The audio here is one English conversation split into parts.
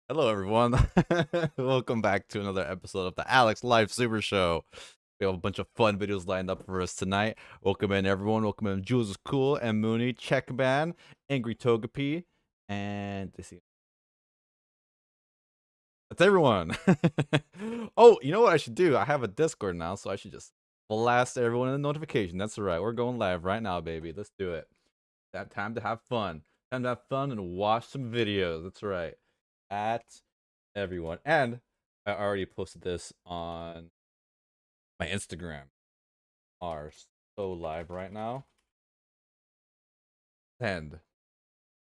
Hello, everyone. Welcome back to another episode of the Alex Live Super Show. We have a bunch of fun videos lined up for us tonight. Welcome in, everyone. Welcome in, Jules is Cool and Mooney, Checkman, Angry Togepi, and let's see. That's everyone. Oh, you know what I should do? I have a Discord now, so I should just blast everyone in a notification. That's right. We're going live right now, baby. Let's do it. That time to have fun. Time to have fun and watch some videos. That's right. At everyone. And I already posted this on my Instagram. Are so live right now. And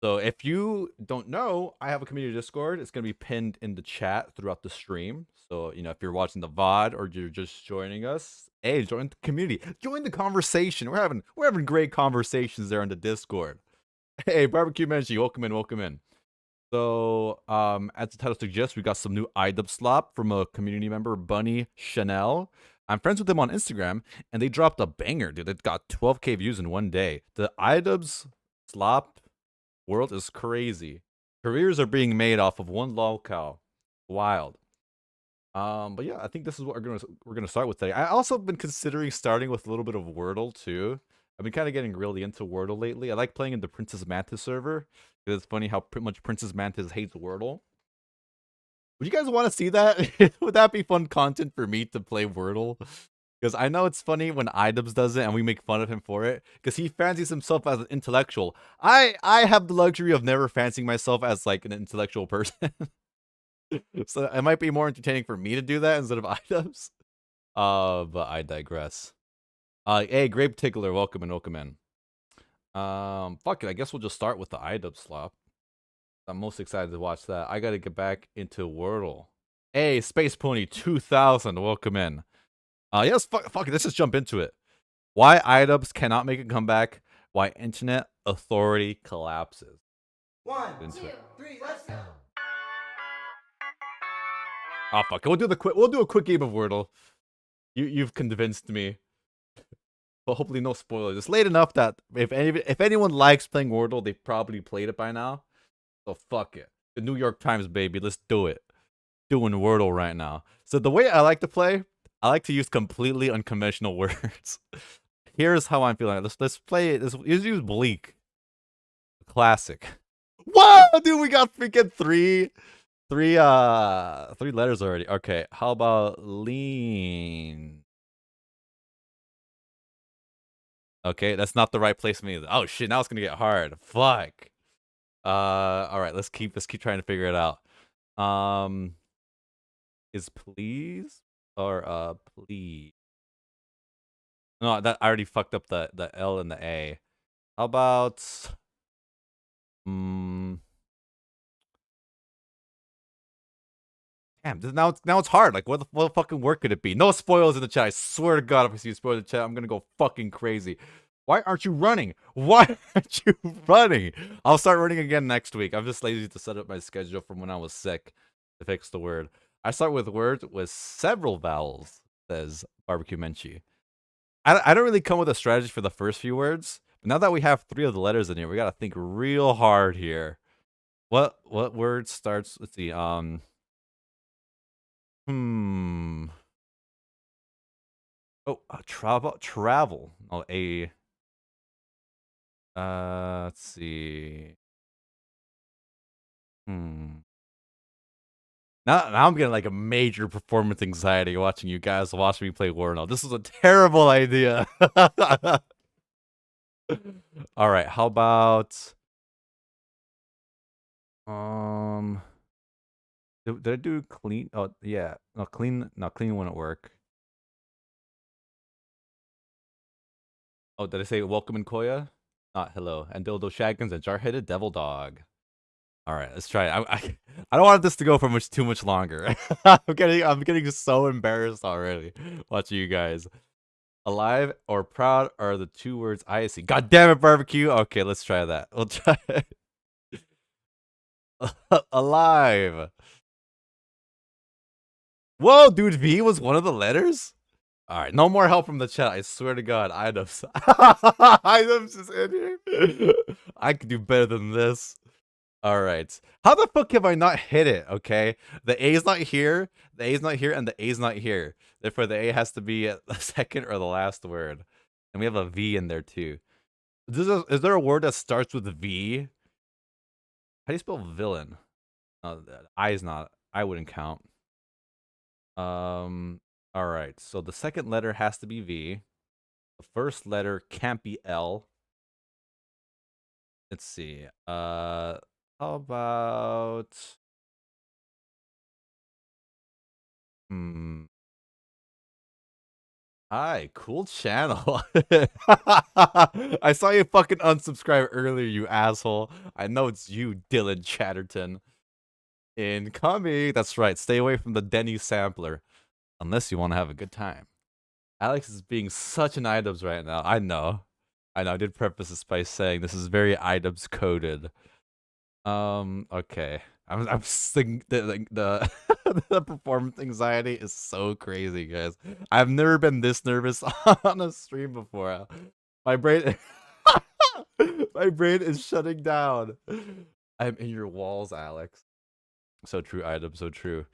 so if you don't know, I have a community Discord. It's gonna be pinned in the chat throughout the stream. So if you're watching the VOD or you're just joining us, hey, join the community, join the conversation. We're having great conversations there on the Discord. Hey, Barbecue Menchie, welcome in, welcome in. So, as the title suggests, we got some new Idubbbz slop from a community member, Bunny Chanel. I'm friends with them on Instagram, and they dropped a banger, dude. It got 12K views in one day. The Idubbbz slop world is crazy. Careers are being made off of one lolcow. Wild. But yeah, I think this is what we're gonna start with today. I also been considering starting with a little bit of Wordle too. I've been kind of getting really into Wordle lately. I like playing in the Princess Mantis server. It's funny how pretty much Princess Mantis hates Wordle. Would you guys want to see that? Would that be fun content for me to play Wordle? Because I know it's funny when Idubbbz does it and we make fun of him for it. Because he fancies himself as an intellectual. I have the luxury of never fancying myself as like an intellectual person. So it might be more entertaining for me to do that instead of Idubbbz. But I digress. Hey, Grape Tickler, welcome in, welcome in. Fuck it, I guess we'll just start with the Idubbbz slop. I'm most excited to watch that. I gotta get back into Wordle. Hey, Space Pony 2000, welcome in. Yes, fuck it, let's just jump into it. Why Idubbbz cannot make a comeback? Why internet authority collapses. 1, 2, 3, let's go. Oh fuck it, we'll do a quick game of Wordle. You've convinced me. But hopefully no spoilers. It's late enough that if anyone likes playing Wordle, they've probably played it by now. So fuck it. The New York Times, baby. Let's do it. Doing Wordle right now. So the way I like to play, I like to use completely unconventional words. Here's how I'm feeling. Let's play it. Let's use bleak. Classic. Whoa, dude, we got freaking three letters already. Okay, how about lean? Okay, that's not the right place for me. Oh shit, now it's gonna get hard. Fuck. All right, let's keep trying to figure it out. Is please or please? No, that I already fucked up the L and the A. How about Damn, now it's hard. Like, what the fucking word could it be? No spoilers in the chat. I swear to God, if I see spoilers in the chat, I'm gonna go fucking crazy. Why aren't you running? Why aren't you running? I'll start running again next week. I'm just lazy to set up my schedule from when I was sick to fix the word. I start with words with several vowels, says Barbecue Menchie. I don't really come with a strategy for the first few words, but now that we have 3 of the letters in here, we gotta think real hard here. What word starts? Let's see. Oh, travel. Oh, let's see. Now I'm getting like a major performance anxiety watching you guys watch me play Wordle. This is a terrible idea. All right, how about did I do clean? Oh yeah, no clean. No, clean wouldn't work. Oh, did I say welcome in Koya? Not hello. And Dildo Shaggins and Jar-headed Devil Dog. All right, let's try it. I don't want this to go for too much longer. I'm getting so embarrassed already watching you guys. Alive or proud are the 2 words I see. God damn it, barbecue. Okay, let's try that. We'll try it. Alive. Whoa, dude, V was one of the letters? All right, no more help from the chat. I swear to God, Idubbbz. Idubbbz is in here. I could do better than this. All right. How the fuck have I not hit it? Okay, the A is not here. The A is not here, and the A is not here. Therefore, the A has to be the second or the last word, and we have a V in there too. Is there a word that starts with V? How do you spell villain? I is not. I wouldn't count. All right. So the second letter has to be V. The first letter can't be L. Let's see. How about Hi, cool channel. I saw you fucking unsubscribe earlier, you asshole. I know it's you, Dylan Chatterton. Incoming. That's right. Stay away from the Denny sampler. Unless you want to have a good time. Alex is being such an Idubbbz right now. I know. I did preface this by saying this is very Idubbbz coded. Okay. I'm sing the the performance anxiety is so crazy, guys. I've never been this nervous on a stream before. My brain my brain is shutting down. I'm in your walls, Alex. So true, Idubbbz, so true.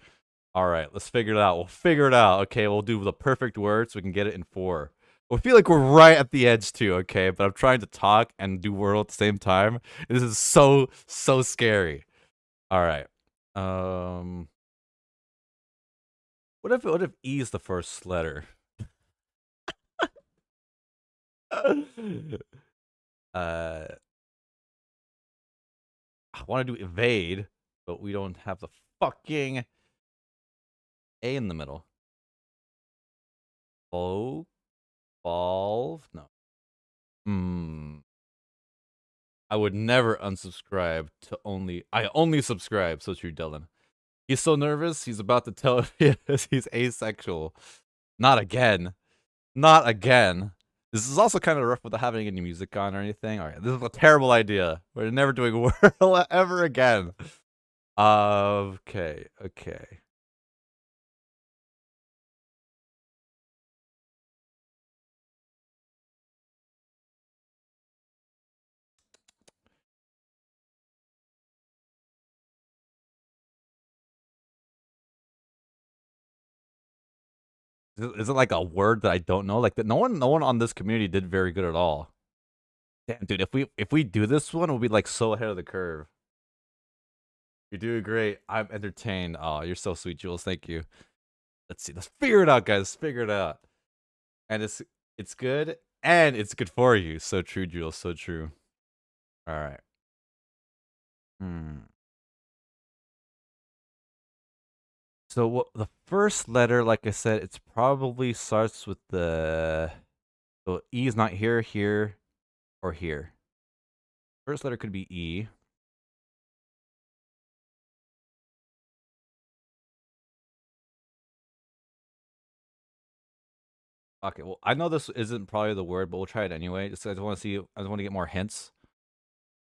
All right, let's figure it out. We'll figure it out. Okay, we'll do the perfect word so we can get it in 4. I feel like we're right at the edge too, okay? But I'm trying to talk and do wordle at the same time. This is so scary. All right. What if E is the first letter? I want to do evade, but we don't have the fucking A in the middle. Oh, evolve? No. I would never unsubscribe to I only subscribe. So true, Dylan. He's so nervous. He's about to tell us he's asexual. Not again. Not again. This is also kind of rough without having any music on or anything. All right, this is a terrible idea. We're never doing wordle ever again. Okay. Is it like a word that I don't know? Like that no one on this community did very good at all. Damn, dude, if we do this one, we'll be like so ahead of the curve. You're doing great. I'm entertained. Oh, you're so sweet, Jules. Thank you. Let's see. Let's figure it out, guys. Let's figure it out. And it's good, and it's good for you. So true, Jules. So true. All right. So the first letter, like I said, it's probably starts with the. So E is not here, here, or here. First letter could be E. Okay, well, I know this isn't probably the word, but we'll try it anyway. Just I just want to see. I just want to get more hints.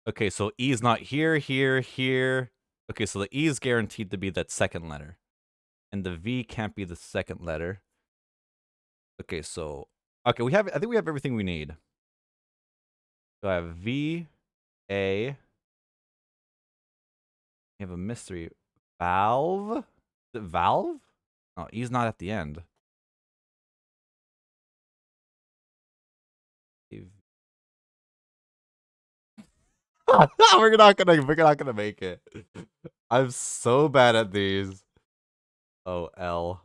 Okay, so E is not here, here, here. Okay, so the E is guaranteed to be that second letter, and the V can't be the second letter. Okay, so okay, we have. I think we have everything we need. So I have V, A. We have a mystery. Valve? Is it Valve? Oh, E's not at the end. we're not gonna make it. I'm so bad at these. Oh, L.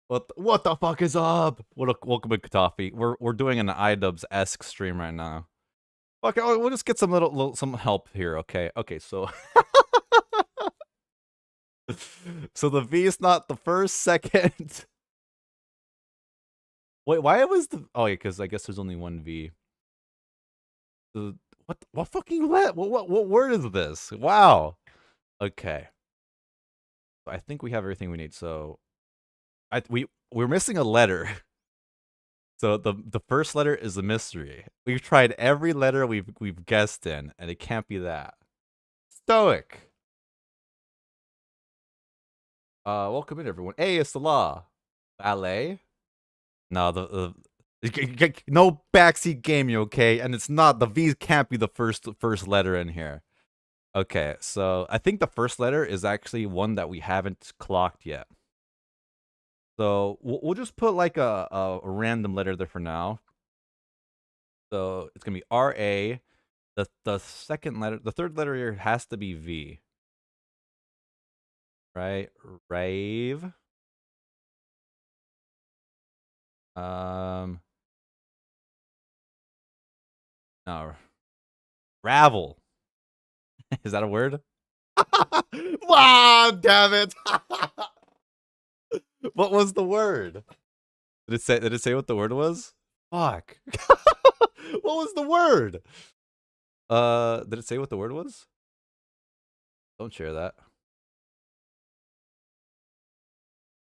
What the fuck is up? Welcome to Katafi. We're doing an Idubbbz-esque stream right now. Okay, we'll just get some help here. Okay, so so the V is not the first, second. Wait, why was the? Oh yeah, because I guess there's only one V. What fucking what word is this? Wow. Okay. I think we have everything we need. So, we're missing a letter. So the first letter is a mystery. We've tried every letter we've guessed in, and it can't be that. Stoic. Welcome in everyone. A is the law. Ballet. No, the no backseat gaming, okay? And it's not the V can't be the first letter in here. Okay, so I think the first letter is actually one that we haven't clocked yet. So we'll just put like a random letter there for now. So it's gonna be R-A. The second letter, the third letter here has to be V. Right? Rave. No. Ravel. Is that a word? Wow, damn it. What was the word? Did it say what the word was? Fuck. What was the word? Did it say what the word was? Don't share that.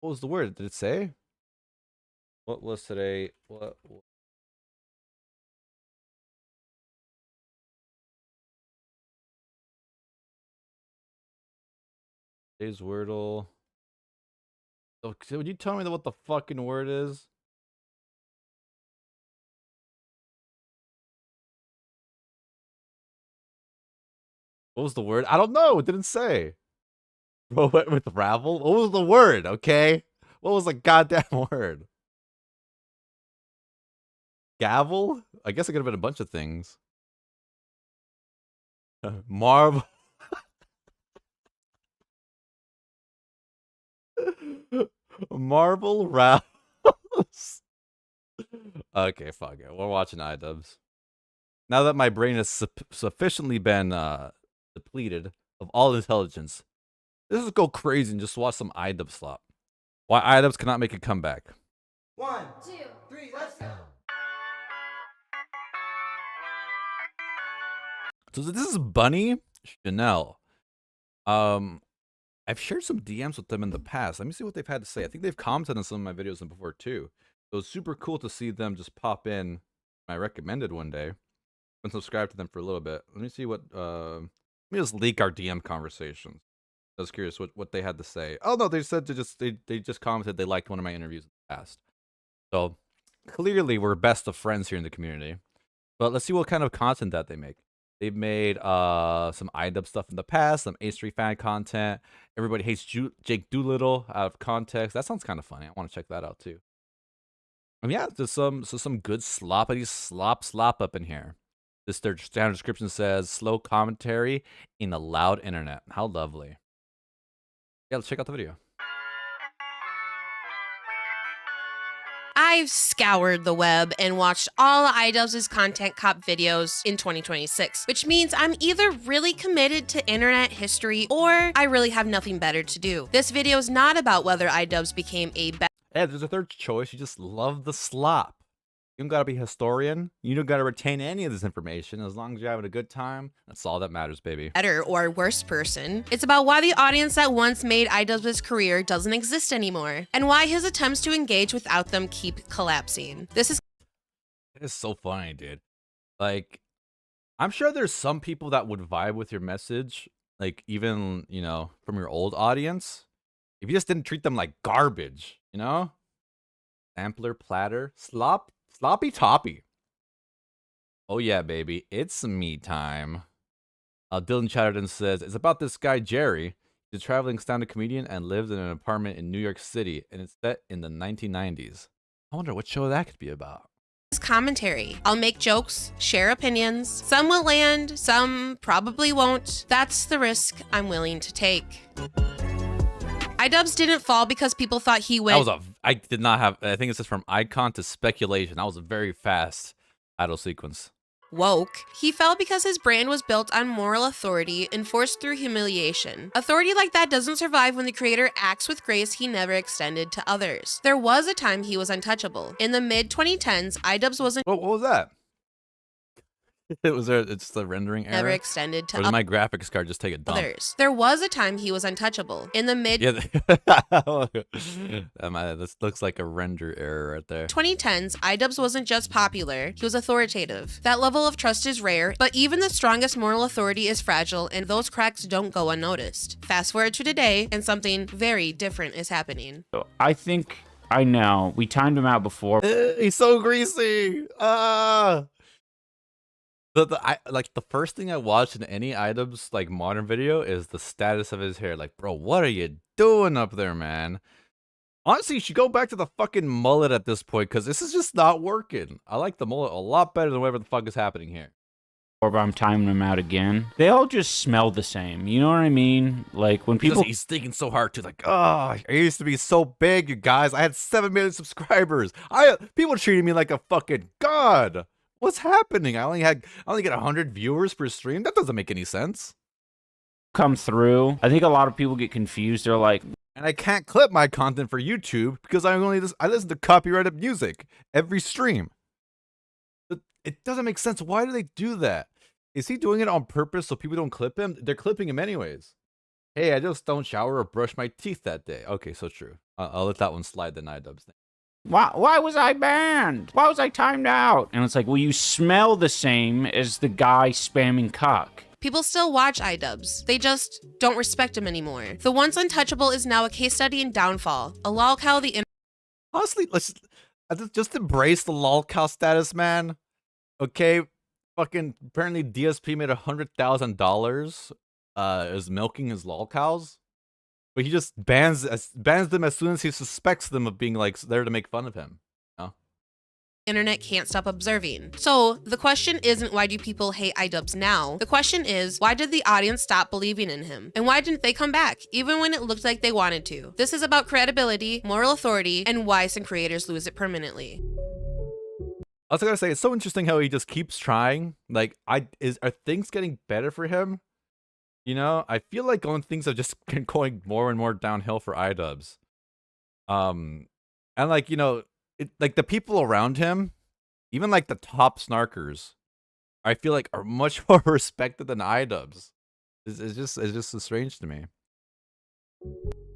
What was the word? Did it say? What was today? What? Today's Wordle. Oh, would you tell me what the fucking word is? What was the word? I don't know. It didn't say. Bro went with ravel? What was the word? Okay. What was the goddamn word? Gavel? I guess it could have been a bunch of things. Marvel. Marble Ravels. Okay, fuck it. We're watching Idubbbz. Now that my brain has sufficiently been depleted of all intelligence, let's just go crazy and just watch some Idubbbz slop. Why Idubbbz cannot make a comeback. 1, 2, 3, let's go. So this is Bunny Chanel. I've shared some DMs with them in the past. Let me see what they've had to say. I think they've commented on some of my videos before too. So it's super cool to see them just pop in my recommended one day. Been subscribed to them for a little bit. Let me see what let me just leak our DM conversations. I was curious what they had to say. Oh no, they said they just commented they liked one of my interviews in the past. So clearly we're best of friends here in the community. But let's see what kind of content that they make. They've made some Idubbbz stuff in the past, some H3 fan content. Everybody hates Jake Doolittle out of context. That sounds kind of funny. I want to check that out too. And yeah, there's some good sloppity slop up in here. This their standard description says slow commentary in a loud internet. How lovely. Yeah, let's check out the video. I've scoured the web and watched all Idubbbz's Content Cop videos in 2026, which means I'm either really committed to internet history or I really have nothing better to do. This video is not about whether Idubbbz became a Yeah, there's a third choice. You just love the slop. You don't gotta be a historian. You don't gotta retain any of this information. As long as you're having a good time, that's all that matters, baby. better or worse person. It's about why the audience that once made Idubbbz's career doesn't exist anymore, and why his attempts to engage without them keep collapsing. This is It's so funny, dude. Like, I'm sure there's some people that would vibe with your message, like even, you know, from your old audience. If you just didn't treat them like garbage, you know? Sampler, platter, sloppy toppy. Oh yeah, baby, it's me time. Dylan Chatterton says, it's about this guy, Jerry. He's a traveling stand-up comedian and lives in an apartment in New York City, and it's set in the 1990s. I wonder what show that could be about. commentary. I'll make jokes, share opinions. Some will land, some probably won't. That's the risk I'm willing to take. Idubbbz didn't fall because people thought he went. I did not have, I think it's just from icon to speculation. That was a very fast idle sequence. Woke. He fell because his brand was built on moral authority enforced through humiliation. Authority like that doesn't survive when the creator acts with grace he never extended to others. There was a time he was untouchable. In the mid-2010s, Idubbbz wasn't. What was that? It's the rendering error. Never extended to or did my graphics card just take a dump? others. There was a time he was untouchable. In the mid. Yeah, this looks like a render error right there. 2010s, Idubbbz wasn't just popular, he was authoritative. That level of trust is rare, but even the strongest moral authority is fragile, and those cracks don't go unnoticed. Fast forward to today, and something very different is happening. I think I know. We timed him out before. He's so greasy. Like the first thing I watch in any items like modern video is the status of his hair. Like, bro, what are you doing up there, man? Honestly, you should go back to the fucking mullet at this point, because this is just not working. I like the mullet a lot better than whatever the fuck is happening here. Or I'm timing them out again. They all just smell the same. You know what I mean? Like when people. He's thinking so hard too. Like, oh, I used to be so big, you guys. I had 7 million subscribers. People treated me like a fucking god. What's happening? I only get 100 viewers per stream. That doesn't make any sense. Come through. I think a lot of people get confused. They're like, and I can't clip my content for YouTube because I listen to copyrighted music every stream. It doesn't make sense. Why do they do that? Is he doing it on purpose so people don't clip him? They're clipping him anyways. Hey, I just don't shower or brush my teeth that day. Okay, so true. I'll let that one slide then, Idubbbz. Why was I banned? Why was I timed out? And it's like, well, you smell the same as the guy spamming cock. People still watch Idubbbz. They just don't respect him anymore. The once untouchable is now a case study in downfall. A lolcow the Honestly, let's just embrace the lolcow status, man. Okay, fucking apparently DSP made $100,000 is milking his lolcows, but he just bans them as soon as he suspects them of being like there to make fun of him. internet can't stop observing. So the question isn't why do people hate Idubbbz now? The question is, why did the audience stop believing in him? And why didn't they come back, even when it looked like they wanted to? This is about credibility, moral authority, and why some creators lose it permanently. I was gonna say, it's so interesting how he just keeps trying. Like, are things getting better for him? You know, I feel like things have just been going more and more downhill for Idubbbz. And like, you know, like the people around him, even like the top snarkers, I feel like are much more respected than Idubbbz. It's just so strange to me.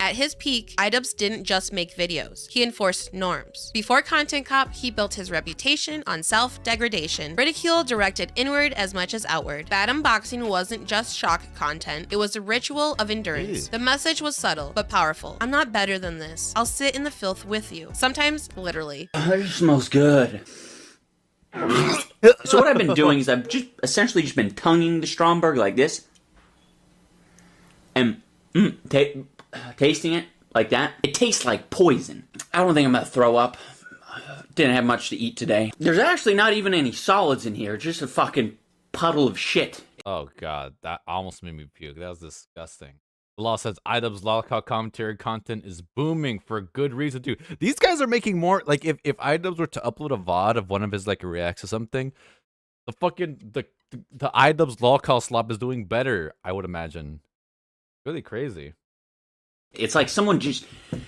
At his peak, Idubbbz didn't just make videos, he enforced norms. Before Content Cop, he built his reputation on self-degradation, ridicule directed inward as much as outward. Bad unboxing wasn't just shock content, it was a ritual of endurance. The message was subtle, but powerful. I'm not better than this. I'll sit in the filth with you. Sometimes, literally. That smells good. So what I've been doing is I've essentially just been tonguing the Stromberg like this. And tasting it like that. It tastes like poison. I don't think I'm gonna throw up. Didn't have much to eat today. There's actually not even any solids in here, just a fucking puddle of shit. Oh god, that almost made me puke. That was disgusting. The law says Idubbbz lolcow commentary content is booming for a good reason too. These guys are making more, like if Idubbbz were to upload a VOD of one of his like reacts or something, the Idubbbz lolcow slop is doing better, I would imagine. Really crazy. It's like someone just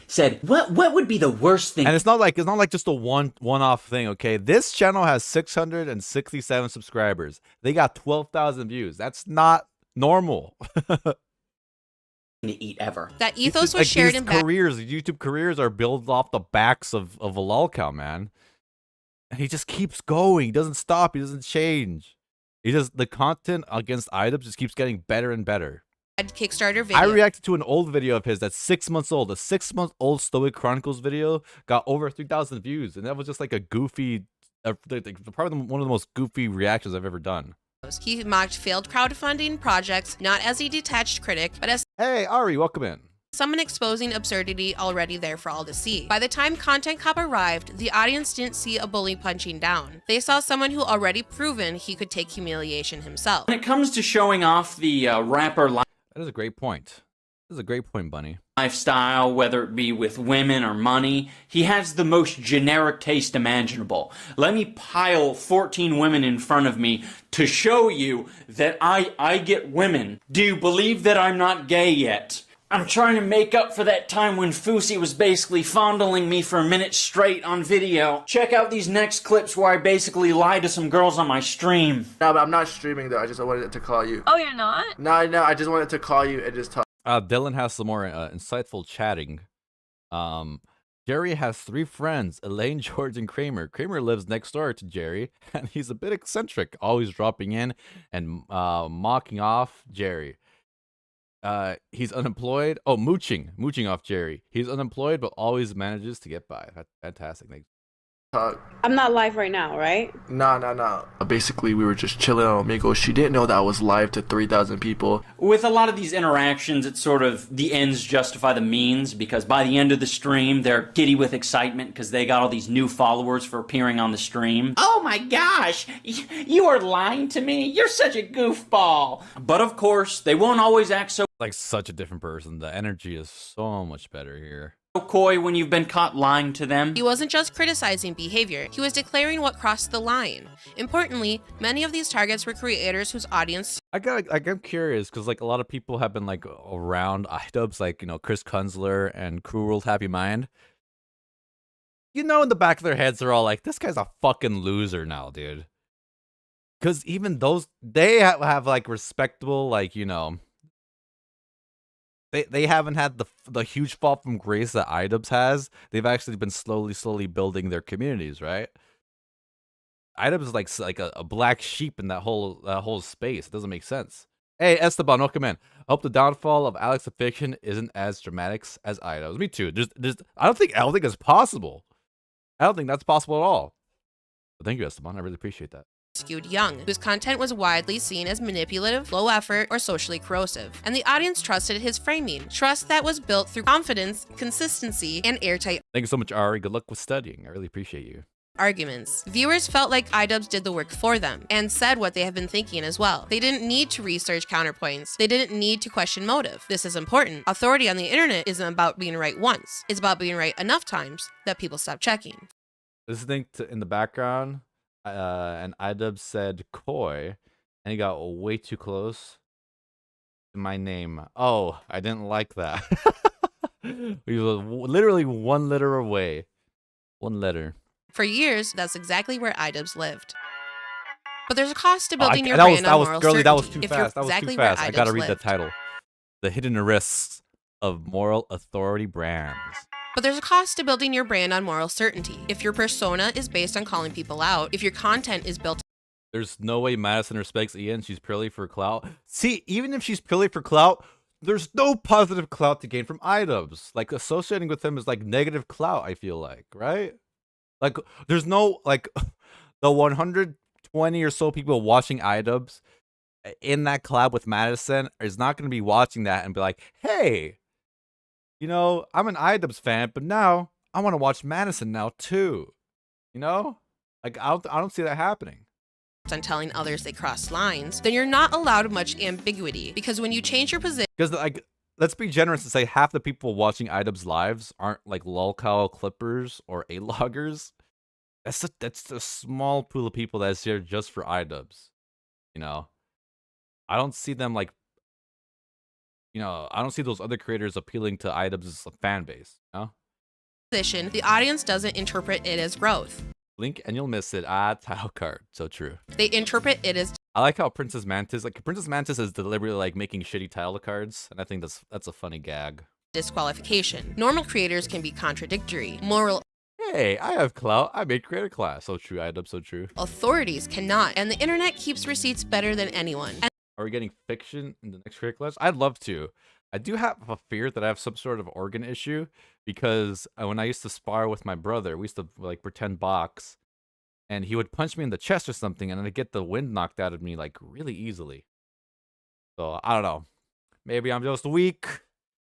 said, what would be the worst thing? And it's not like just a one-off thing, okay? This channel has 667 subscribers. They got 12,000 views. That's not normal. To eat ever. That ethos was shared in YouTube careers are built off the backs of a lolcow, man. And he just keeps going. He doesn't stop. He doesn't change. The content against Idubbbz just keeps getting better and better. Kickstarter video. I reacted to an old video of his that's 6 months old. A 6-month-old Stoic Chronicles video got over 3,000 views, and that was just like a goofy, probably one of the most goofy reactions I've ever done. He mocked failed crowdfunding projects, not as a detached critic, but as Hey, Ari, welcome in. someone exposing absurdity already there for all to see. By the time Content Cop arrived, the audience didn't see a bully punching down. They saw someone who already proven he could take humiliation himself. When it comes to showing off the rapper That is a great point. That is a great point, Bunny. lifestyle, whether it be with women or money, he has the most generic taste imaginable. Let me pile 14 women in front of me to show you that I get women. Do you believe that I'm not gay yet? I'm trying to make up for that time when Fousey was basically fondling me for a minute straight on video. Check out these next clips where I basically lied to some girls on my stream. No, but I'm not streaming though. I wanted to call you. Oh, you're not? No, I just wanted to call you and just talk. Dylan has some more insightful chatting. Jerry has 3 friends, Elaine, George, and Kramer. Kramer lives next door to Jerry, and he's a bit eccentric, always dropping in and mocking off Jerry. He's unemployed. Oh, mooching off Jerry. He's unemployed, but always manages to get by. That's fantastic. talk. I'm not live right now, right? Nah. Basically, we were just chilling on Omegle. She didn't know that I was live to 3,000 people. With a lot of these interactions, it's sort of the ends justify the means, because by the end of the stream, they're giddy with excitement because they got all these new followers for appearing on the stream. Oh my gosh, you are lying to me. You're such a goofball. But of course, they won't always act so Like such a different person. The energy is so much better here. coy when you've been caught lying to them. He wasn't just criticizing behavior, he was declaring what crossed the line. Importantly, many of these targets were creators whose audience I'm curious because like a lot of people have been like around Idubbbz, like, you know, Chris Kunzler and Cool World Happy Mind. You know, in the back of their heads, they're all like, "This guy's a fucking loser now, dude." Because even those, they have like respectable, like, you know, they haven't had the huge fall from grace that Idubbbz has. They've actually been slowly building their communities, right? Idubbbz is like a black sheep in that whole space. It doesn't make sense. Hey, Esteban, welcome in. I hope the downfall of Alex the Fiction isn't as dramatic as Idubbbz. Me too. I don't think it's possible. I don't think that's possible at all. But thank you, Esteban. I really appreciate that. skewed young, whose content was widely seen as manipulative, low effort, or socially corrosive. And the audience trusted his framing, trust that was built through confidence, consistency, and airtight Thank you so much, Ari. Good luck with studying. I really appreciate you. arguments. Viewers felt like Idubbbz did the work for them, and said what they have been thinking as well. They didn't need to research counterpoints. They didn't need to question motive. This is important. Authority on the internet isn't about being right once. It's about being right enough times that people stop checking. Listening to in the background, and Idubbbz said "coy," and he got way too close to my name. Oh, I didn't like that. We were literally one letter away. One letter. For years, that's exactly where Idubbbz lived. But there's a cost to building your that brand on was moral girly. That was certainty, too if you're fast. That was exactly too where fast. I gotta Idubbbz read the lived. title. The hidden risks of moral authority brands. But there's a cost to building your brand on moral certainty. If your persona is based on calling people out, if your content is built There's no way Madison respects Ian. She's purely for clout. See, even if she's purely for clout, there's no positive clout to gain from Idubbbz. Like, associating with him is like negative clout, I feel like, right? Like, there's no, like, the 120 or so people watching Idubbbz in that collab with Madison is not going to be watching that and be like, hey, you know, I'm an Idubbbz fan, but now I want to watch Madison now too. You know? Like, I don't see that happening. on telling others they crossed lines, then you're not allowed much ambiguity, because when you change your position Because, like, let's be generous and say half the people watching Idubbbz lives aren't like lolcow clippers or A-loggers. That's a small pool of people that's here just for Idubbbz. You know, I don't see them like, you know, I don't see those other creators appealing to Idubbbz's fan base. You know, the audience doesn't interpret it as growth. blink and you'll miss it. Ah, title card. So true. They interpret it as I like how Princess Mantis is deliberately like making shitty title cards, and I think that's a funny gag. disqualification. Normal creators can be contradictory. Moral Hey, I have clout. I made creator class. So true, Idubbbz. So true. authorities cannot, and the internet keeps receipts better than anyone. And Are we getting fiction in the next creator class? I'd love to. I do have a fear that I have some sort of organ issue because when I used to spar with my brother, we used to like pretend box, and he would punch me in the chest or something, and I'd get the wind knocked out of me like really easily. So I don't know. Maybe I'm just weak.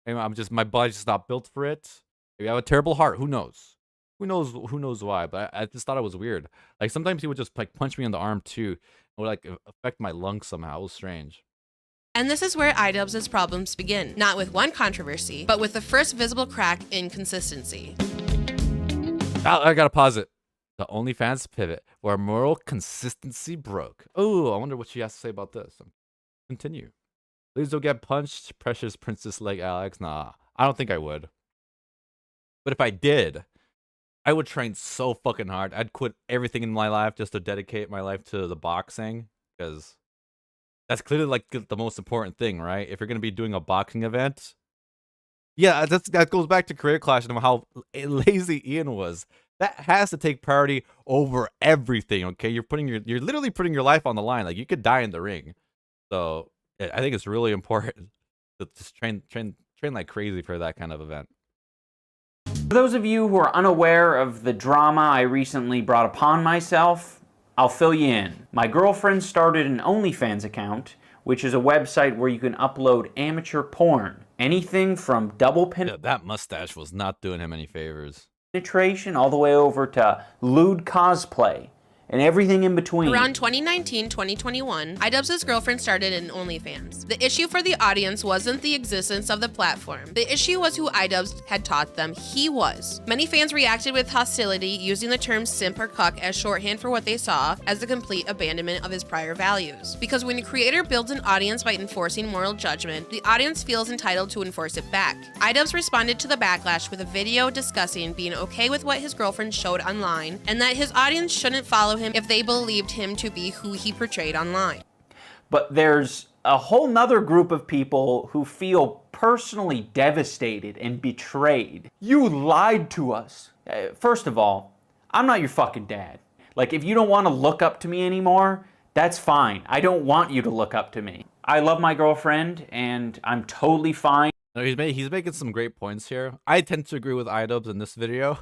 Maybe my body's just not built for it. Maybe I have a terrible heart. Who knows? Who knows why? But I just thought it was weird. Like sometimes he would just like punch me in the arm too. It would like affect my lungs somehow. It was strange. And this is where Idubbbz's problems begin. Not with one controversy, but with the first visible crack in consistency. I gotta pause it. The OnlyFans pivot where moral consistency broke. Oh, I wonder what she has to say about this. Continue. Please don't get punched, precious princess like Alex. Nah, I don't think I would. But if I did, I would train so fucking hard. I'd quit everything in my life just to dedicate my life to the boxing, because that's clearly like the most important thing, right? If you're gonna be doing a boxing event, yeah, that goes back to Career Clash and how lazy Ian was. That has to take priority over everything. Okay, you're literally putting your life on the line. Like you could die in the ring. So I think it's really important to just train like crazy for that kind of event. For those of you who are unaware of the drama I recently brought upon myself, I'll fill you in. My girlfriend started an OnlyFans account, which is a website where you can upload amateur porn. Anything from double Yeah, that mustache was not doing him any favors. penetration all the way over to lewd cosplay and everything in between. Around 2019-2021, Idubbbz's girlfriend started an OnlyFans. The issue for the audience wasn't the existence of the platform. The issue was who Idubbbz had taught them he was. Many fans reacted with hostility, using the term simp or cuck as shorthand for what they saw as the complete abandonment of his prior values. Because when a creator builds an audience by enforcing moral judgment, the audience feels entitled to enforce it back. Idubbbz responded to the backlash with a video discussing being okay with what his girlfriend showed online, and that his audience shouldn't follow him if they believed him to be who he portrayed online. But there's a whole nother group of people who feel personally devastated and betrayed. You lied to us. First of all, I'm not your fucking dad. Like, if you don't want to look up to me anymore, that's fine. I don't want you to look up to me. I love my girlfriend, and I'm totally fine. No, he's making some great points here. I tend to agree with Idubbbz in this video.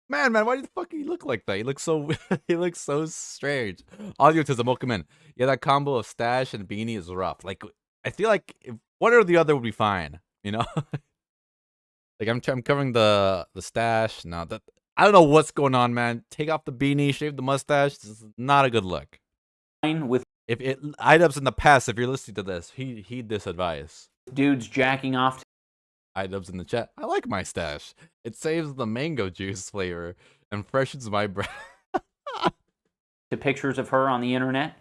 Man, why do the fuck he look like that? He looks so he looks so strange. Audientism, welcome in. Yeah, that combo of stash and beanie is rough. Like, I feel like if one or the other would be fine, you know? Like, I'm covering the stash. No, that I don't know what's going on, man. Take off the beanie, shave the mustache. This is not a good look. With If Idubbbz in the past, if you're listening to this, heed this advice. dudes jacking off Idubbbz in the chat. I like my stash. It saves the mango juice flavor and freshens my breath. to pictures of her on the internet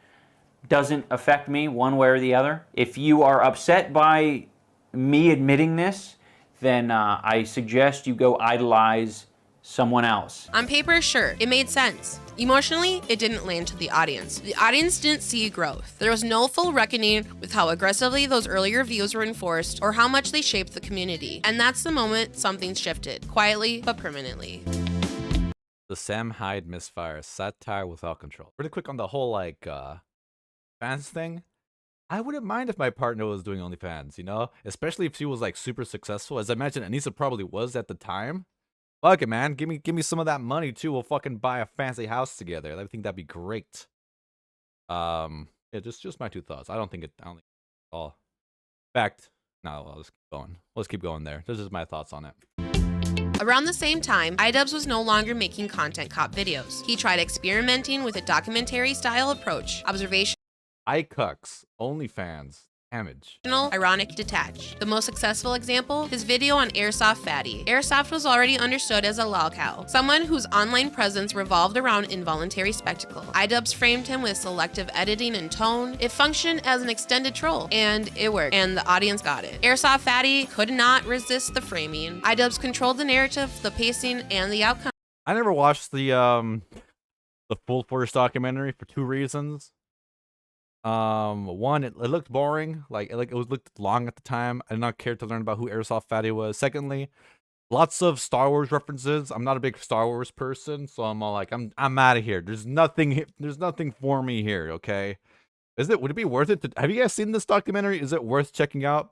doesn't affect me one way or the other. If you are upset by me admitting this, then I suggest you go idolize someone else. On paper, sure, it made sense. Emotionally, it didn't land to the audience. The audience didn't see growth. There was no full reckoning with how aggressively those earlier views were enforced or how much they shaped the community. And that's the moment something shifted, quietly but permanently. The Sam Hyde misfire, satire without control. Really quick on the whole, like, fans thing. I wouldn't mind if my partner was doing OnlyFans, you know? Especially if she was, like, super successful. As I mentioned, Anissa probably was at the time. Fuck it, man. Give me some of that money, too. We'll fucking buy a fancy house together. I think that'd be great. Yeah, just my two thoughts. I don't think at all. In fact, no, let's keep going. Let's keep going there. This is my thoughts on it. Around the same time, Idubbbz was no longer making content cop videos. He tried experimenting with a documentary-style approach, observational, iCucks, OnlyFans, damage. ironic, detached. The most successful example, his video on Airsoft Fatty. Airsoft was already understood as a lolcow, someone whose online presence revolved around involuntary spectacle. Idubbbz framed him with selective editing and tone. It functioned as an extended troll, and it worked, and the audience got it. Airsoft Fatty could not resist the framing. Idubbbz controlled the narrative, the pacing, and the outcome. I never watched the full Force documentary for two reasons. One, it looked boring. Like it looked long at the time. I did not care to learn about who Airsoft Fatty was. Secondly, lots of Star Wars references. I'm not a big Star Wars person, so I'm all like, I'm out of here. There's nothing for me here. Okay, would it be worth it to? Have you guys seen this documentary? Is it worth checking out?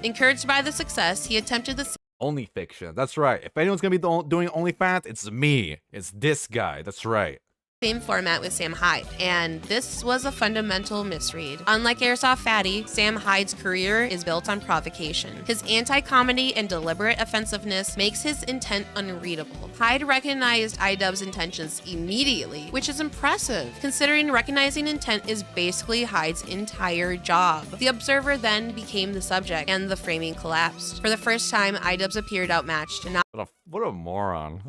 Encouraged by the success, he attempted the Only fiction. That's right. If anyone's gonna be doing OnlyFans, it's me. It's this guy. That's right. same format with Sam Hyde, and this was a fundamental misread. Unlike Airsoft Fatty, Sam Hyde's career is built on provocation. His anti-comedy and deliberate offensiveness makes his intent unreadable. Hyde recognized Idubbbz's intentions immediately, which is impressive, considering recognizing intent is basically Hyde's entire job. The observer then became the subject, and the framing collapsed. For the first time, Idubbbz appeared outmatched, and What a moron.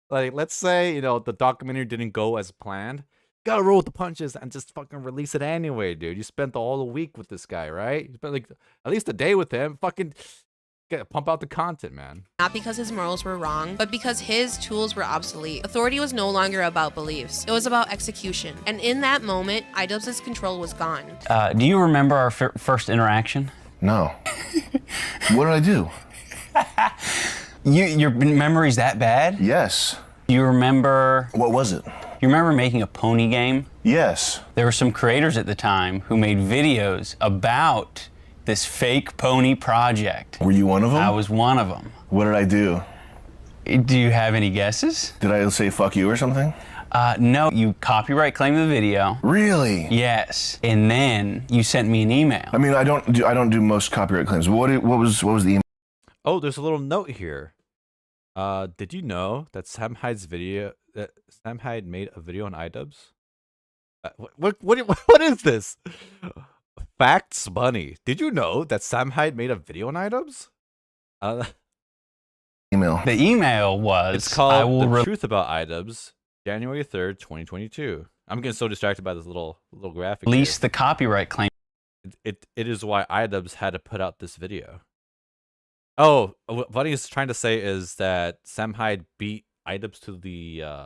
Like, let's say, the documentary didn't go as planned. Gotta roll with the punches and just fucking release it anyway, dude. You spent all the week with this guy, right? You spent, like, at least a day with him. Fucking pump out the content, man. not because his morals were wrong, but because his tools were obsolete. Authority was no longer about beliefs. It was about execution. And in that moment, Idubbbz's control was gone. Do you remember our first interaction? No. What did I do? Your memory's that bad? Yes. You remember... What was it? You remember making a pony game? Yes. There were some creators at the time who made videos about this fake pony project. Were you one of them? I was one of them. What did I do? Do you have any guesses? Did I say fuck you or something? No, you copyright claimed the video. Really? Yes, and then you sent me an email. I mean, I don't do most copyright claims. What was the email? Oh, there's a little note here. Did you know that Sam Hyde made a video on Idubbbz? What is this? Facts Bunny. Did you know that Sam Hyde made a video on Idubbbz? Email. The email was, It's called The Truth About Idubbbz, January 3rd, 2022. I'm getting so distracted by this little graphic. Release here. the copyright claim. It is why Idubbbz had to put out this video. Oh, what Bunny is trying to say is that Sam Hyde beat Idubbbz to the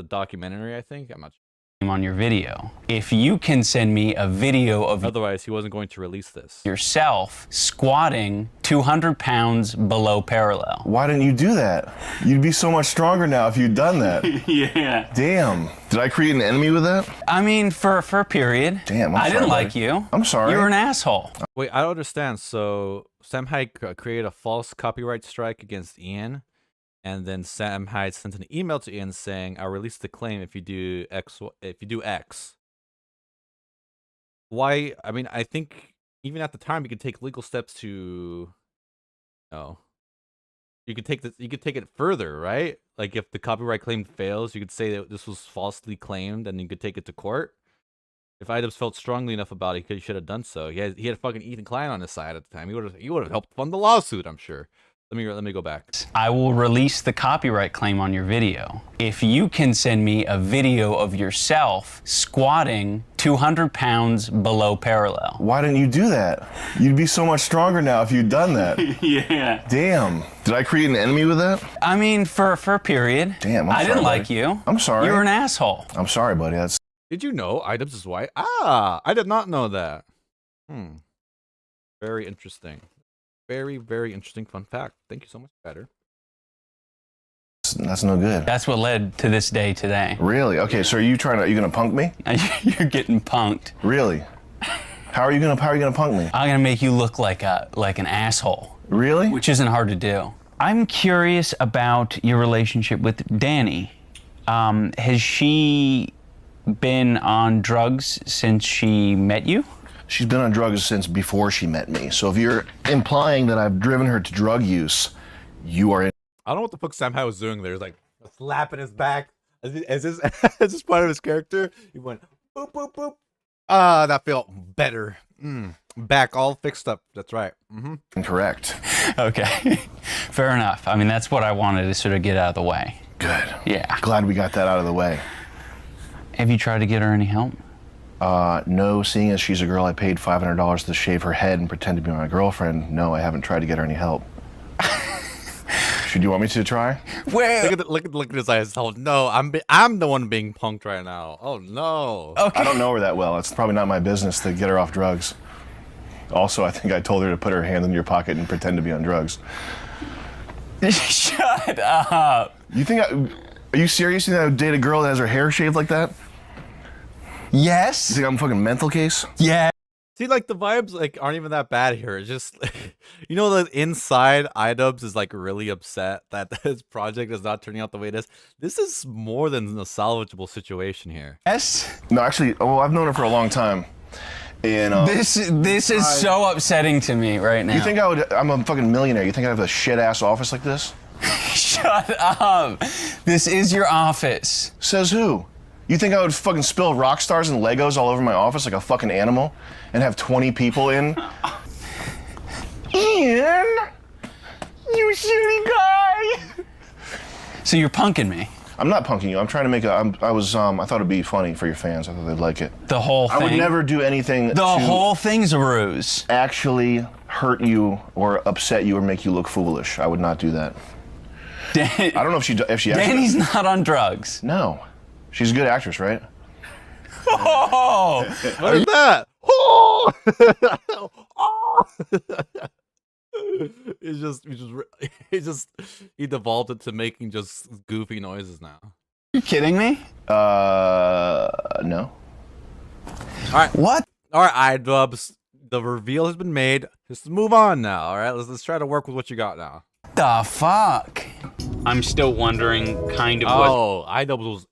documentary, I think. I'm not sure. On your video. If you can send me a video of Otherwise, he wasn't going to release this. yourself squatting 200 pounds below parallel. Why didn't you do that? You'd be so much stronger now if you'd done that. Yeah. Damn. Did I create an enemy with that? I mean, for a period. Damn, I'm I didn't sorry, like buddy. you. I'm sorry. You were an asshole. Wait, I don't understand. So Sam Hyde created a false copyright strike against Ian, and then Sam Hyde sent an email to Ian saying, "I'll release the claim if you do X. If you do X." Why? I mean, I think even at the time you could take legal steps to. No. You could take this. You could take it further, right? Like if the copyright claim fails, you could say that this was falsely claimed, and you could take it to court. If Idubbbz felt strongly enough about it, he should have done so. He had fucking Ethan Klein on his side at the time. He would have helped fund the lawsuit, I'm sure. Let me go back. I will release the copyright claim on your video. If you can send me a video of yourself squatting 200 pounds below parallel. Why didn't you do that? You'd be so much stronger now if you'd done that. Yeah. Damn. Did I create an enemy with that? I mean, for a period. Damn, I didn't sorry, like buddy. you. I'm sorry. You were an asshole. I'm sorry, buddy. That's Did you know Idubbbz is white? Ah, I did not know that. Very interesting. Very, very interesting fun fact. Thank you so much, Better. that's no good. That's what led to this day today. Really? Okay, so are you gonna punk me? You're getting punked. Really? How are you gonna punk me? I'm gonna make you look like an asshole. Really? Which isn't hard to do. I'm curious about your relationship with Danny. Has she been on drugs since she met you? She's been on drugs since before she met me. So if you're implying that I've driven her to drug use, you are in. I don't know what the fuck Sam Hyde was doing there. He's like slapping his back. Is this part of his character? He went boop boop boop. Ah, that felt better. Back all fixed up. That's right. Incorrect. Okay, fair enough. I mean, that's what I wanted to sort of get out of the way. Good. Yeah. Glad we got that out of the way. Have you tried to get her any help? No, seeing as she's a girl I paid $500 to shave her head and pretend to be my girlfriend, no, I haven't tried to get her any help. Should you want me to try? Well, Look at his eyes. Oh no, I'm the one being punked right now. Oh no. okay. I don't know her that well. It's probably not my business to get her off drugs. Also, I think I told her to put her hand in your pocket and pretend to be on drugs. Shut up. Are you serious? You think I would date a girl that has her hair shaved like that? Yes. You think I'm a fucking mental case? Yeah. See, like the vibes like aren't even that bad here. It's just you know that inside Idubbbz is like really upset that his project is not turning out the way it is. This is more than a salvageable situation here. Yes. No, actually, I've known her for a long time. And This is so upsetting to me right now. you think I'm a fucking millionaire? You think I have a shit ass office like this? Shut up. This is your office. Says who? You think I would fucking spill rock stars and Legos all over my office like a fucking animal and have 20 people in? Ian, you shitty guy. So you're punking me. I'm not punking you. I'm trying to make I thought it'd be funny for your fans. I thought they'd like it. The whole thing. I would never do anything The to whole thing's a ruse. actually hurt you or upset you or make you look foolish. I would not do that. I don't know if she actually. Danny's not on drugs. No. She's a good actress, right? Oh! What is that? Oh! He devolved into making just goofy noises now. You kidding me? No. All right. What? All right, Idubbbz, the reveal has been made. Just move on now. All right, let's try to work with what you got now. The fuck? I'm still wondering kind of what. Oh, Idubbbz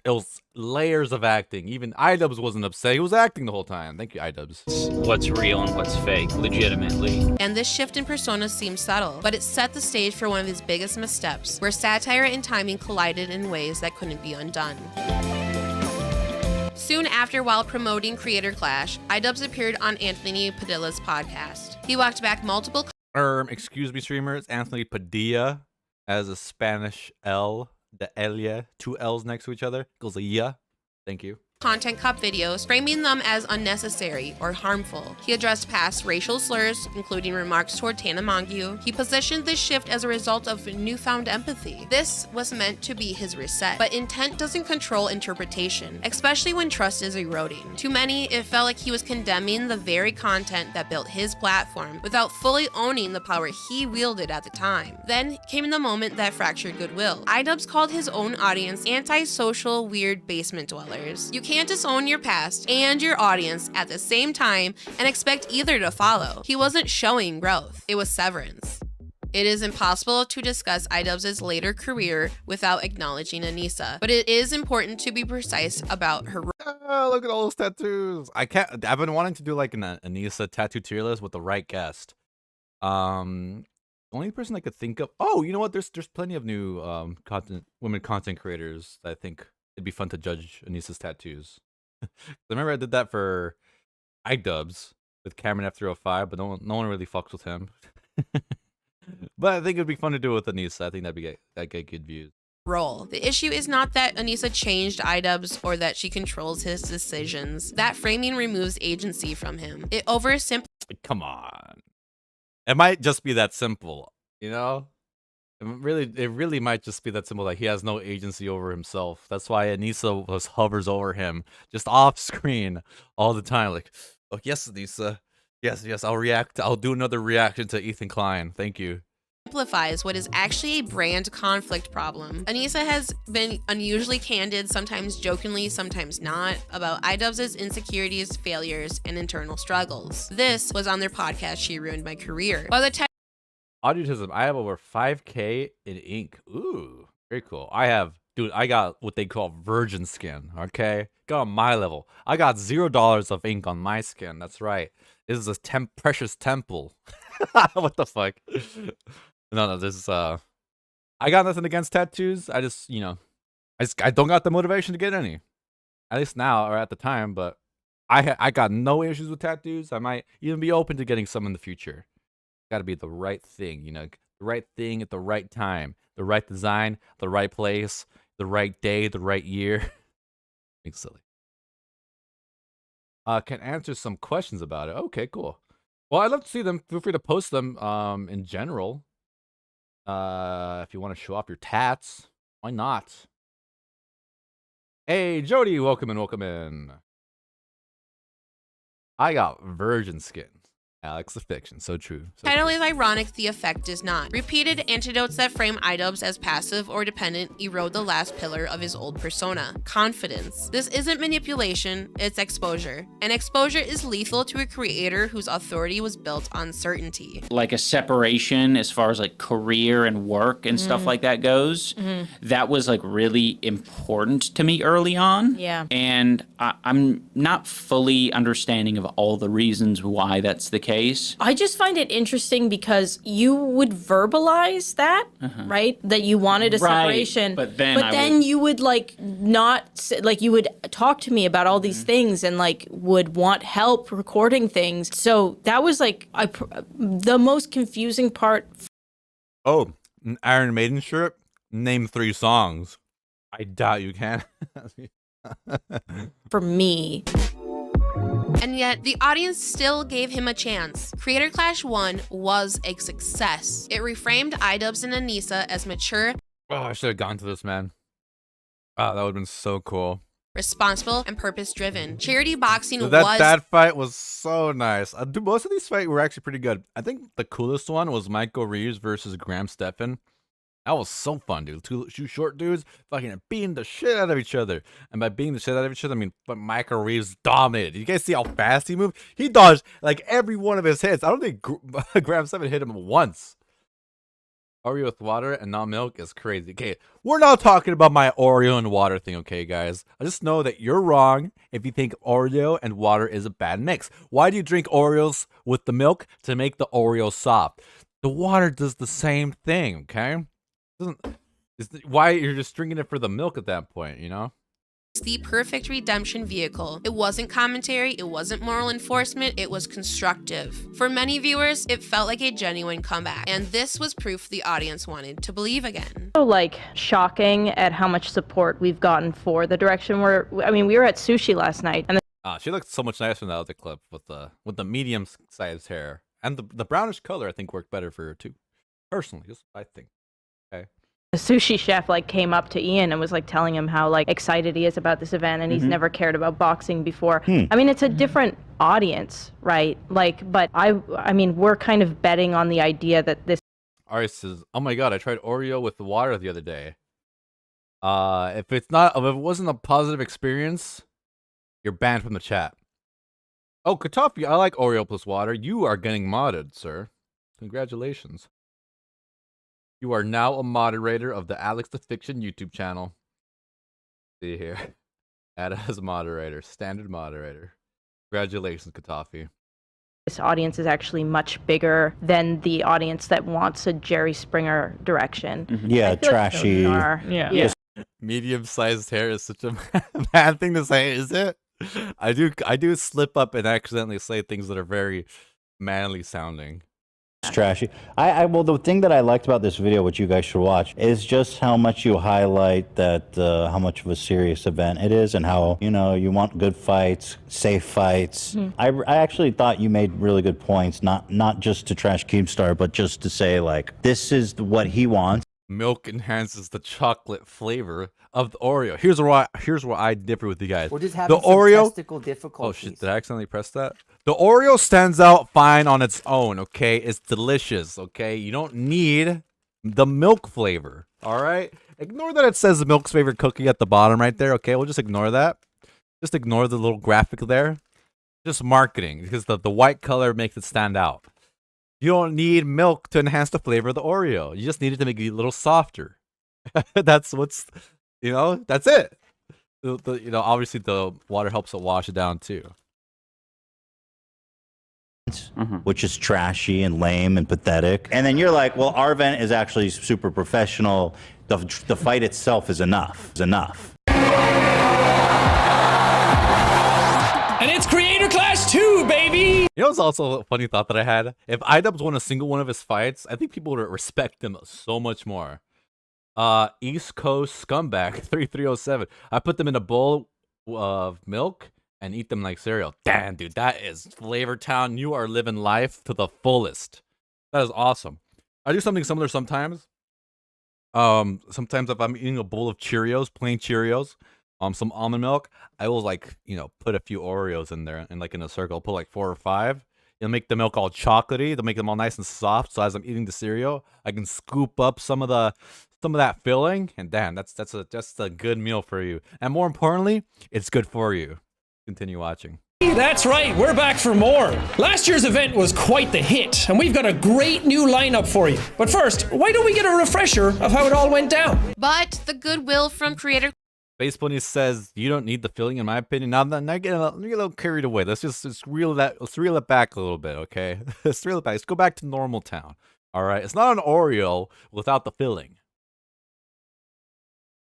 was layers of acting. Even Idubbbz wasn't upset. He was acting the whole time. Thank you, Idubbbz. What's real and what's fake, legitimately. And this shift in persona seemed subtle, but it set the stage for one of his biggest missteps, where satire and timing collided in ways that couldn't be undone. Soon after, while promoting Creator Clash, Idubbbz appeared on Anthony Padilla's podcast. He walked back multiple Excuse me, streamers. Anthony Padilla as a Spanish L, the Elia, two L's next to each other. Goes a yeah. Thank you. Content Cup videos, framing them as unnecessary or harmful. He addressed past racial slurs, including remarks toward Tana Mongeau. He positioned this shift as a result of newfound empathy. This was meant to be his reset, but intent doesn't control interpretation, especially when trust is eroding. To many, it felt like he was condemning the very content that built his platform without fully owning the power he wielded at the time. Then came the moment that fractured goodwill. Idubbbz called his own audience antisocial, weird basement dwellers. You can't disown your past and your audience at the same time and expect either to follow. He wasn't showing growth, it was severance. It is impossible to discuss Idubbbz's later career without acknowledging Anissa, but it is important to be precise about her. Oh, look at all those tattoos. I've been wanting to do like an Anissa tattoo tier list with the right guest. The only person I could think of. Oh, you know what? There's plenty of new women content creators that I think it'd be fun to judge Anissa's tattoos. I remember I did that for Idubbbz with Cameron F305, but no one really fucks with him. But I think it'd be fun to do it with Anissa. I think that'd get good views. Role. The issue is not that Anissa changed Idubbbz or that she controls his decisions. That framing removes agency from him. It oversimplifies. Come on. It might just be that simple, you know? It really might just be that simple that he has no agency over himself. That's why Anissa hovers over him just off screen all the time. Like, oh yes, Anissa. Yes, I'll do another reaction to Ethan Klein. Thank you. Simplifies what is actually a brand conflict problem. Anissa has been unusually candid, sometimes jokingly, sometimes not, about Idubbbz's insecurities, failures, and internal struggles. This was on their podcast, She Ruined My Career. While the Autism. I have over 5K in ink. Ooh, very cool. I got what they call virgin skin. Okay, got on my level. I got $0 of ink on my skin. That's right. This is a precious temple. What the fuck? No. This is I got nothing against tattoos. I just I don't got the motivation to get any. At least now or at the time. But I got no issues with tattoos. I might even be open to getting some in the future. Got to be the right thing, the right thing at the right time, the right design, the right place, the right day, the right year. Being silly. Can answer some questions about it. Okay, cool. Well, I'd love to see them. Feel free to post them in general. If you want to show off your tats, why not? Hey, Jody, welcome in. I got virgin skin. Alex the fiction, so true. title is ironic, the effect is not. Repeated antidotes that frame Idubbbz as passive or dependent erode the last pillar of his old persona, confidence. This isn't manipulation, it's exposure. And exposure is lethal to a creator whose authority was built on certainty. Like a separation as far as like career and work and stuff like that goes. That was like really important to me early on. Yeah. And I'm not fully understanding of all the reasons why that's the case. I just find it interesting because you would verbalize that, right? That you wanted a separation. But then you would like not, like you would talk to me about all these things and like would want help recording things. So that was like the most confusing part. Oh, an Iron Maiden shirt? Name 3 songs. I doubt you can. For me. And yet, the audience still gave him a chance. Creator Clash 1 was a success. It reframed Idubbbz and Anissa as mature. Oh, I should have gone to this, man. Oh, that would have been so cool. Responsible, and purpose-driven. Charity boxing That fight was so nice. Most of these fights were actually pretty good. I think the coolest one was Michael Reeves versus Graham Stephan. That was so fun, dude. Two short dudes fucking beating the shit out of each other. And by beating the shit out of each other, I mean, but Michael Reeves dominated. You guys see how fast he moved? He dodged like every one of his hits. I don't think Graham 7 hit him once. Oreo with water and not milk is crazy. Okay, we're not talking about my Oreo and water thing, okay, guys? I just know that you're wrong if you think Oreo and water is a bad mix. Why do you drink Oreos with the milk? To make the Oreo soft. The water does the same thing, okay? Why you're just drinking it for the milk at that point, you know? It's the perfect redemption vehicle. It wasn't commentary, it wasn't moral enforcement, it was constructive. For many viewers, it felt like a genuine comeback, and this was proof the audience wanted to believe again. So, like, shocking at how much support we've gotten for the direction we're. I mean, we were at sushi last night, and She looked so much nicer in the other clip with the medium-sized hair. And the brownish color, I think, worked better for her, too. Personally, just I think. Okay. the sushi chef like came up to Ian and was like telling him how like excited he is about this event, and he's never cared about boxing before. I mean, it's a different audience, right? Like, but I mean, we're kind of betting on the idea that this. Ari says, "Oh my god, I tried Oreo with water the other day. If it wasn't a positive experience, you're banned from the chat." Oh, Katafi, I like Oreo plus water. You are getting modded, sir. Congratulations. You are now a moderator of the Alex the Fiction YouTube channel. See here. Add as moderator, standard moderator. Congratulations, Katafi. This audience is actually much bigger than the audience that wants a Jerry Springer direction. Yeah, trashy. Yeah. Medium-sized hair is such a bad thing to say, is it? I do slip up and accidentally say things that are very manly sounding. It's trashy. Well, the thing that I liked about this video, which you guys should watch, is just how much you highlight that, how much of a serious event it is, and how, you know, you want good fights, safe fights. I actually thought you made really good points, not just to trash Keemstar, but just to say, like, this is what he wants. Milk enhances the chocolate flavor of the Oreo. Here's where I differ with you guys. We're just having the Oreo testicle difficulties. Oh shit, did I accidentally press that? The Oreo stands out fine on its own, okay? It's delicious, okay? You don't need the milk flavor, all right? Ignore that it says milk's favorite cookie at the bottom right there, okay? We'll just ignore that. Just ignore the little graphic there. Just marketing, because the white color makes it stand out. You don't need milk to enhance the flavor of the Oreo. You just need it to make it a little softer. That's what's, you know, that's it. You know, obviously the water helps it wash it down too. Which is trashy and lame and pathetic. And then you're like, well, our event is actually super professional. The fight itself is enough. Is enough. And it's Creator Clash 2, baby! You know, it's also a funny thought that I had. If Idubbbz won a single one of his fights, I think people would respect him so much more. East Coast Scumbag 3307. I put them in a bowl of milk and eat them like cereal. Damn, dude, that is Flavor Town. You are living life to the fullest. That is awesome. I do something similar sometimes. Sometimes if I'm eating a bowl of Cheerios, plain Cheerios, some almond milk, I will, like, you know, put a few Oreos in there and like in a circle. I'll put like 4 or 5. It'll make the milk all chocolatey. They'll make them all nice and soft. So as I'm eating the cereal, I can scoop up some of that filling, and damn, that's a good meal for you. And more importantly, it's good for you. Continue watching. That's right, we're back for more. Last year's event was quite the hit, and we've got a great new lineup for you. But first, why don't we get a refresher of how it all went down? But the goodwill from creator Face Bunny says you don't need the filling, in my opinion. Now get a little carried away. Let's reel it back a little bit, okay? Let's reel it back. Let's go back to normal town. All right, it's not an Oreo without the filling.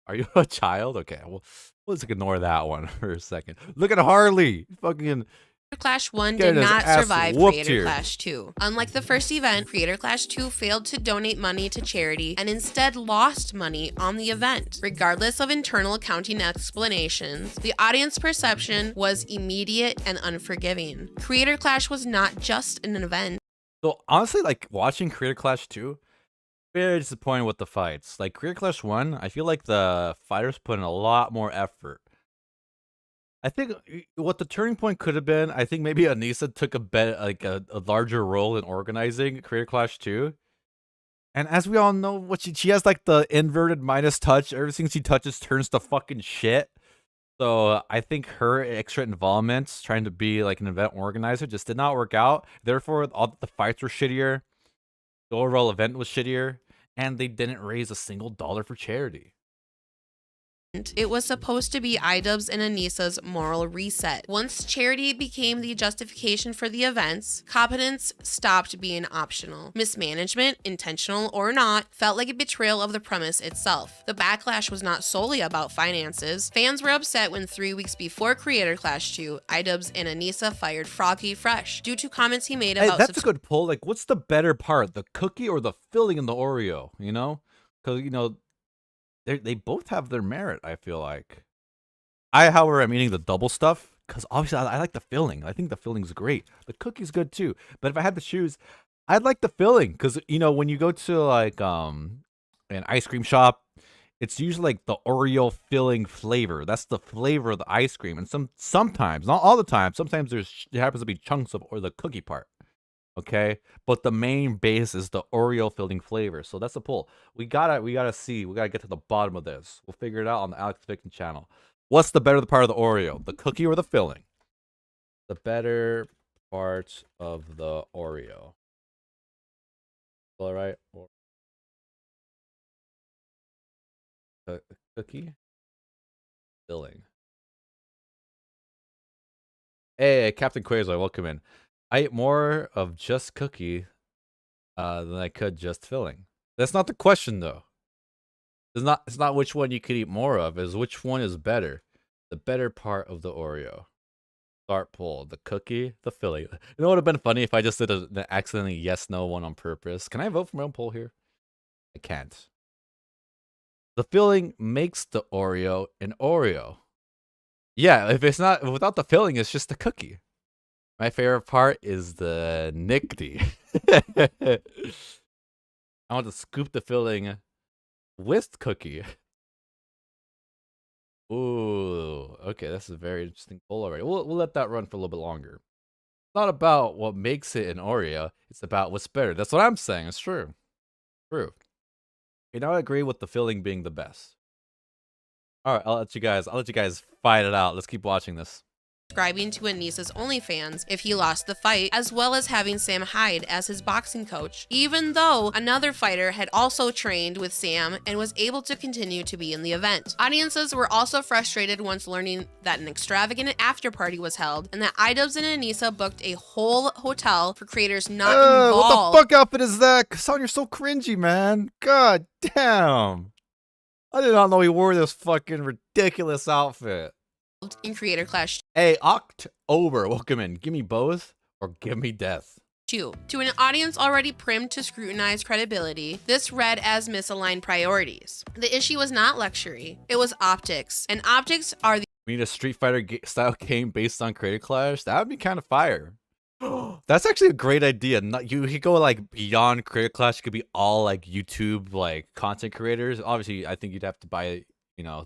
Are you a child? Okay, well, let's ignore that one for a second. Look at Harley, fucking. Clash 1 Getting did his not ass survive whooped Creator here. Clash 2. Unlike the first event, Creator Clash 2 failed to donate money to charity and instead lost money on the event. Regardless of internal accounting explanations, the audience perception was immediate and unforgiving. Creator Clash was not just an event. So honestly, like watching Creator Clash 2, very disappointed with the fights. Like Creator Clash 1, I feel like the fighters put in a lot more effort. I think what the turning point could have been, I think maybe Anissa took a larger role in organizing Creator Clash 2. And as we all know, what she has like the inverted Midas touch. Everything she touches turns to fucking shit. So I think her extra involvement, trying to be like an event organizer, just did not work out. Therefore, all the fights were shittier. The overall event was shittier, and they didn't raise a single dollar for charity. It was supposed to be Idubbbz and Anissa's moral reset. Once charity became the justification for the events, competence stopped being optional. Mismanagement, intentional or not, felt like a betrayal of the premise itself. The backlash was not solely about finances. Fans were upset when 3 weeks before Creator Clash 2, Idubbbz and Anissa fired Froggy Fresh due to comments he made about That's a good poll. Like, what's the better part, the cookie or the filling in the Oreo? You know, because they both have their merit, I feel like. However, I'm eating the double stuff because obviously I like the filling. I think the filling's great. The cookie's good too. But if I had to choose, I'd like the filling because, when you go to like an ice cream shop, it's usually like the Oreo filling flavor. That's the flavor of the ice cream. And sometimes, not all the time, sometimes there happens to be chunks of or the cookie part. Okay, but the main base is the Oreo filling flavor. So that's the poll. We gotta get to the bottom of this. We'll figure it out on the Alex Fiction channel. What's the better part of the Oreo, the cookie or the filling? The better part of the Oreo. All right. Cookie, filling. Hey, Captain Quasar, welcome in. I ate more of just cookie than I could just filling. That's not the question, though. It's not which one you could eat more of. It's which one is better. The better part of the Oreo. Start poll. The cookie, the filling. You know what would have been funny if I just did an accidentally yes/no one on purpose? Can I vote for my own poll here? I can't. The filling makes the Oreo an Oreo. Yeah, if it's not without the filling, it's just a cookie. My favorite part is the nickety. I want to scoop the filling with cookie. Ooh, okay, that's a very interesting poll already. We'll let that run for a little bit longer. It's not about what makes it an Oreo. It's about what's better. That's what I'm saying. It's true. True. I agree with the filling being the best. All right, I'll let you guys fight it out. Let's keep watching this. Subscribing to Anissa's OnlyFans if he lost the fight, as well as having Sam Hyde as his boxing coach, even though another fighter had also trained with Sam and was able to continue to be in the event. Audiences were also frustrated once learning that an extravagant after party was held and that Idubbbz and Anissa booked a whole hotel for creators not involved. What the fuck outfit is that? Son, you're so cringy, man. God damn. I did not know he wore this fucking ridiculous outfit. In Creator Clash Hey, October, welcome in. Give me both or give me death. 2. To an audience already primed to scrutinize credibility, this read as misaligned priorities. The issue was not luxury, it was optics, and optics are the We need a Street Fighter style game based on Creator Clash. That would be kind of fire. That's actually a great idea. You could go like beyond Creator Clash. It could be all like YouTube like content creators. Obviously, I think you'd have to buy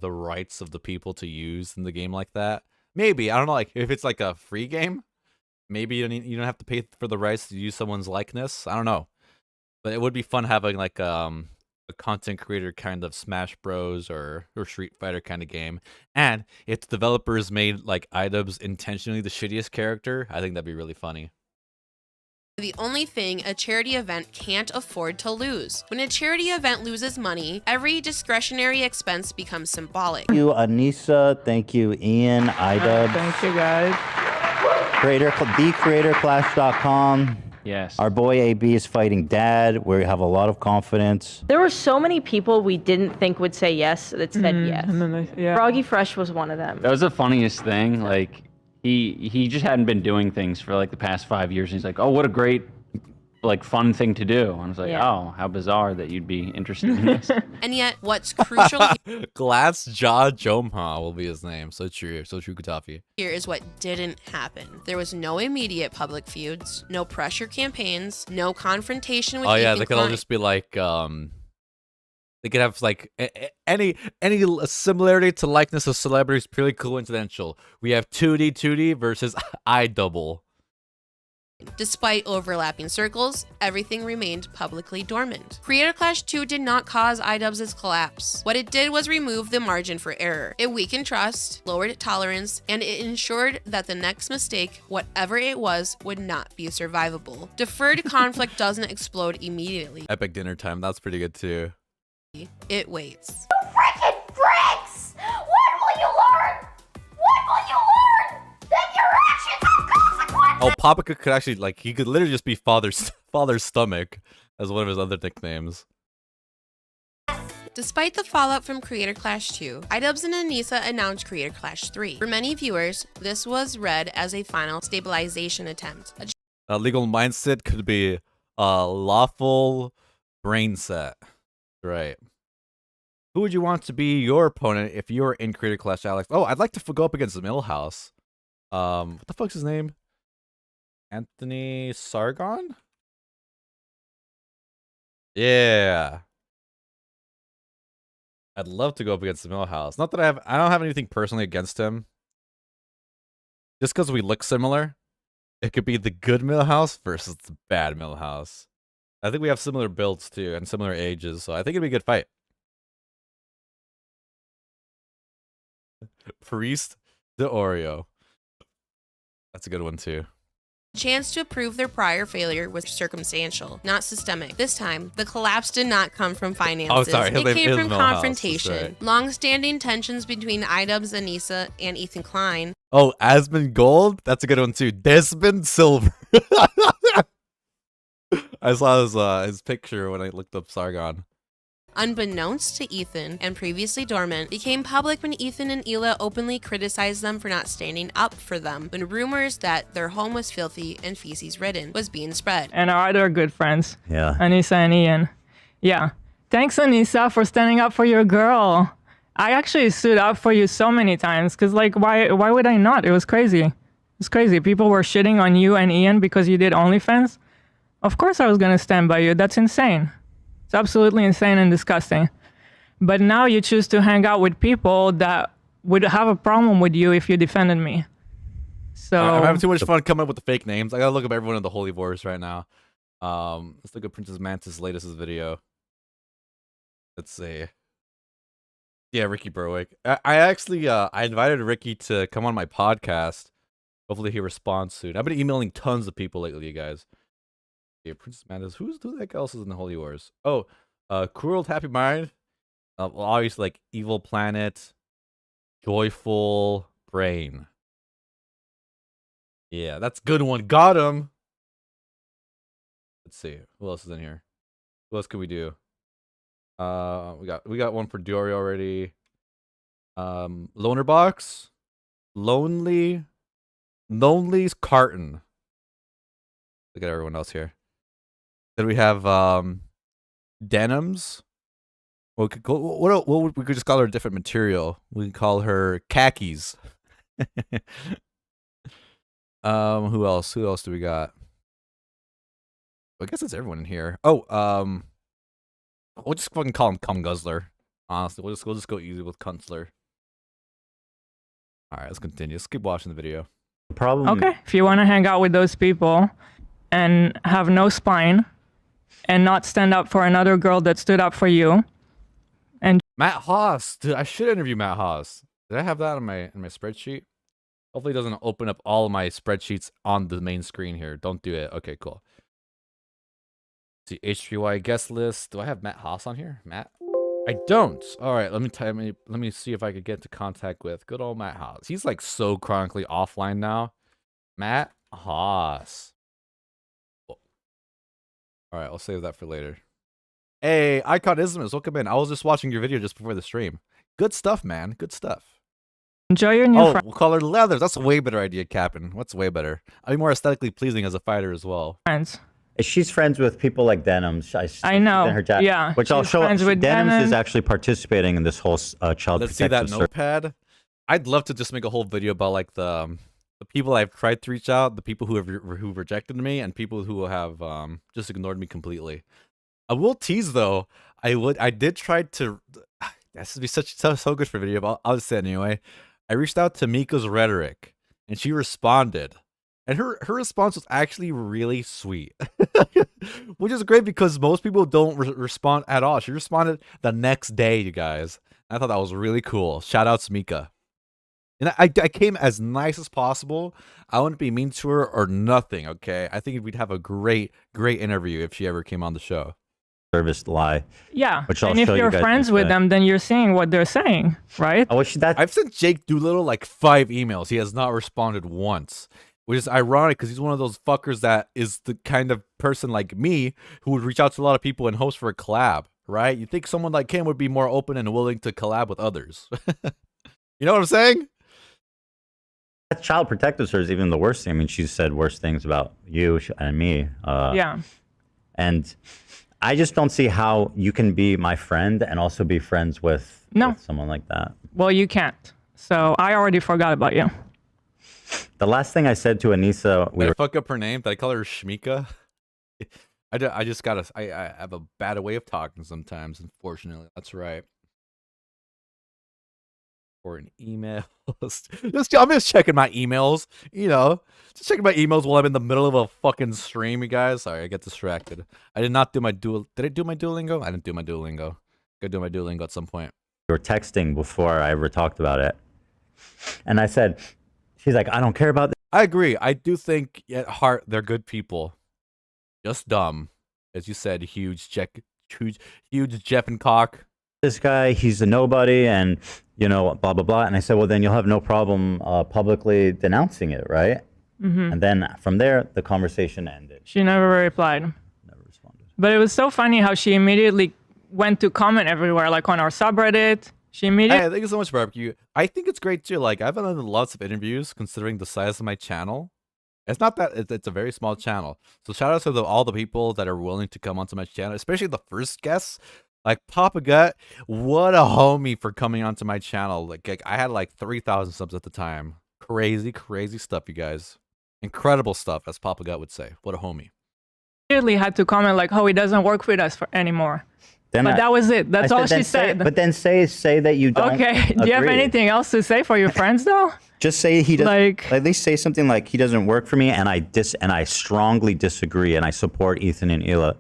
the rights of the people to use in the game like that. Maybe, I don't know, like if it's like a free game, maybe you don't have to pay for the rights to use someone's likeness. I don't know, but it would be fun having like a content creator kind of Smash Bros or Street Fighter kind of game. And if the developers made like Idubbbz intentionally the shittiest character, I think that'd be really funny. The only thing a charity event can't afford to lose. When a charity event loses money, every discretionary expense becomes symbolic. Thank you, Anissa. Thank you, Ian, Idubbbz. Thank you, guys. TheCreatorClash.com. Yes. Our boy AB is fighting Dad. We have a lot of confidence. There were so many people we didn't think would say yes that said yes. And then Froggy Fresh was one of them. That was the funniest thing. Like, he just hadn't been doing things for like the past 5 years. And he's like, oh, what a great, like, fun thing to do. And I was like, oh, how bizarre that you'd be interested in this. And yet, what's crucial Glass Jaw Jomha will be his name. So true, Katafi. here is what didn't happen. There was no immediate public feuds, no pressure campaigns, no confrontation with Oh yeah, Ethan they could all Klein. just be like, they could have like any similarity to likeness of celebrities purely coincidental. We have 2D versus I double. Despite overlapping circles, everything remained publicly dormant. Creator Clash 2 did not cause Idubbbz' collapse. What it did was remove the margin for error. It weakened trust, lowered tolerance, and it ensured that the next mistake, whatever it was, would not be survivable. Deferred conflict doesn't explode immediately. Epic dinner time. That's pretty good too. It waits. Freaking bricks! When will you learn? When will you learn that your actions have consequences? Oh, Papa could actually, like, he could literally just be father's stomach as one of his other nicknames. Despite the fallout from Creator Clash 2, Idubbbz and Anissa announced Creator Clash 3. For many viewers, this was read as a final stabilization attempt. A legal mindset could be a lawful brain set. Right. Who would you want to be your opponent if you were in Creator Clash, Alex? Oh, I'd like to go up against Millhouse. What the fuck's his name? Anthony Sargon? Yeah. I'd love to go up against Millhouse. Not that I don't have anything personally against him. Just because we look similar. It could be the good Millhouse versus the bad Millhouse. I think we have similar builds too and similar ages, so I think it'd be a good fight. Priest the Oreo. That's a good one too. Chance to prove their prior failure was circumstantial, not systemic. This time, the collapse did not come from finances. Oh, sorry. It came from Millhouse. confrontation. Right. Long-standing tensions between Idubbbz, Anissa, and Ethan Klein. Oh, Asmongold? That's a good one too. Desmond Silver. I saw his picture when I looked up Sargon. Unbeknownst to Ethan and previously dormant, became public when Ethan and Hila openly criticized them for not standing up for them when rumors that their home was filthy and feces ridden was being spread. And our other good friends, Yeah. Anissa and Ian. Yeah. Thanks, Anissa, for standing up for your girl. I actually stood up for you so many times because, like, why would I not? It was crazy. It was crazy. People were shitting on you and Ian because you did OnlyFans. Of course I was going to stand by you. That's insane. It's absolutely insane and disgusting. But now you choose to hang out with people that would have a problem with you if you defended me. So I'm having too much fun coming up with the fake names. I gotta look up everyone in the Holy Wars right now. Let's look at Princess Mantis' latest video. Let's see. Yeah, Ricky Berwick. I actually I invited Ricky to come on my podcast. Hopefully he responds soon. I've been emailing tons of people lately, you guys. Yeah, Princess Mantis. Who the heck else is in the Holy Wars? Oh, Cruel Happy Mind. Well, obviously, like Evil Planet, Joyful Brain. Yeah, that's a good one. Got him. Let's see. Who else is in here? Who else can we do? We got one for Dory already. Loner Box. Lonely's Carton. Look at everyone else here. Then we have Denims. What we could just call her a different material. We can call her khakis. Who else? Who else do we got? I guess that's everyone in here. Oh, we'll just fucking call him Cum Guzzler. Honestly, we'll just go easy with Kunstler. All right, let's continue. Let's keep watching the video. Problem. okay, if you want to hang out with those people and have no spine and not stand up for another girl that stood up for you. And Matt Haas. Dude, I should interview Matt Haas. Did I have that in my spreadsheet? Hopefully it doesn't open up all of my spreadsheets on the main screen here. Don't do it. Okay, cool. See, HPY guest list. Do I have Matt Haas on here? Matt? I don't. All right, let me see if I could get into contact with good old Matt Haas. He's like so chronically offline now. Matt Haas. Cool. All right, I'll save that for later. Hey, Iconismus, welcome in. I was just watching your video just before the stream. Good stuff, man. Good stuff. enjoy your new We'll call her Leathers. That's a way better idea, Captain. What's way better? I'll be more aesthetically pleasing as a fighter as well. friends. She's friends with people like Denims. I know. Her chat, Yeah, which I'll she's show. friends with Denims is Denim. actually participating in this whole child Let's see that protective service. notepad. I'd love to just make a whole video about like the people I've tried to reach out, the people who rejected me, and people who have just ignored me completely. I will tease though. I did try to. This would be so good for video, but I'll just say it anyway. I reached out to Mika's Rhetoric, and she responded. And her response was actually really sweet, which is great because most people don't respond at all. She responded the next day, you guys. I thought that was really cool. Shout out to Mika. And I came as nice as possible. I wouldn't be mean to her or nothing, okay? I think we'd have a great interview if she ever came on the show. Service lie. Yeah, Which I'll and if show you you're guys friends with instead. them, then you're seeing what they're saying, right? Oh, I've sent Jake Doolittle like 5 emails. He has not responded once, which is ironic because he's one of those fuckers that is the kind of person like me who would reach out to a lot of people and host for a collab, right? You think someone like him would be more open and willing to collab with others. You know what I'm saying? That child protective is even the worst thing. I mean, she's said worse things about you and me. Yeah. And I just don't see how you can be my friend and also be friends with someone like that. Well, you can't. So I already forgot about you. The last thing I said to Anissa, Did I fuck up her name? Did I call her Shmika? I just gotta. I have a bad way of talking sometimes. Unfortunately, that's right. Or an email. I'm just checking my emails. You know, just checking my emails while I'm in the middle of a fucking stream. You guys, sorry, I get distracted. I did not do my Did I do my Duolingo? I didn't do my Duolingo. Gotta do my Duolingo at some point. we were texting before I ever talked about it. And I said, she's like, I don't care about this. I agree. I do think at heart they're good people. Just dumb. As you said, huge Jeff and cock. This guy, he's a nobody, and you know, blah blah blah. And I said, well, then you'll have no problem publicly denouncing it, right? Mm-hmm. And then from there, the conversation ended. She never replied. Never responded. But it was so funny how she immediately went to comment everywhere, like on our subreddit. She immediately. Hey, thank you so much, Barbecue. I think it's great too. Like, I've done lots of interviews considering the size of my channel. It's not that it's a very small channel. So shout out to all the people that are willing to come onto my channel, especially the first guests. Like Papa Gut, what a homie for coming onto my channel. Like I had like 3,000 subs at the time. Crazy stuff, you guys. Incredible stuff, as Papa Gut would say. What a homie. Immediately had to comment like, "Oh, he doesn't work with us anymore." Then but that was it. That's all she then said. But then say that you don't. Okay. Do you have agree. anything else to say for your friends though? Just say he doesn't. Like, at least say something like he doesn't work for me, and I strongly disagree, and I support Ethan and Ela.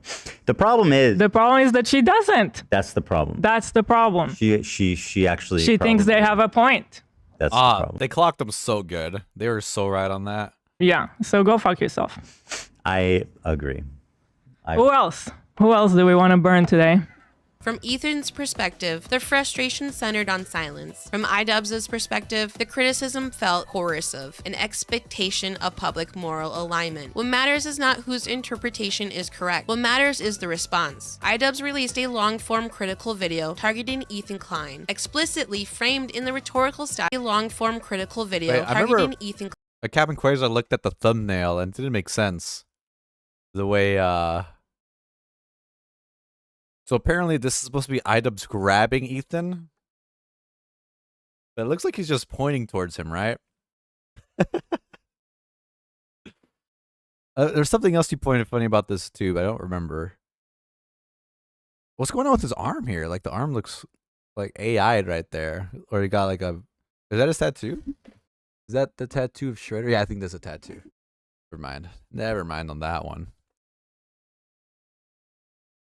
The problem is that she doesn't. That's the problem. That's the problem. She actually. She thinks they have a point. That's the problem. They clocked them so good. They were so right on that. Yeah. So go fuck yourself. I agree. Who else? Who else do we want to burn today? From Ethan's perspective, the frustration centered on silence. From Idubbbz's perspective, the criticism felt coercive, an expectation of public moral alignment. What matters is not whose interpretation is correct. What matters is the response. Idubbbz released a long-form critical video targeting Ethan Klein, explicitly framed in the rhetorical style. A long-form critical video targeting Ethan Klein. At Captain Quasar, I looked at the thumbnail and it didn't make sense. The way, So apparently this is supposed to be Idubbbz grabbing Ethan. But it looks like he's just pointing towards him, right? There's something else you pointed funny about this too, but I don't remember. What's going on with his arm here? Like the arm looks like AI'd right there. Or he got like a... Is that his tattoo? Is that the tattoo of Shredder? Yeah, I think that's a tattoo. Never mind. Never mind on that one.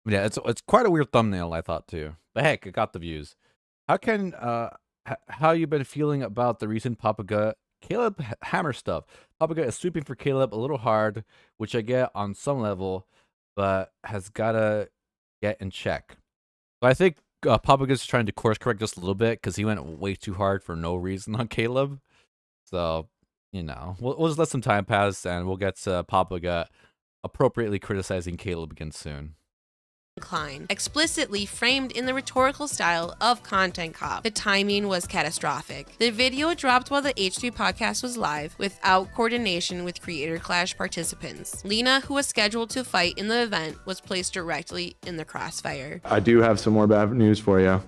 Yeah, it's quite a weird thumbnail, I thought too. But heck, it got the views. How you been feeling about the recent Papa Gut Caleb Hammer stuff? Papa Gut is sweeping for Caleb a little hard, which I get on some level, but has gotta get in check. So I think Papa Gut's trying to course correct just a little bit because he went way too hard for no reason on Caleb. So you know, we'll just let some time pass and we'll get to Papa Gut appropriately criticizing Caleb again soon. Klein, explicitly framed in the rhetorical style of Content Cop. The timing was catastrophic. The video dropped while the H3 podcast was live, without coordination with Creator Clash participants. Lena, who was scheduled to fight in the event, was placed directly in the crossfire. I do have some more bad news for you.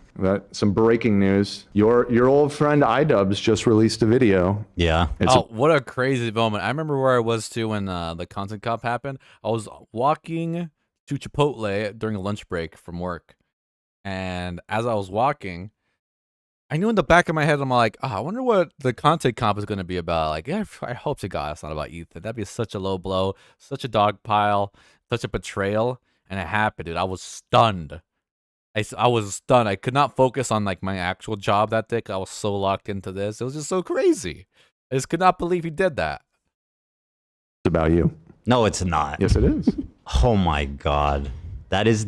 Some breaking news. Your old friend Idubbbz just released a video. Yeah. What a crazy moment. I remember where I was too when the Content Cop happened. I was walking to Chipotle during a lunch break from work, and as I was walking, I knew in the back of my head, I'm like, I wonder what the content comp is going to be about. Like, yeah, I hope to God it's not about Ethan. That'd be such a low blow, such a dog pile, such a betrayal. And it happened, dude. I was stunned. I was stunned. I could not focus on like my actual job that day. I was so locked into this. It was just so crazy. I just could not believe he did that. It's about you. No, it's not. Yes, it is. Oh my God. That is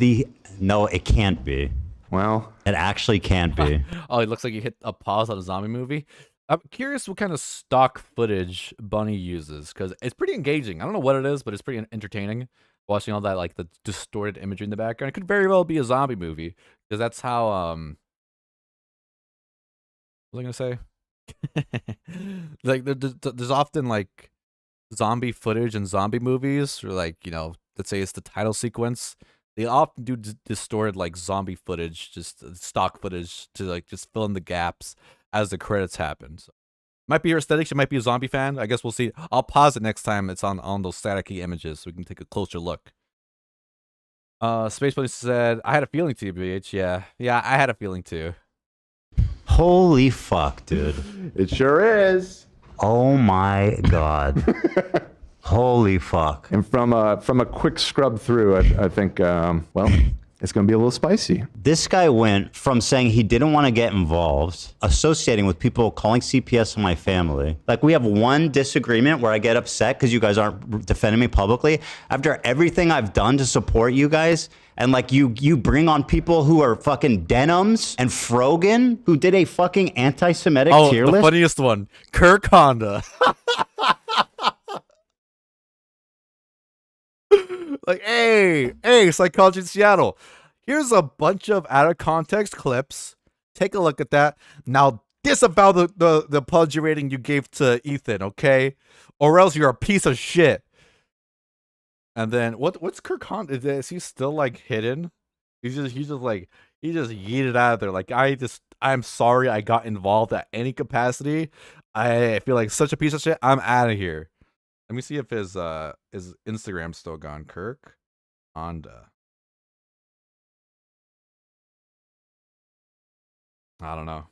no, it can't be. Well, it actually can't be. Oh, it looks like you hit a pause on a zombie movie. I'm curious what kind of stock footage Bunny uses, because it's pretty engaging. I don't know what it is, but it's pretty entertaining. Watching all that, like the distorted imagery in the background. It could very well be a zombie movie, because that's how, what was I gonna say? Like, there's often, like, zombie footage in zombie movies, or, like, you know, let's say it's the title sequence. They often do distorted, like, zombie footage, just stock footage, to, like, just fill in the gaps as the credits happen. So, might be your aesthetics. You might be a zombie fan. I guess we'll see. I'll pause it next time it's on those staticky images so we can take a closer look. Space Bunny said, I had a feeling, TBH. Yeah, I had a feeling too. Holy fuck, dude. It sure is. Oh my God. Holy fuck. And from a quick scrub through, I think, well, it's going to be a little spicy. This guy went from saying he didn't want to get involved, associating with people calling CPS on my family. Like, we have one disagreement where I get upset because you guys aren't defending me publicly. After everything I've done to support you guys, and like you bring on people who are fucking Denims and Frogan, who did a fucking anti-Semitic tier list. The funniest one, Kirk Honda. Like, hey, Psychology in Seattle. Here's a bunch of out of context clips. Take a look at that. Now disavow the Pudgy rating you gave to Ethan, okay? Or else you're a piece of shit. And then what's Kirk Honda? Is he still like hidden? He just yeeted out of there. Like, I'm sorry I got involved at any capacity. I feel like such a piece of shit. I'm out of here. Let me see if his Instagram's still gone. Kirk Honda. I don't know.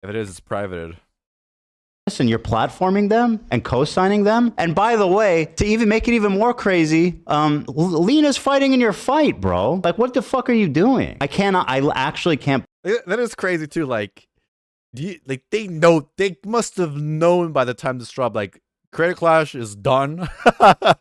If it is, it's privated. And you're platforming them and co-signing them. And by the way, to even make it even more crazy, Lena's fighting in your fight, bro. Like, what the fuck are you doing? I actually can't. That is crazy too. Like, they must have known by the time this dropped. Like, Creator Clash is done.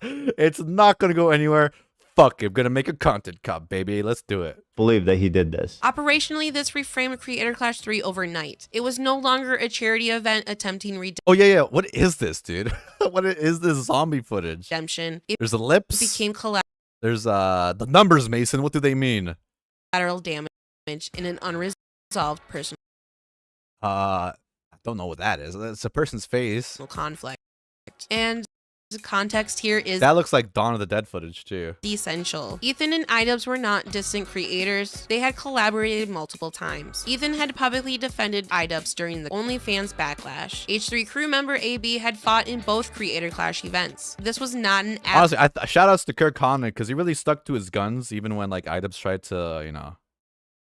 It's not gonna go anywhere. Fuck, I'm gonna make a content cup, baby. Let's do it. Believe that he did this. Operationally, this reframed Creator Clash 3 overnight. It was no longer a charity event attempting Oh yeah. What is this, dude? What is this zombie footage? redemption. There's the lips. Became There's the numbers, Mason. What do they mean? collateral damage in an unresolved personal I don't know what that is. It's a person's face. conflict. And the context here is That looks like Dawn of the Dead footage too. essential. Ethan and Idubbbz were not distant creators. They had collaborated multiple times. Ethan had publicly defended Idubbbz during the OnlyFans backlash. H3 crew member AB had fought in both Creator Clash events. This was not an Honestly, shout outs to Kirk Honda because he really stuck to his guns even when like Idubbbz tried to, you know,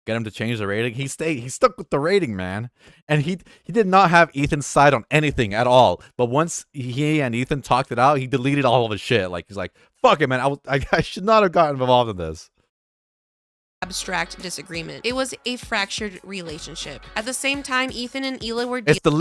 get him to change the rating. He stuck with the rating, man. And he did not have Ethan's side on anything at all. But once he and Ethan talked it out, he deleted all of his shit. Like, he's like, fuck it, man. I should not have gotten involved in this. abstract disagreement. It was a fractured relationship. At the same time, Ethan and Hila were It's the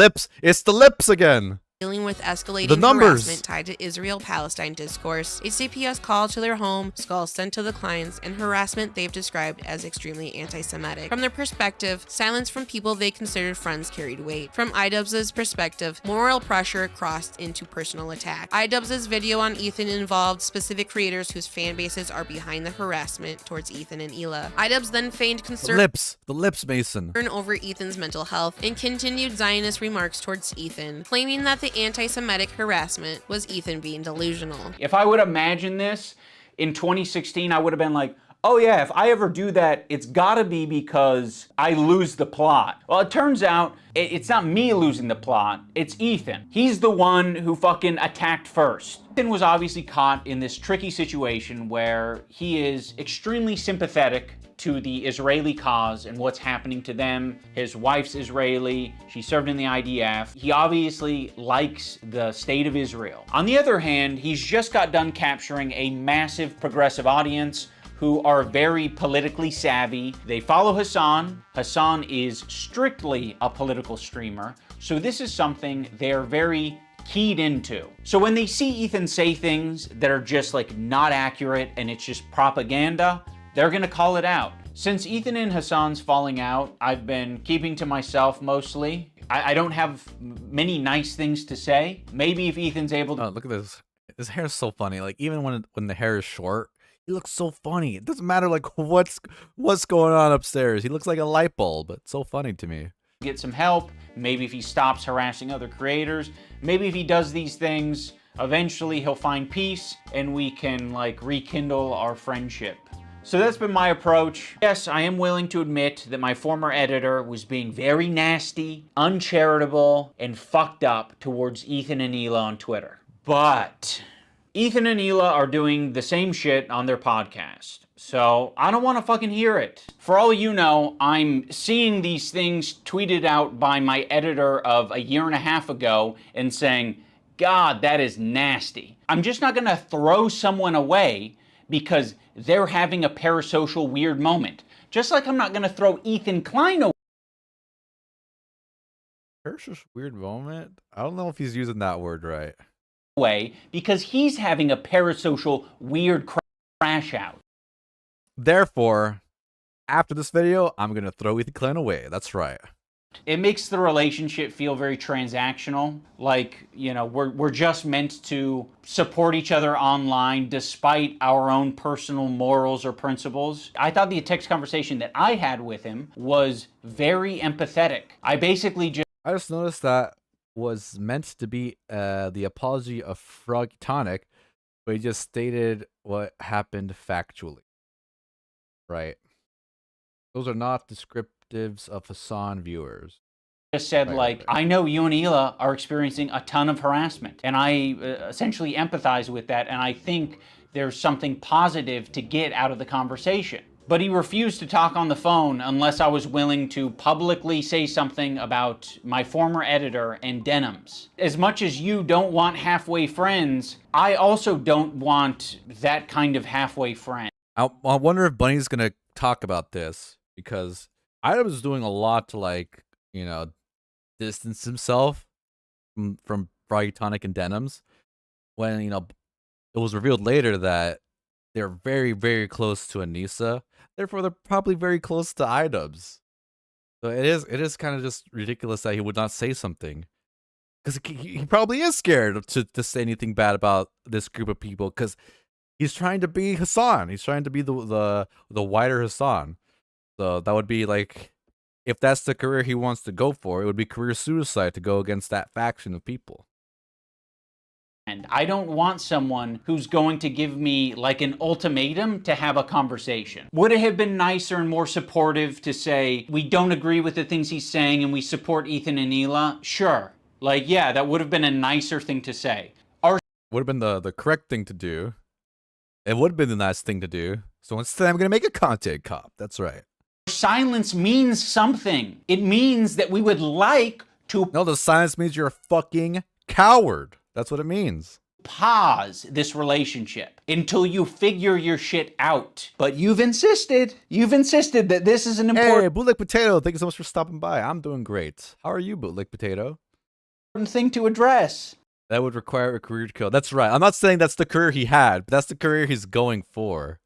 lips again. dealing with escalating The numbers. harassment tied to Israel-Palestine discourse, a CPS call to their home, skulls sent to the clients, and harassment they've described as extremely anti-Semitic. From their perspective, silence from people they considered friends carried weight. From Idubbbz's perspective, moral pressure crossed into personal attack. Idubbbz's video on Ethan involved specific creators whose fan bases are behind the harassment towards Ethan and Hila. Idubbbz then feigned concern The lips, Mason. over Ethan's mental health and continued Zionist remarks towards Ethan, claiming that the anti-Semitic harassment was Ethan being delusional. If I would imagine this in 2016, I would have been like, oh yeah, if I ever do that, it's gotta be because I lose the plot. Well, it turns out it's not me losing the plot, it's Ethan. He's the one who fucking attacked first. Ethan was obviously caught in this tricky situation where he is extremely sympathetic to the Israeli cause and what's happening to them. His wife's Israeli, she served in the IDF. He obviously likes the state of Israel. On the other hand, he's just got done capturing a massive progressive audience who are very politically savvy. They follow Hassan. Hassan is strictly a political streamer, so this is something they're very keyed into. So when they see Ethan say things that are just like not accurate and it's just propaganda, they're gonna call it out. Since Ethan and Hassan's falling out, I've been keeping to myself mostly. I don't have many nice things to say. Maybe if Ethan's able to— Oh, look at this. His hair is so funny. Like, even when the hair is short, he looks so funny. It doesn't matter like what's going on upstairs. He looks like a light bulb. It's so funny to me. Get some help. Maybe if he stops harassing other creators. Maybe if he does these things, eventually he'll find peace and we can like rekindle our friendship. So that's been my approach. Yes, I am willing to admit that my former editor was being very nasty, uncharitable, and fucked up towards Ethan and Hila on Twitter. But Ethan and Hila are doing the same shit on their podcast. So I don't want to fucking hear it. For all you know, I'm seeing these things tweeted out by my editor of a year and a half ago and saying, God, that is nasty. I'm just not gonna throw someone away because they're having a parasocial weird moment. Just like I'm not gonna throw Ethan Klein Parasocial weird moment? I don't know if he's using that word right. away because he's having a parasocial weird crash out. Therefore, after this video, I'm gonna throw Ethan Klein away. That's right. It makes the relationship feel very transactional. Like, you know, we're just meant to support each other online despite our own personal morals or principles. I thought the text conversation that I had with him was very empathetic. I just noticed that was meant to be the apology of Frog Tonic, but he just stated what happened factually. Right. Those are not descriptives of Hassan viewers. just said, like, I know you and Hila are experiencing a ton of harassment, and I essentially empathize with that, and I think there's something positive to get out of the conversation. But he refused to talk on the phone unless I was willing to publicly say something about my former editor and denims. As much as you don't want halfway friends, I also don't want that kind of halfway friend. I wonder if Bunny's gonna talk about this, because Idubbbz is doing a lot to, like, you know, distance himself from Froggy Tonic and Denims, when, you know, it was revealed later that they're very, very close to Anissa. Therefore, they're probably very close to Idubbbz. So it is kind of just ridiculous that he would not say something, because he probably is scared to say anything bad about this group of people, because he's trying to be Hassan. He's trying to be the wider Hassan. So that would be like, if that's the career he wants to go for, it would be career suicide to go against that faction of people. And I don't want someone who's going to give me like an ultimatum to have a conversation. Would it have been nicer and more supportive to say, we don't agree with the things he's saying and we support Ethan and Hila? Sure. Like, yeah, that would have been a nicer thing to say. Would have been the correct thing to do. It would have been the nice thing to do. So instead, I'm going to make a content cop. That's right. Silence means something. It means that we would like to... No, the silence means you're a fucking coward. That's what it means. Pause this relationship until you figure your shit out. But you've insisted that this is an important... Hey, Bootleg Potato, thank you so much for stopping by. I'm doing great. How are you, Bootleg Potato? ...thing to address. That would require a career kill. That's right. I'm not saying that's the career he had, but that's the career he's going for.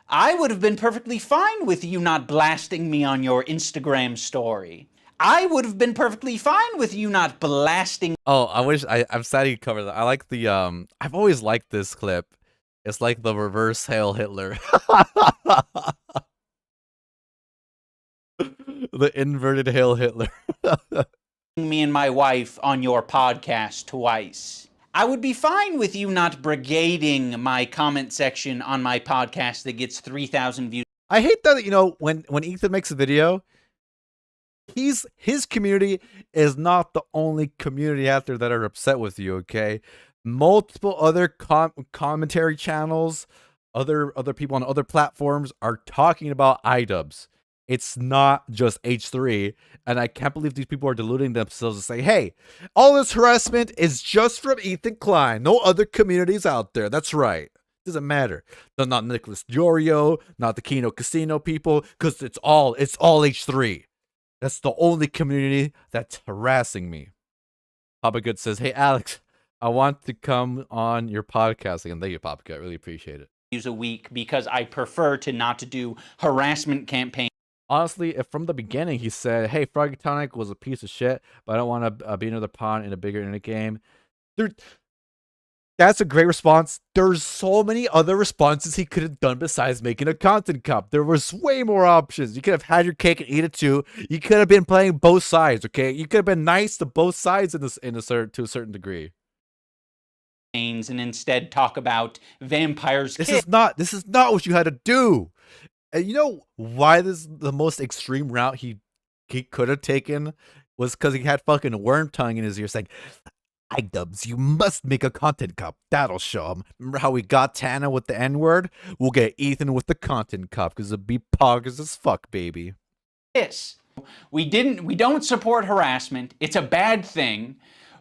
I would have been perfectly fine with you not blasting me on your Instagram story. I would have been perfectly fine with you not blasting. Oh, I'm sad you covered that. I like the I've always liked this clip. It's like the reverse Hail Hitler. The inverted Hail Hitler. Me and my wife on your podcast twice. I would be fine with you not brigading my comment section on my podcast that gets 3,000 views. I hate that, you know, when Ethan makes a video, his community is not the only community out there that are upset with you, okay? Multiple other commentary channels, other people on other platforms are talking about Idubbbz. It's not just H3, and I can't believe these people are deluding themselves to say, hey, all this harassment is just from Ethan Klein. No other communities out there. That's right. Doesn't matter. They're not Nicholas Diorio, not the Kino Casino people, because it's all H3. That's the only community that's harassing me. Papa Good says, hey, Alex, I want to come on your podcast again. Thank you, Papa Good. I really appreciate it. Views a week because I prefer to not to do harassment campaigns. Honestly, if from the beginning he said, hey, Froggy Tonic was a piece of shit, but I don't want to be another pawn in a bigger internet game, that's a great response. There's so many other responses he could have done besides making a content cup. There was way more options. You could have had your cake and eat it too. You could have been playing both sides, okay? You could have been nice to both sides to a certain degree. And instead talk about vampires. This is not what you had to do. And you know why this is the most extreme route he could have taken was because he had fucking worm tongue in his ear saying, Idubbbz, you must make a content cup. That'll show him. Remember how we got Tana with the N-word? We'll get Ethan with the content cup because it'll be poggers as fuck, baby. This. We don't support harassment. It's a bad thing,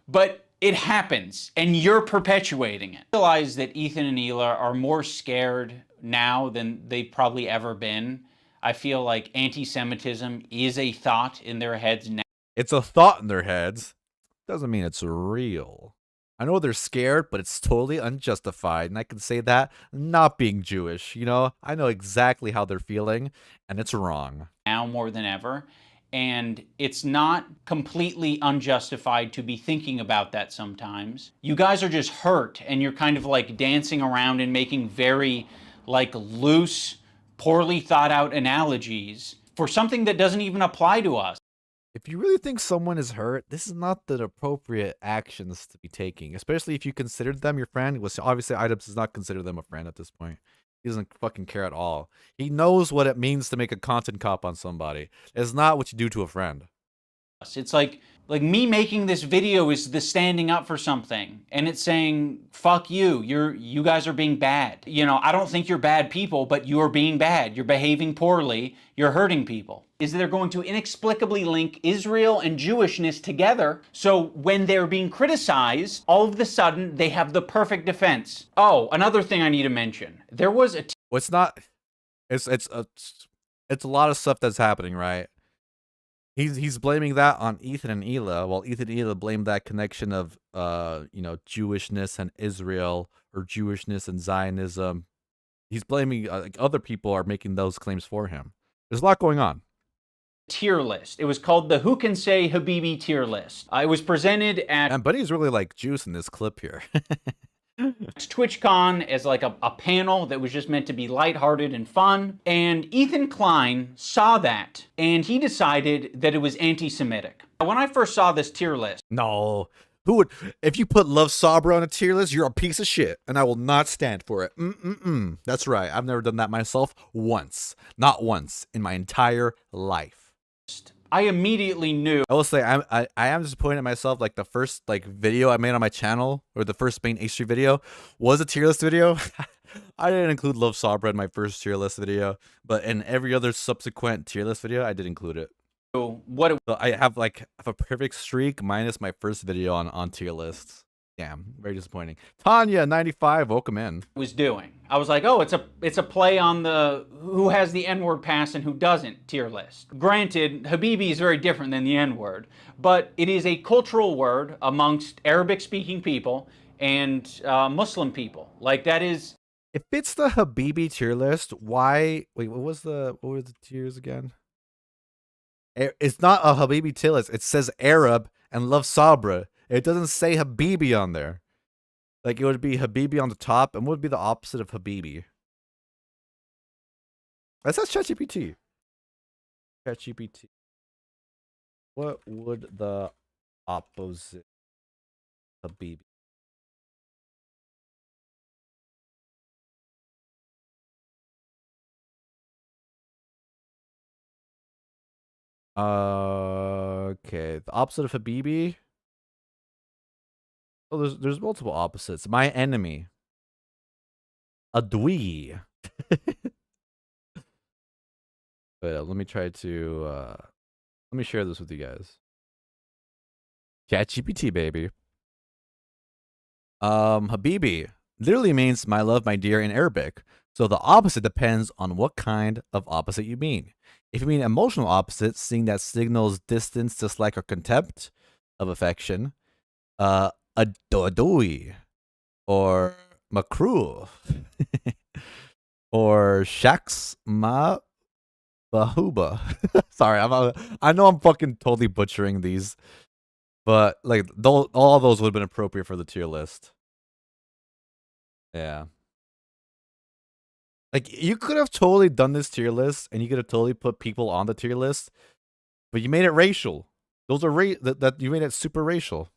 but it happens, and you're perpetuating it. I realize that Ethan and Hila are more scared now than they've probably ever been. I feel like anti-Semitism is a thought in their heads now. It's a thought in their heads. Doesn't mean it's real. I know they're scared, but it's totally unjustified, and I can say that not being Jewish. You know, I know exactly how they're feeling, and it's wrong. Now more than ever. And it's not completely unjustified to be thinking about that sometimes. You guys are just hurt, and you're kind of like dancing around and making very like loose, poorly thought out analogies for something that doesn't even apply to us. If you really think someone is hurt, this is not the appropriate actions to be taking, especially if you considered them your friend, which obviously Idubbbz does not consider them a friend at this point. He doesn't fucking care at all. He knows what it means to make a content cop on somebody. It's not what you do to a friend. It's like me making this video is the standing up for something, and it's saying, fuck you, you guys are being bad. You know, I don't think you're bad people, but you're being bad. You're behaving poorly. You're hurting people. Is they're going to inexplicably link Israel and Jewishness together, so when they're being criticized, all of a sudden they have the perfect defense. Oh, another thing I need to mention. There was a Well, it's not. It's a lot of stuff that's happening, right? He's blaming that on Ethan and Hila, while Ethan and Hila blame that connection of you know, Jewishness and Israel, or Jewishness and Zionism. He's blaming like other people are making those claims for him. There's a lot going on. Tier list. It was called the Who Can Say Habibi tier list. It was presented at And Buddy's really like juice in this clip here. TwitchCon as like a panel that was just meant to be lighthearted and fun. And Ethan Klein saw that, and he decided that it was anti-Semitic. When I first saw this tier list, No. Who would, if you put Love Sabra on a tier list, you're a piece of shit, and I will not stand for it. That's right. I've never done that myself once. Not once in my entire life. I immediately knew. I will say I am disappointed in myself. Like the first video I made on my channel, or the first main H3 video, was a tier list video. I didn't include Love Sabra in my first tier list video, but in every other subsequent tier list video, I did include it. So I have a perfect streak minus my first video on tier lists. Damn, very disappointing. Tanya 95, welcome in. Was doing. I was like, oh, it's a play on the who has the N-word pass and who doesn't tier list. Granted, Habibi is very different than the N-word, but it is a cultural word amongst Arabic-speaking people and Muslim people. Like that is. If it's the Habibi tier list, why? Wait, what were the tiers again? It's not a Habibi tier list. It says Arab and Love Sabra. It doesn't say Habibi on there. Like, it would be Habibi on the top, and what would be the opposite of Habibi? That says ChatGPT. ChatGPT. What would the opposite Habibi? Okay, the opposite of Habibi. Oh, there's multiple opposites. My enemy. Adui. But let me try to let me share this with you guys. ChatGPT, baby. Habibi literally means my love, my dear in Arabic. So the opposite depends on what kind of opposite you mean. If you mean emotional opposite, seeing that signals distance, dislike, or contempt of affection, adoi, or makruh, or shaks ma bahuba. Sorry, I know I'm fucking totally butchering these, but like all those would have been appropriate for the tier list. Yeah. Like, you could have totally done this tier list, and you could have totally put people on the tier list, but you made it racial. Those are that you made it super racial.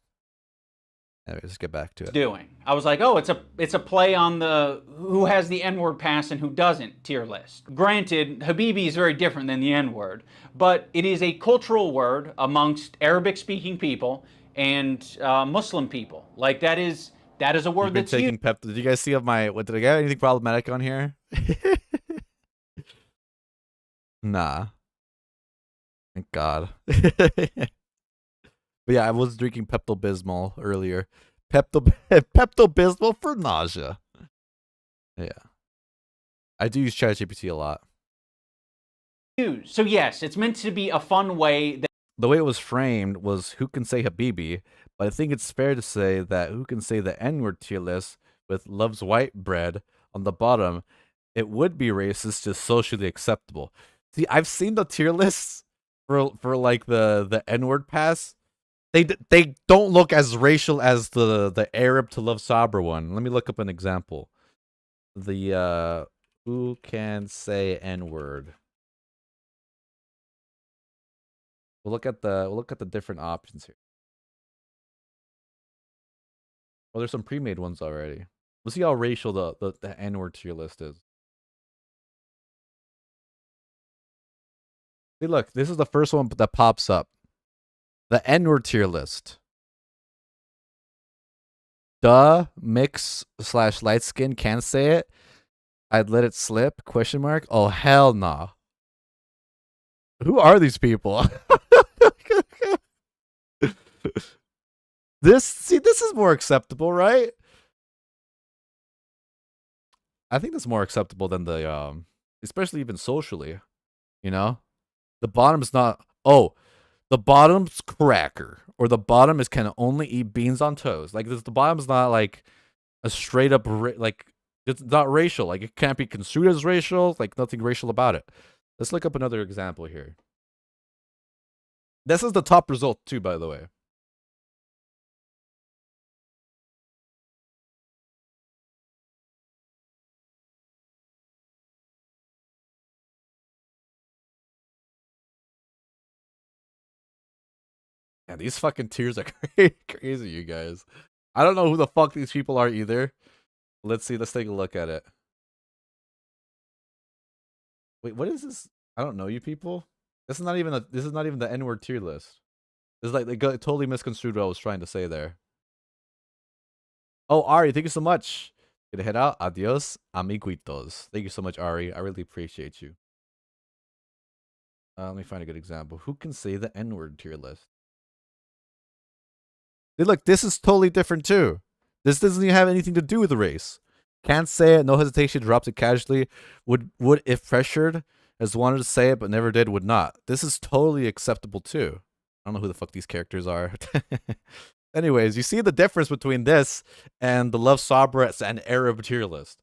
Anyway, let's get back to it. Doing. I was like, oh, it's a play on the who has the N-word pass and who doesn't tier list. Granted, Habibi is very different than the N-word, but it is a cultural word amongst Arabic-speaking people and Muslim people. Like, that is a word that's used. Did you guys see what did I get anything problematic on here? Nah. Thank God. But yeah, I was drinking Pepto-Bismol earlier. Pepto-Bismol for nausea. Yeah. I do use ChatGPT a lot. So yes, it's meant to be a fun way that the way it was framed was who can say Habibi, but I think it's fair to say that who can say the N-word tier list with loves white bread on the bottom, it would be racist, just socially acceptable. See, I've seen the tier lists for like the N-word pass. They don't look as racial as the Arab to love Sabra one. Let me look up an example. The who can say N-word. We'll look at the different options here. Well, there's some pre-made ones already. Let's see how racial the N-word tier list is. See, look, this is the first one that pops up. The N-word tier list. Duh, mix / light skin, can't say it. I'd let it slip, question mark. Oh, hell nah. Who are these people? This is more acceptable, right? I think that's more acceptable than the especially even socially, you know? The bottom's not, oh, the bottom's cracker, or the bottom is can only eat beans on toast. Like, the bottom's not like a straight up like, it's not racial. Like, it can't be construed as racial. Like, nothing racial about it. Let's look up another example here. This is the top result too, by the way. Yeah, these fucking tiers are crazy, you guys. I don't know who the fuck these people are either. Let's see. Let's take a look at it. Wait, what is this? I don't know you people. This is not even the N-word tier list. This is like they totally misconstrued what I was trying to say there. Oh, Ari, thank you so much. Gonna head out. Adios, amiguitos. Thank you so much, Ari. I really appreciate you. Let me find a good example. Who can say the N-word tier list? Hey, look, this is totally different too. This doesn't even have anything to do with the race. Can't say it, no hesitation, drops it casually. Would if pressured, has wanted to say it but never did, would not. This is totally acceptable too. I don't know who the fuck these characters are. Anyways, you see the difference between this and the Love Sabra and Arab tier list.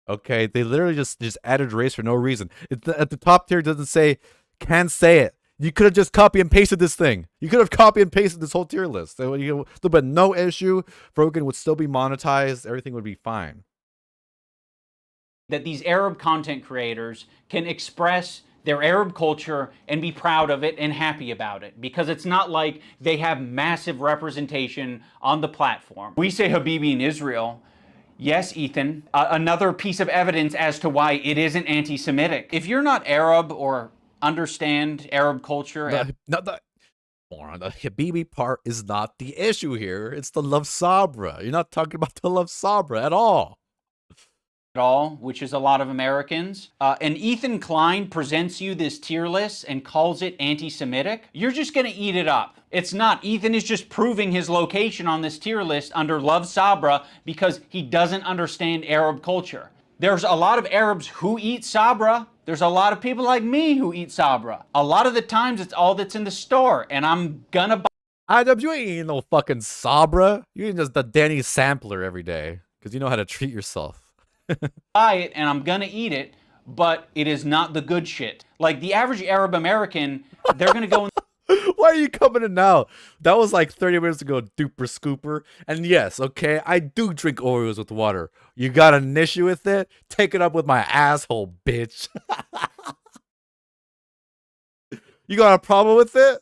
Okay, they literally just added race for no reason. At the top tier, it doesn't say, can't say it. You could have just copy and pasted this thing. You could have copy and pasted this whole tier list. There would have been no issue. Broken would still be monetized. Everything would be fine. That these Arab content creators can express their Arab culture and be proud of it and happy about it, because it's not like they have massive representation on the platform. We say Habibi in Israel. Yes, Ethan, another piece of evidence as to why it isn't anti-Semitic. If you're not Arab or understand Arab culture. The Habibi part is not the issue here. It's the love sabra. You're not talking about the love sabra at all. At all, which is a lot of Americans. And Ethan Klein presents you this tier list and calls it anti-Semitic. You're just gonna eat it up. It's not. Ethan is just proving his location on this tier list under Love Sabra because he doesn't understand Arab culture. There's a lot of Arabs who eat sabra. There's a lot of people like me who eat sabra. A lot of the times it's all that's in the store, and I'm gonna buy. Idubbbz, you ain't eating no fucking sabra. You eating just the Danny sampler every day because you know how to treat yourself. Buy it, and I'm gonna eat it, but it is not the good shit. Like the average Arab American, they're gonna go in. Why are you coming in now? That was like 30 minutes ago, duper scooper. And yes, okay, I do drink Oreos with water. You got an issue with it? Take it up with my asshole, bitch. You got a problem with it?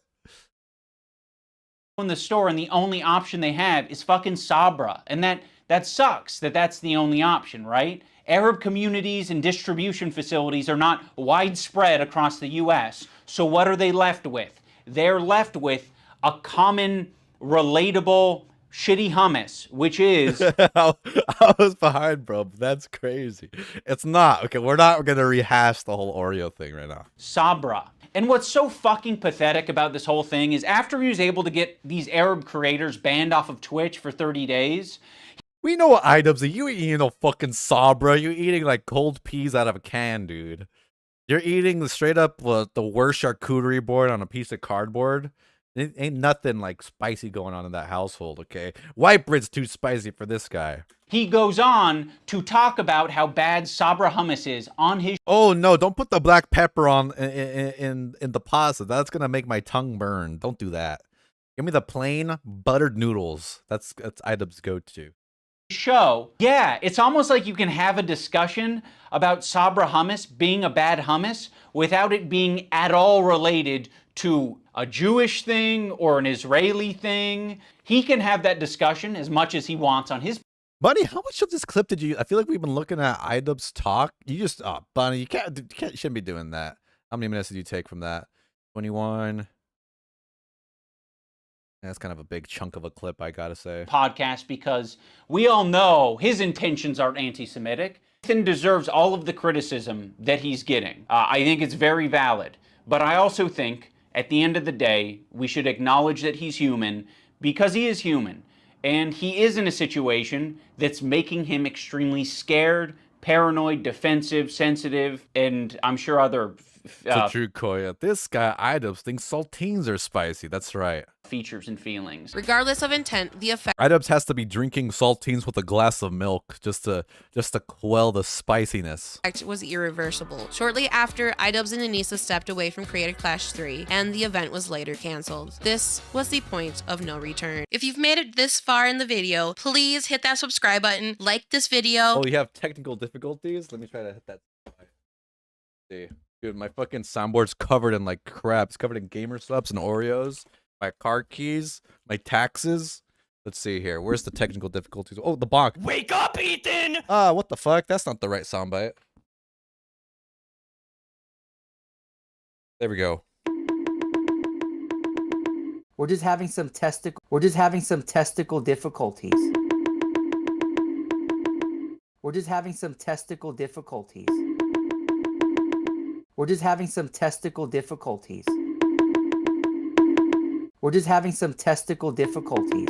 In the store, and the only option they have is fucking sabra, and that sucks that that's the only option, right? Arab communities and distribution facilities are not widespread across the US, so what are they left with? They're left with a common, relatable, shitty hummus, which is... I was behind, bro. That's crazy. It's not. Okay, we're not going to rehash the whole Oreo thing right now. Sabra. And what's so fucking pathetic about this whole thing is after he was able to get these Arab creators banned off of Twitch for 30 days... We know what Idubbbz are. You ain't eating no fucking sabra. You eating like cold peas out of a can, dude. You're eating the straight up the worst charcuterie board on a piece of cardboard. It ain't nothing like spicy going on in that household, okay? White bread's too spicy for this guy. He goes on to talk about how bad sabra hummus is on his... Oh no, don't put the black pepper on in the pasta. That's gonna make my tongue burn. Don't do that. Give me the plain buttered noodles. That's Idubbbz go-to. Show. Yeah, it's almost like you can have a discussion about sabra hummus being a bad hummus without it being at all related to a Jewish thing or an Israeli thing. He can have that discussion as much as he wants on his... Bunny, how much of this clip did you... I feel like we've been looking at Idubbbz talk. You just... Oh, Bunny, you shouldn't be doing that. How many minutes did you take from that? 21... That's kind of a big chunk of a clip, I gotta say. Podcast, because we all know his intentions aren't anti-Semitic. Ethan deserves all of the criticism that he's getting. I think it's very valid. But I also think, at the end of the day, we should acknowledge that he's human because he is human. And he is in a situation that's making him extremely scared, paranoid, defensive, sensitive, and I'm sure other... So true, Koya. This guy, Idubbbz, thinks saltines are spicy. That's right. Features and feelings. Regardless of intent, the effect... Idubbbz has to be drinking saltines with a glass of milk just to quell the spiciness. ...was irreversible. Shortly after, Idubbbz and Anissa stepped away from Creator Clash 3, and the event was later cancelled. This was the point of no return. If you've made it this far in the video, please hit that subscribe button, like this video. Oh, you have technical difficulties? Let me try to hit that. See. Dude, my fucking soundboard's covered in like crap. It's covered in gamer subs and Oreos. My car keys, my taxes. Let's see here. Where's the technical difficulties? Oh, the bonk. Wake up, Ethan! What the fuck? That's not the right soundbite. There we go. We're just having some testicle difficulties. We're just having some testicle difficulties. We're just having some testicle difficulties. We're just having some testicle difficulties.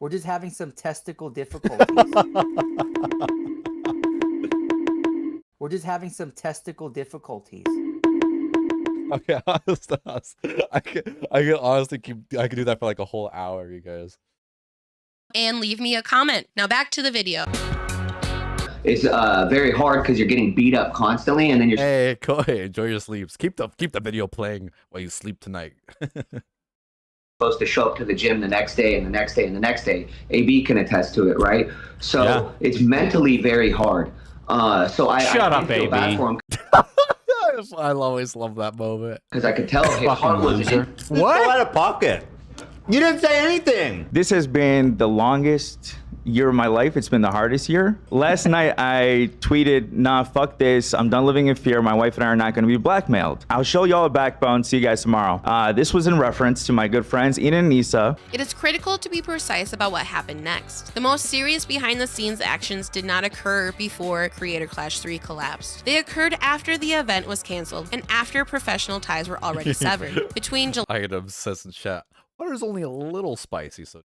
We're just having some testicle difficulties. We're just having some testicle difficulties. Okay, I can honestly I could do that for like a whole hour, you guys. And leave me a comment. Now back to the video. It's very hard because you're getting beat up constantly, and then you're... Hey, enjoy your sleeps. Keep the video playing while you sleep tonight. supposed to show up to the gym the next day and the next day and the next day. AB can attest to it, right? So it's mentally very hard. So I Shut up, feel AB. bad for him. I always love that moment. Because I could tell his heart was in. What? Out of pocket. You didn't say anything. This has been the longest year of my life. It's been the hardest year. Last night, I tweeted, nah, fuck this. I'm done living in fear. My wife and I are not going to be blackmailed. I'll show y'all a backbone. See you guys tomorrow. This was in reference to my good friends, Ian and Nisa. It is critical to be precise about what happened next. The most serious behind-the-scenes actions did not occur before Creator Clash 3 collapsed. They occurred after the event was canceled and after professional ties were already severed. Between July Idubbbz says in chat, water is only a little spicy, so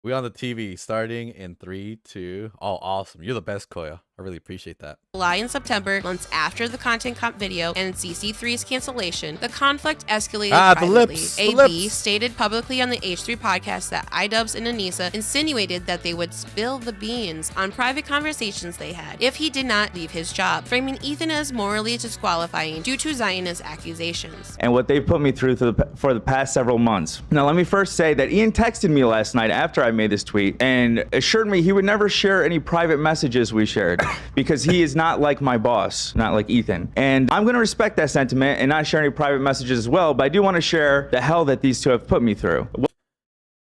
we on the TV starting in 3, 2. Oh, awesome. You're the best, Koya. I really appreciate that. and September, months after the Content Comp video and CC3's cancellation, the conflict escalated privately. AB stated publicly on the H3 podcast that Idubbbz and Anissa insinuated that they would spill the beans on private conversations they had if he did not leave his job, framing Ethan as morally disqualifying due to Zionist accusations. And what they've put me through for the past several months. Now, let me first say that Ian texted me last night after I made this tweet and assured me he would never share any private messages we shared because he is not like my boss, not like Ethan. And I'm going to respect that sentiment and not share any private messages as well, but I do want to share the hell that these two have put me through.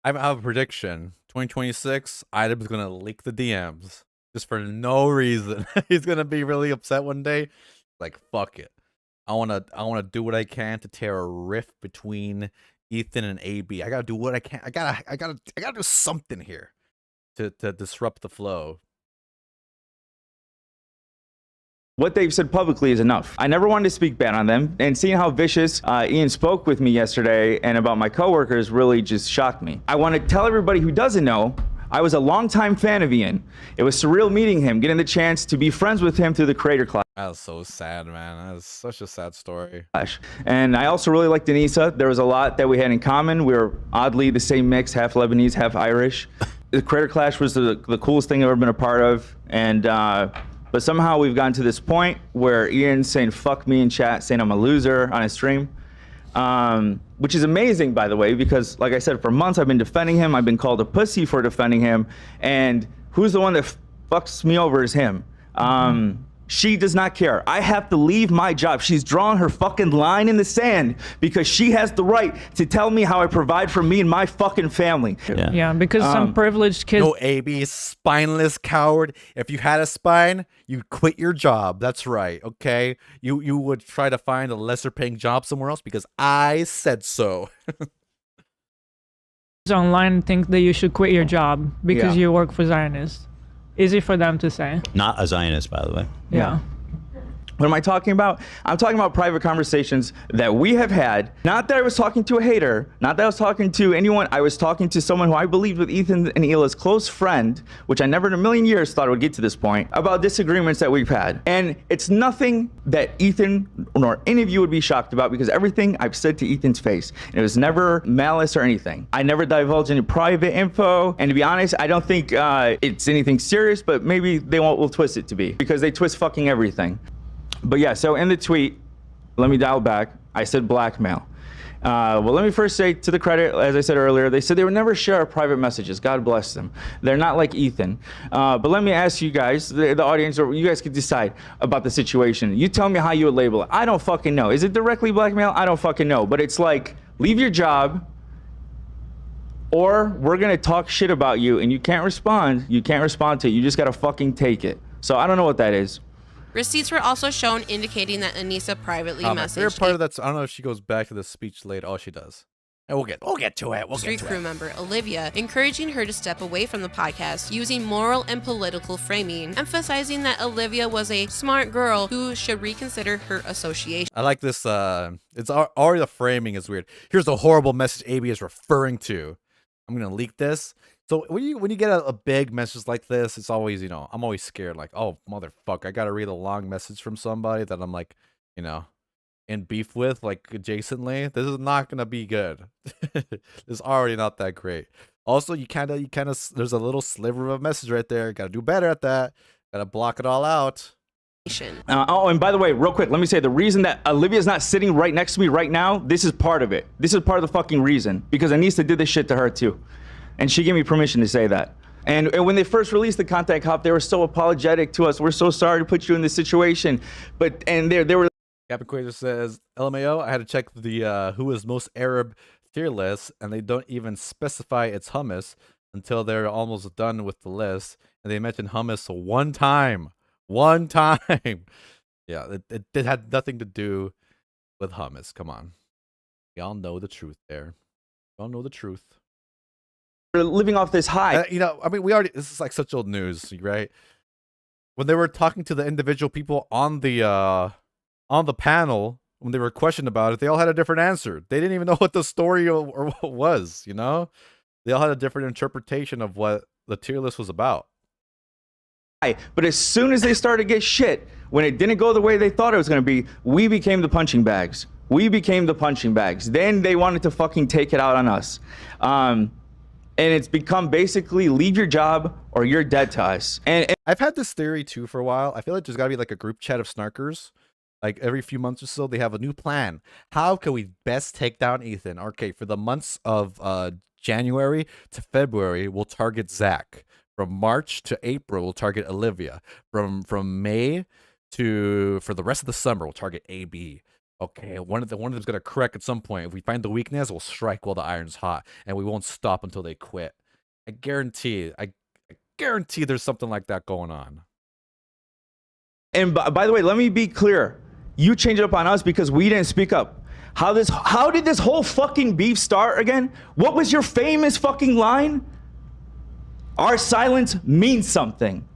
I have a prediction. 2026, Idubbbz is going to leak the DMs just for no reason. He's going to be really upset one day. Like, fuck it. I want to do what I can to tear a rift between Ethan and AB. I got to do what I can. I got to do something here to disrupt the flow. What they've said publicly is enough. I never wanted to speak bad on them, and seeing how vicious Ian spoke with me yesterday and about my coworkers really just shocked me. I want to tell everybody who doesn't know, I was a longtime fan of Ian. It was surreal meeting him, getting the chance to be friends with him through the Creator Clash. That was so sad, man. That was such a sad story. And I also really liked Anissa. There was a lot that we had in common. We were oddly the same mix, half Lebanese, half Irish. The Creator Clash was the coolest thing I've ever been a part of, and but somehow we've gotten to this point where Ian's saying fuck me in chat, saying I'm a loser on his stream, which is amazing, by the way, because like I said, for months I've been defending him. I've been called a pussy for defending him, and who's the one that fucks me over is him. She does not care. I have to leave my job. She's drawn her fucking line in the sand because she has the right to tell me how I provide for me and my fucking family. Yeah, because some privileged kids. No, AB, spineless coward. If you had a spine, you'd quit your job. That's right, okay? You would try to find a lesser paying job somewhere else because I said so. Online think that you should quit your job because you work for Zionists. Easy for them to say. Not a Zionist, by the way. Yeah. What am I talking about? I'm talking about private conversations that we have had. Not that I was talking to a hater, not that I was talking to anyone. I was talking to someone who I believed with Ethan and Hila's close friend, which I never in a million years thought it would get to this point, about disagreements that we've had. And it's nothing that Ethan nor any of you would be shocked about because everything I've said to Ethan's face. And it was never malice or anything. I never divulged any private info. And to be honest, I don't think it's anything serious, but maybe they will twist it to be because they twist fucking everything. But yeah, so in the tweet, let me dial back. I said blackmail. Well, let me first say to the credit, as I said earlier, they said they would never share our private messages. God bless them. They're not like Ethan. But let me ask you guys, the audience, or you guys can decide about the situation. You tell me how you would label it. I don't fucking know. Is it directly blackmail? I don't fucking know. But it's like, leave your job, or we're going to talk shit about you, and you can't respond. You can't respond to it. You just got to fucking take it. So I don't know what that is. Receipts were also shown indicating that Anissa privately My favorite messaged part of that's I don't know if she goes back to the speech later. Oh, she does. And we'll get to it. We'll Street get to crew it. member Olivia, encouraging her to step away from the podcast using moral and political framing, emphasizing that Olivia was a smart girl who should reconsider her association. I like this. It's already the framing is weird. Here's the horrible message AB is referring to. I'm gonna leak this. So when you get a big message like this, it's always, I'm always scared, like, oh, motherfucker, I got to read a long message from somebody that I'm like, in beef with, like, adjacently. This is not going to be good. It's already not that great. Also, you kind of, there's a little sliver of a message right there. Got to do better at that. Got to block it all out. And by the way, real quick, let me say the reason that Olivia's not sitting right next to me right now, this is part of it. This is part of the fucking reason. Because Anissa did this shit to her too. And she gave me permission to say that. And when they first released the Content Cop, they were so apologetic to us. We're so sorry to put you in this situation. And they were. Captain Quasar says, LMAO, I had to check the who is most Arab tier list, and they don't even specify it's hummus. until they're almost done with the list, and they mentioned hummus one time. One time. Yeah, it had nothing to do with hummus. Come on. Y'all know the truth there. Y'all know the truth. We're living off this high. You know, I mean, this is like such old news, right? When they were talking to the individual people on the panel, when they were questioned about it, they all had a different answer. They didn't even know what the story or what was, you know? They all had a different interpretation of what the tier list was about. But as soon as they started to get shit, when it didn't go the way they thought it was going to be, we became the punching bags. We became the punching bags. Then they wanted to fucking take it out on us. And it's become basically leave your job or you're dead to us. And I've had this theory too for a while. I feel like there's got to be like a group chat of snarkers. Like every few months or so, they have a new plan. How can we best take down Ethan? Okay, for the months of January to February, we'll target Zach. From March to April, we'll target Olivia. From May to for the rest of the summer, we'll target AB. Okay, one of them's gonna crack at some point. If we find the weakness, we'll strike while the iron's hot, and we won't stop until they quit. I guarantee there's something like that going on. And by the way, let me be clear. You changed it up on us because we didn't speak up. How did this whole fucking beef start again? What was your famous fucking line? Our silence means something.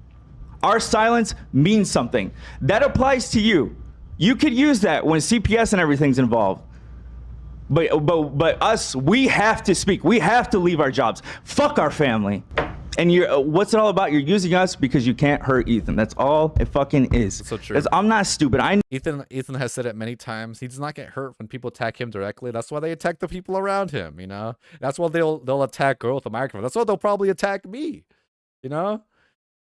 Our silence means something. That applies to you. You could use that when CPS and everything's involved. But us, we have to speak. We have to leave our jobs. Fuck our family. And what's it all about? You're using us because you can't hurt Ethan. That's all it fucking is. That's so true. I'm not stupid. Ethan has said it many times. He does not get hurt when people attack him directly. That's why they attack the people around him, you know? That's why they'll attack girl with a microphone. That's why they'll probably attack me, you know?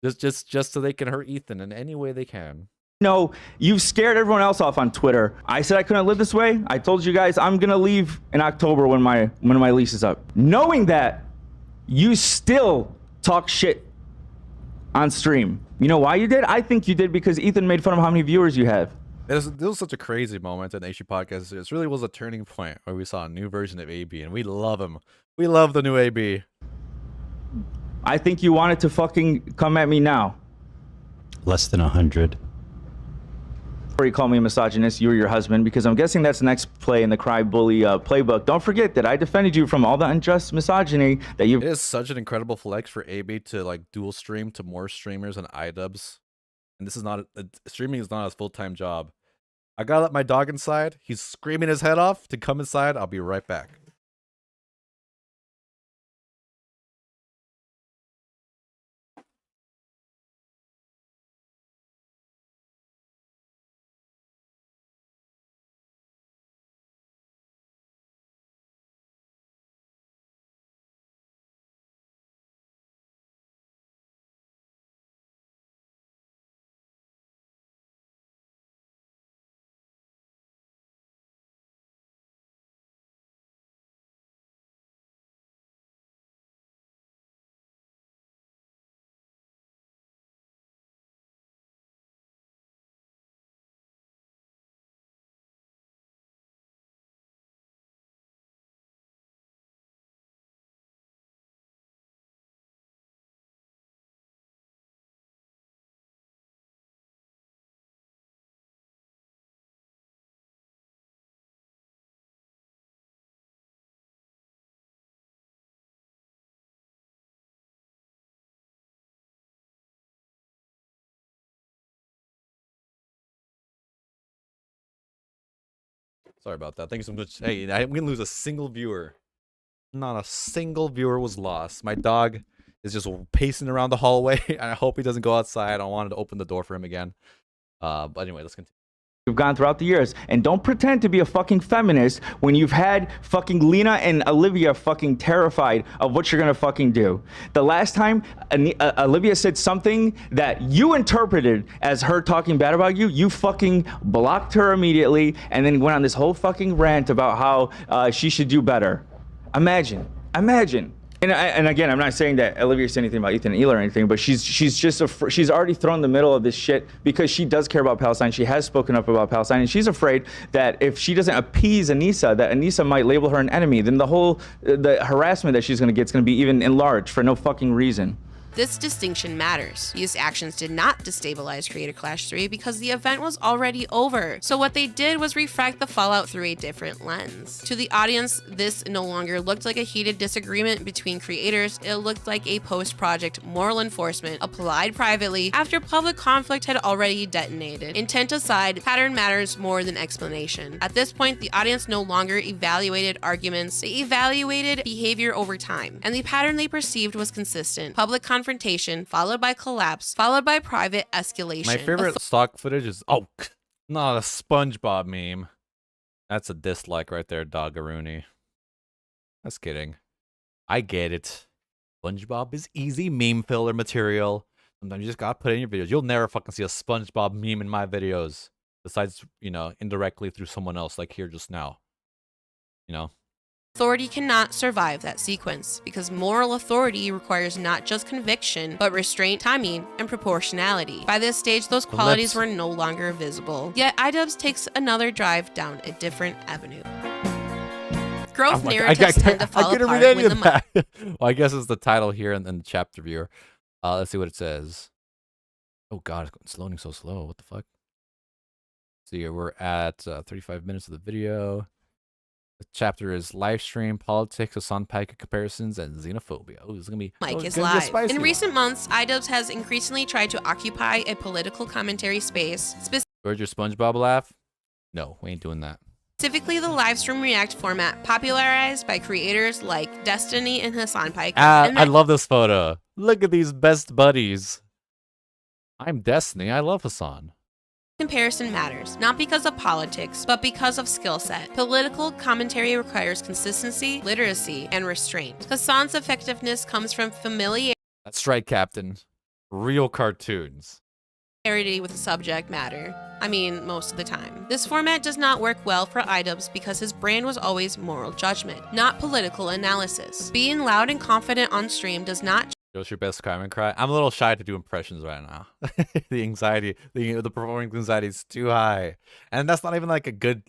Just so they can hurt Ethan in any way they can. No, you've scared everyone else off on Twitter. I said I couldn't live this way. I told you guys I'm gonna leave in October when my lease is up. Knowing that, you still talk shit on stream. You know why you did? I think you did because Ethan made fun of how many viewers you have. This was such a crazy moment in HG Podcast. It really was a turning point where we saw a new version of AB, and we love him. We love the new AB. I think you wanted to fucking come at me now. Less than 100. Before you call me a misogynist, you or your husband, because I'm guessing that's the next play in the Cry Bully playbook. Don't forget that I defended you from all the unjust misogyny that you've... It is such an incredible flex for AB to like dual stream to more streamers and Idubbbz. And this is not... streaming is not his full-time job. I gotta let my dog inside. He's screaming his head off to come inside. I'll be right back. Sorry about that. Thank you so much. Hey, I'm gonna lose a single viewer. Not a single viewer was lost. My dog is just pacing around the hallway, and I hope he doesn't go outside. I wanted to open the door for him again. But anyway, let's continue. You've gone throughout the years, and don't pretend to be a fucking feminist when you've had fucking Lena and Olivia fucking terrified of what you're gonna fucking do. The last time Olivia said something that you interpreted as her talking bad about you, you fucking blocked her immediately, and then went on this whole fucking rant about how she should do better. Imagine. And And again, I'm not saying that Olivia said anything about Ethan and Ela or anything, but she's just she's already thrown in the middle of this shit because she does care about Palestine. She has spoken up about Palestine, and she's afraid that if she doesn't appease Anissa, that Anissa might label her an enemy. Then the harassment that she's gonna get is gonna be even enlarged for no fucking reason. This distinction matters. These actions did not destabilize Creator Clash 3 because the event was already over. So what they did was refract the fallout through a different lens. To the audience, this no longer looked like a heated disagreement between creators, it looked like a post-project moral enforcement applied privately after public conflict had already detonated. Intent aside, pattern matters more than explanation. At this point, the audience no longer evaluated arguments, they evaluated behavior over time, and the pattern they perceived was consistent. Public confrontation followed by collapse, followed by private escalation. My favorite stock footage is not a SpongeBob meme. That's a dislike right there, Doggaroony. Just kidding. I get it. SpongeBob is easy meme filler material. Sometimes you just gotta put it in your videos. You'll never fucking see a SpongeBob meme in my videos. Besides, you know, indirectly through someone else, like here just now. You know? Authority cannot survive that sequence because moral authority requires not just conviction, but restraint, timing, and proportionality. By this stage, those qualities were no longer visible. Yet Idubbbz takes another drive down a different avenue. Growth narratives tend to fall apart when the Well, I guess it's the title here and then the chapter viewer. Let's see what it says. Oh god, it's loading so slow. What the fuck? See, we're at 35 minutes of the video. The chapter is live stream, politics, Hassan Piker comparisons, and xenophobia. Oh, it's gonna be Mike is live. In recent months, Idubbbz has increasingly tried to occupy a political commentary space. Where's your SpongeBob laugh? No, we ain't doing that. Specifically, the live stream react format popularized by creators like Destiny and Hassan Piker. I love this photo. Look at these best buddies. I'm Destiny. I love Hassan. Comparison matters, not because of politics, but because of skill set. Political commentary requires consistency, literacy, and restraint. Hassan's effectiveness comes from familiarity That's right, Captain. Real cartoons. with the subject matter. I mean, most of the time. This format does not work well for Idubbbz because his brand was always moral judgment, not political analysis. Being loud and confident on stream does not What's your best crime and cry? I'm a little shy to do impressions right now. The anxiety, the performing anxiety is too high, and that's not even like a good,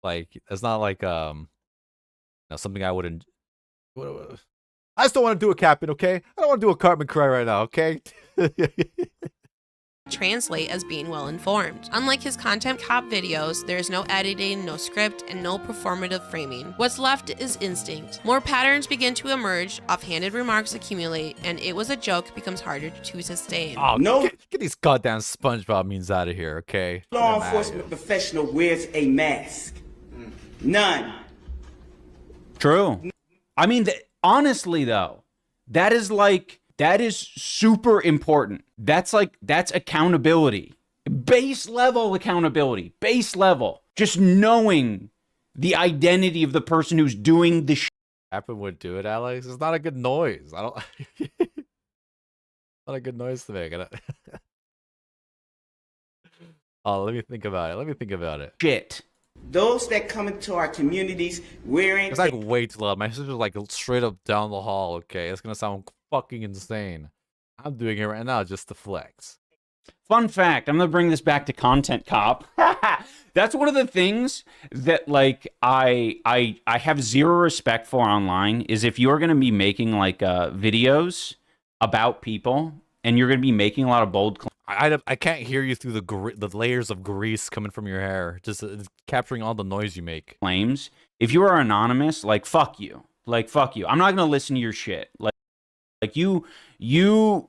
like it's not like something I wouldn't. I just don't want to do a Captain, okay? I don't want to do a Cartman cry right now, okay? translate as being well informed. Unlike his content cop videos, there is no editing, no script, and no performative framing. What's left is instinct. More patterns begin to emerge, offhanded remarks accumulate, and it was a joke becomes harder to sustain. Oh no! Get these goddamn SpongeBob memes out of here, okay? Law enforcement professional wears a mask. None. True. I mean, honestly though, that is super important. That's accountability. Base level accountability. Base level. Just knowing the identity of the person who's doing the shit. Captain would do it, Alex. It's not a good noise. I don't. Not a good noise to make. Oh, let me think about it. Shit. Those that come into our communities wearing... It's like way too loud. My sister's like straight up down the hall, okay? It's gonna sound fucking insane. I'm doing it right now just to flex. Fun fact, I'm gonna bring this back to Content Cop. That's one of the things that like I have zero respect for online is if you're gonna be making like videos about people and you're gonna be making a lot of bold claims. I can't hear you through the layers of grease coming from your hair, just capturing all the noise you make. Claims. If you are anonymous, like fuck you. Like fuck you. I'm not gonna listen to your shit. Like you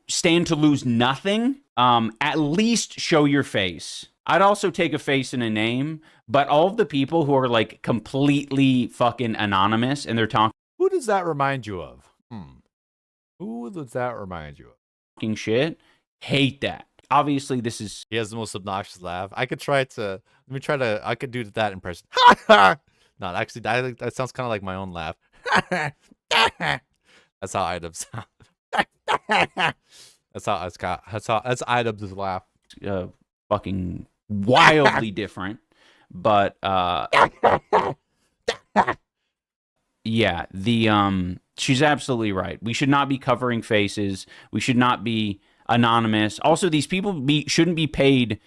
stand to lose nothing. At least show your face. I'd also take a face and a name, but all of the people who are like completely fucking anonymous and they're talking. Who does that remind you of? Who does that remind you of? Talking shit. Hate that. Obviously, this is... He has the most obnoxious laugh. I could do that impression. No, actually, that sounds kind of like my own laugh. That's how Idubbbz sounds. That's Idubbbz' laugh. Fucking wildly different. But, yeah, she's absolutely right. We should not be covering faces. We should not be anonymous. Also, these people shouldn't be paid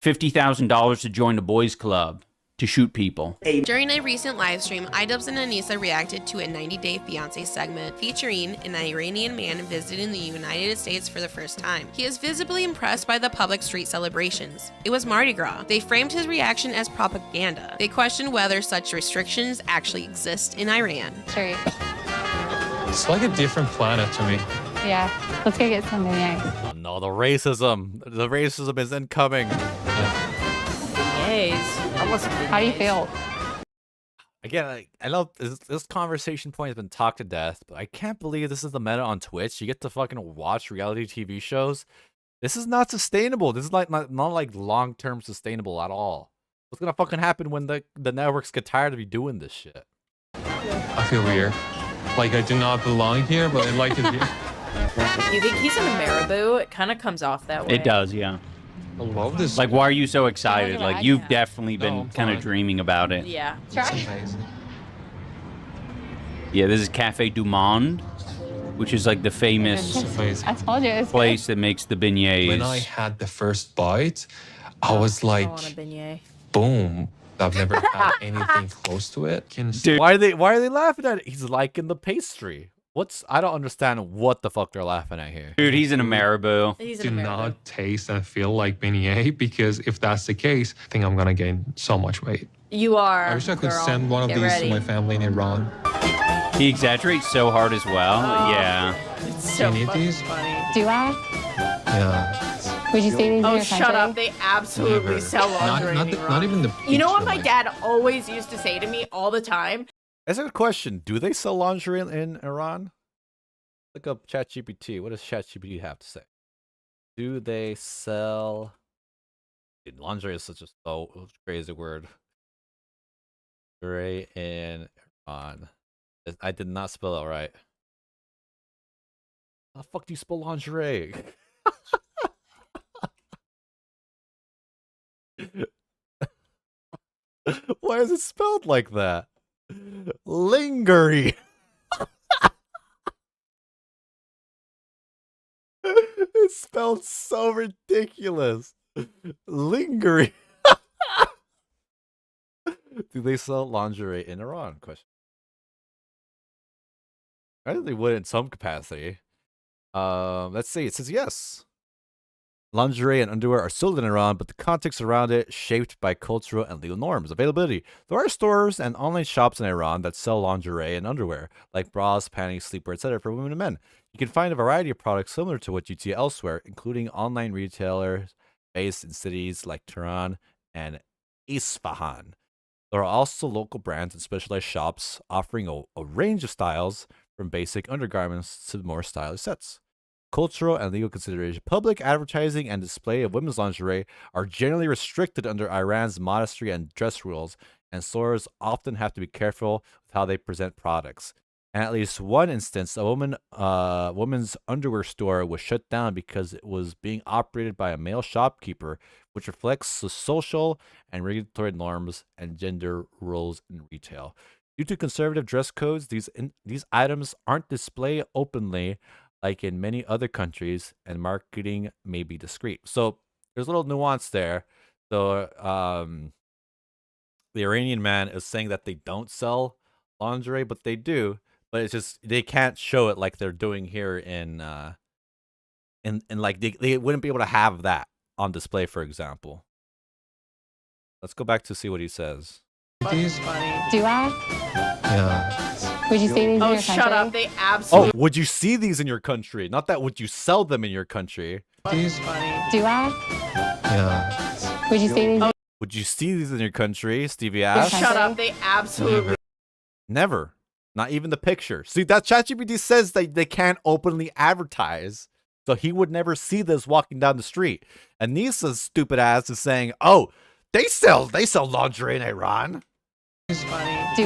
$50,000 to join a boys club to shoot people. During a recent live stream, Idubbbz and Anissa reacted to a 90-Day Fiancé segment featuring an Iranian man visiting the United States for the first time. He is visibly impressed by the public street celebrations. It was Mardi Gras. They framed his reaction as propaganda. They questioned whether such restrictions actually exist in Iran. Sure. It's like a different planet to me. Yeah, let's go get some beignets. Oh no, the racism. The racism is incoming. How do you feel? Again, I know this conversation point has been talked to death, but I can't believe this is the meta on Twitch. You get to fucking watch reality TV shows. This is not sustainable. This is like not like long-term sustainable at all. What's gonna fucking happen when the networks get tired of you doing this shit? I feel weird. Like I do not belong here, but I like it here. You think he's in a marabou? It kind of comes off that way. It does, yeah. I love this. Like, why are you so excited? Like, you've Yeah. definitely been kind of dreaming about it. Yeah. Yeah, this is Cafe Du Monde, which is like the famous I told you. It's place that makes the beignets. When I had the first bite, I was like, I want a beignet. boom. I've never had anything close to it. Dude, why are they laughing at it? He's liking the pastry. I don't understand what the fuck they're laughing at here. Dude, he's in a marabou. Do not taste and feel like beignet, because if that's the case, I think I'm gonna gain so much weight. You are. I wish I could girl. send one of Get these ready. to my family in Iran. He exaggerates so hard as well. Yeah. It's so Do you need fucking these? funny. Do I? Yeah. Would you say these in Oh, your shut country? up. They absolutely Never. sell lingerie in Iran. Not even the. You know what picture, my dad always used to say to me all the time? That's a question. Do they sell lingerie in Iran? Look up ChatGPT. What does ChatGPT have to say? Do they sell? Dude, lingerie is such a crazy word. Lingerie in Iran. I did not spell it right. How the fuck do you spell lingerie? Why is it spelled like that? Lingerie. It's spelled so ridiculous. Lingerie. Do they sell lingerie in Iran? Question. I think they would in some capacity. Let's see. It says yes. Lingerie and underwear are sold in Iran, but the context around it shaped by cultural and legal norms. Availability. There are stores and online shops in Iran that sell lingerie and underwear, like bras, panties, sleepwear, etc. for women and men. You can find a variety of products similar to what you'd see elsewhere, including online retailers based in cities like Tehran and Isfahan. There are also local brands and specialized shops offering a range of styles, from basic undergarments to more stylish sets. Cultural and legal consideration. Public advertising and display of women's lingerie are generally restricted under Iran's modesty and dress rules, and stores often have to be careful with how they present products. In at least one instance, a woman's underwear store was shut down because it was being operated by a male shopkeeper, which reflects the social and regulatory norms and gender roles in retail. Due to conservative dress codes, these items aren't displayed openly like in many other countries, and marketing may be discreet. So there's a little nuance there. So the Iranian man is saying that they don't sell lingerie, but they do. But it's just they can't show it like they're doing here in like they wouldn't be able to have that on display, for example. Let's go back to see what he says. Do I? Yeah. Would you say these in Oh, your shut country? up. They absolutely. Oh, would you see these in your country? Not that would you sell them in your country. Do I? Yeah. Would you say these? Would you see these in your country? Stevie Oh, asked. shut up. They absolutely. Never. Not even the picture. See, that ChatGPT says that they can't openly advertise. So he would never see this walking down the street. And Nissa's stupid ass is saying, oh, they sell lingerie in Iran. Do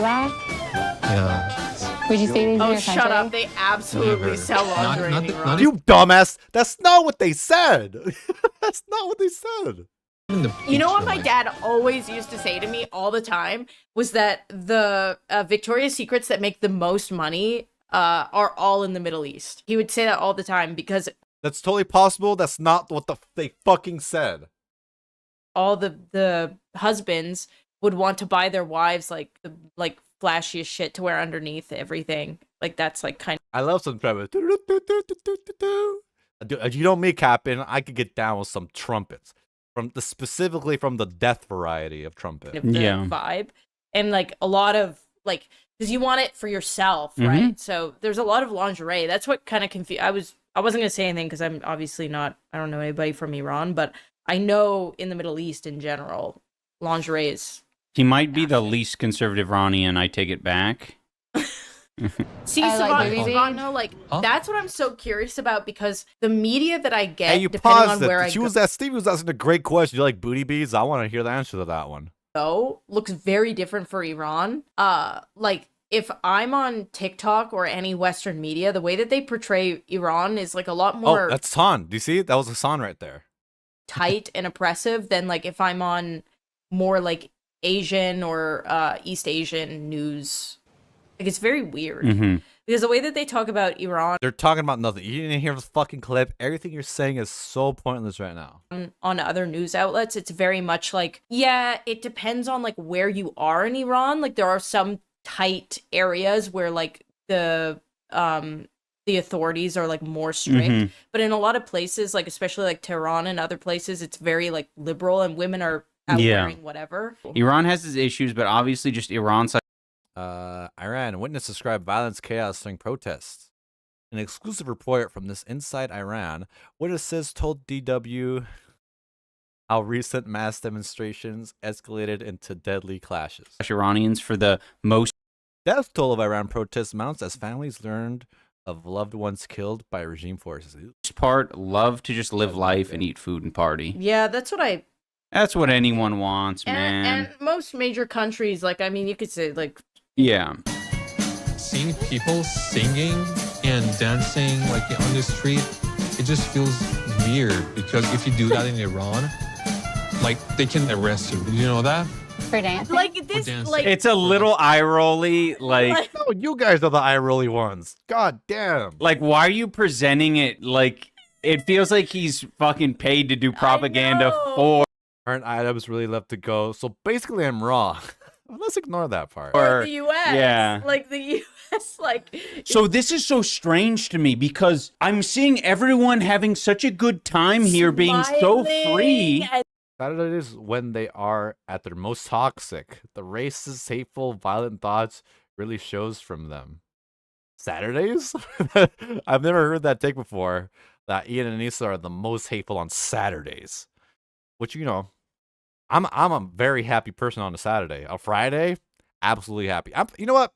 I? Yeah. Would you say these in Oh, your shut country? up. They absolutely Never. sell lingerie in Iran. You dumbass. That's not what they said. That's not what they said. You know what my dad always used to say to me all the time was that the Victoria's Secrets that make the most money are all in the Middle East. He would say that all the time because That's totally possible. That's not what they fucking said. all the husbands would want to buy their wives like the flashiest shit to wear underneath everything. Like that's like kind of. I love some trumpet. Dude, you know me, Captain. I could get down with some trumpets specifically from the death variety of trumpet. Of the vibe, and like a lot of like because you want it for yourself, right? So there's a lot of lingerie. That's what kind of confused. I wasn't gonna say anything because I'm obviously not. I don't know anybody from Iran, but I know in the Middle East in general, lingerie is. He might be the least conservative Iranian. I take it back. See, Savano, like that's what I'm so curious about because the media that I get, Hey, you depending paused on where it. Steve was asking a great question. You like booty beads? I want to hear the answer to that one. go, looks very different for Iran. Like if I'm on TikTok or any Western media, the way that they portray Iran is like a lot more. Oh, that's Han. Do you see? That was Hassan right there. Tight and oppressive than like if I'm on more like Asian or East Asian news. Like it's very weird because the way that they talk about Iran, they're talking about nothing. You didn't hear the fucking clip. Everything you're saying is so pointless right now. On other news outlets, it's very much like, yeah, it depends on like where you are in Iran. Like there are some tight areas where like the authorities are like more strict, but in a lot of places, like especially like Tehran and other places, it's very like liberal and women are out wearing whatever. Iran has its issues, but obviously just Iran's. Iran witness described violence chaos during protests. An exclusive report from this Inside Iran, witnesses told DW how recent mass demonstrations escalated into deadly clashes. Iranians for the most death toll of Iran protests mounts as families learned of loved ones killed by regime forces. Part love to just live life and eat food and party. Yeah, that's what anyone wants, man. And most major countries, like I mean, you could say like. Yeah. Seeing people singing and dancing like on the street, it just feels weird because if you do that in Iran, like they can arrest you. Did you know that? For dancing? Like this, like it's a little eye rolly, like no, you guys are the eye rolly ones. God damn. Like, why are you presenting it like it feels like he's fucking paid to do propaganda for? Aren't items really left to go? So basically, I'm wrong. Let's ignore that part. Or the U.S. Yeah. Like the U.S. Like. So this is so strange to me because I'm seeing everyone having such a good time here, being so free. Saturdays when they are at their most toxic. The racist, hateful, violent thoughts really shows from them. Saturdays? I've never heard that take before. That Ian and Anissa are the most hateful on Saturdays. Which, you know, I'm a very happy person on a Saturday. A Friday, absolutely happy. You know what?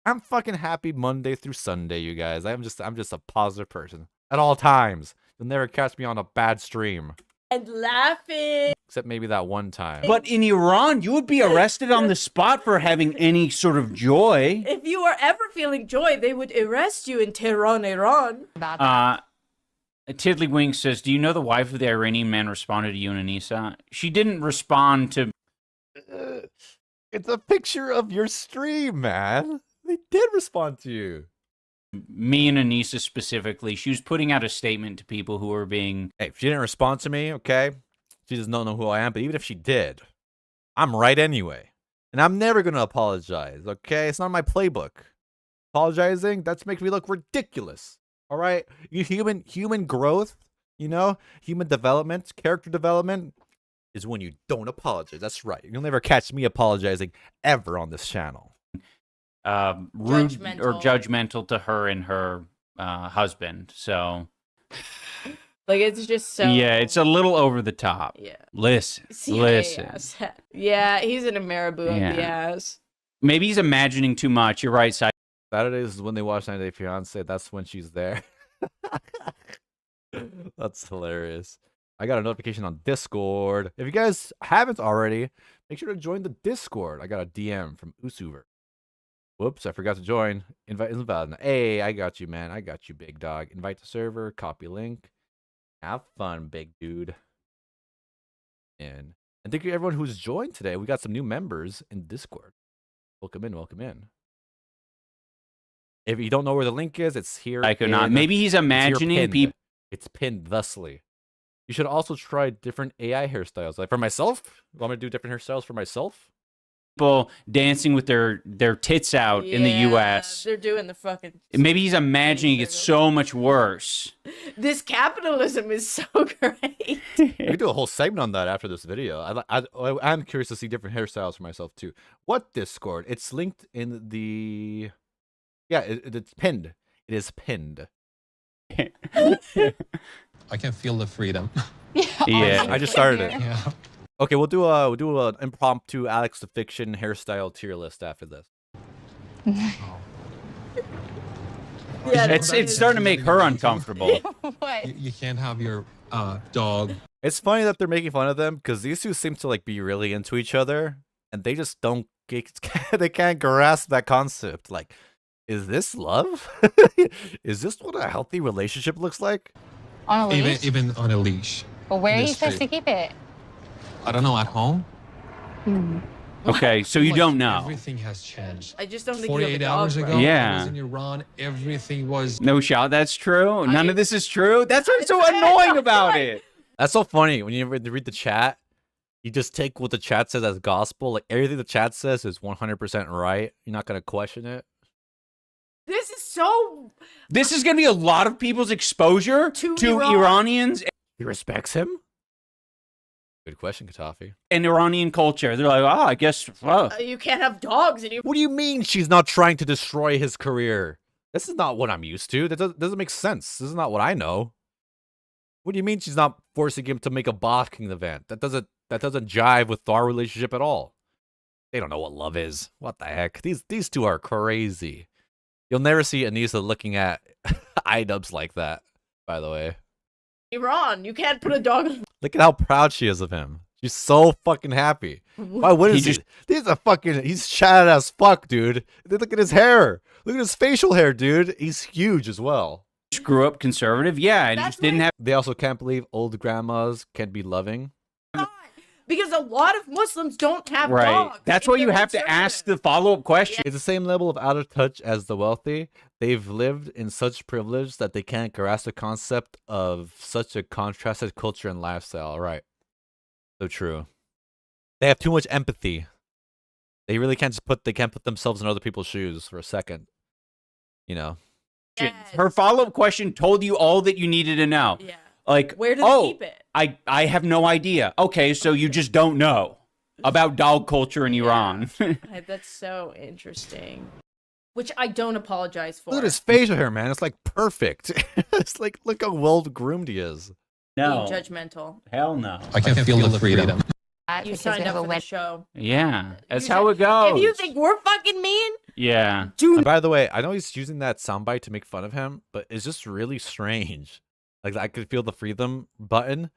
I'm fucking happy Monday through Sunday, you guys. I'm just a positive person at all times. You'll never catch me on a bad stream. And laughing. Except maybe that one time. But in Iran, you would be arrested on the spot for having any sort of joy. If you are ever feeling joy, they would arrest you in Tehran, Iran. Tiddlywink says, do you know the wife of the Iranian man responded to you and Anissa? She didn't respond to... It's a picture of your stream, man. They did respond to you. Me and Anissa specifically. She was putting out a statement to people who were being... Hey, if she didn't respond to me, okay? She doesn't know who I am, but even if she did, I'm right anyway. And I'm never going to apologize, okay? It's not my playbook. Apologizing, that makes me look ridiculous. All right, human growth, you know, human development, character development is when you don't apologize. That's right. You'll never catch me apologizing ever on this channel. Rude or judgmental to her and her husband. So, like it's just so. Yeah, it's a little over the top. Yeah. Listen. Yeah, he's in a marabou of the ass. Maybe he's imagining too much. You're right, Sai. Saturdays is when they watch 90 Day Fiance. That's when she's there. That's hilarious. I got a notification on Discord. If you guys haven't already, make sure to join the Discord. I got a DM from Usuver. Whoops, I forgot to join. Invite is invalid. Hey, I got you, man. I got you, big dog. Invite to server. Copy link. Have fun, big dude. And thank you everyone who's joined today. We got some new members in Discord. Welcome in. Welcome in. If you don't know where the link is, it's here. I could not. in- Maybe he's it's here imagining pinned. people. It's pinned thusly. You should also try different AI hairstyles. Like for myself, you want me to do different hairstyles for myself? People dancing with their tits out in the Yeah, U.S. They're doing the fucking. Maybe he's imagining it gets so much worse. This capitalism is so great. We can do a whole segment on that after this video. I'm curious to see different hairstyles for myself too. What Discord? It's linked in the. Yeah, it's pinned. It is pinned. I can feel the freedom. Yeah, I just started it. Yeah. Okay, we'll do an impromptu Alex the Fiction hairstyle tier list after this. It's starting to make her uncomfortable. You can't have your dog. It's funny that they're making fun of them because these two seem to like be really into each other, and they just don't they can't grasp that concept. Like, is this love? Is this what a healthy relationship looks like? On a leash? Even on a leash. Well, where in are the you supposed to street. keep it? I don't know, at home? Okay, so you don't know. Everything has changed. I just don't think you have a 48 dog, hours bro. ago, Yeah. I was in Iran. Everything was... No shot. That's true. None of this is true. That's what's so annoying about it. That's so funny when you read the chat. You just take what the chat says as gospel. Like everything the chat says is 100% right. You're not gonna question it. This is so. This is going to be a lot of people's exposure to Iran. Iranians He respects him. Good question, Katafi. and Iranian culture. They're like, oh, I guess. Oh. You can't have dogs and you. What do you mean she's not trying to destroy his career? This is not what I'm used to. That doesn't make sense. This is not what I know. What do you mean she's not forcing him to make a boxing event? That doesn't jive with our relationship at all. They don't know what love is. What the heck? These two are crazy. You'll never see Anissa looking at Idubbbz like that, by the way. Iran, you can't put a dog. Look at how proud she is of him. She's so fucking happy. Why wouldn't he? He's chatted as fuck, dude. Look at his hair. Look at his facial hair, dude. He's huge as well. Grew up conservative. Yeah, and just didn't have. They also can't believe old grandmas can be loving. Because a lot of Muslims don't have Right. dogs. That's why you have to ask the follow-up question. It's the same level of out of touch as the wealthy. They've lived in such privilege that they can't grasp the concept of such a contrasted culture and lifestyle. Right. So true. They have too much empathy. They really can't put themselves in other people's shoes for a second. You know. Yes. Her follow-up question told you all that you needed to know. Yeah. Like, Where do they keep it? I have no idea. Okay, so you just don't know about dog culture in Iran. That's so interesting. Which I don't apologize for. Look at his facial hair, man. It's like perfect. It's like, look how well groomed he is. No. Being judgmental. Hell no. I can feel the freedom. You signed up for the show. Yeah, that's how it goes. If you think we're fucking mean, Yeah. And by the way, I know he's using that soundbite to make fun of him, but it's just really strange. Like, I could feel the freedom button.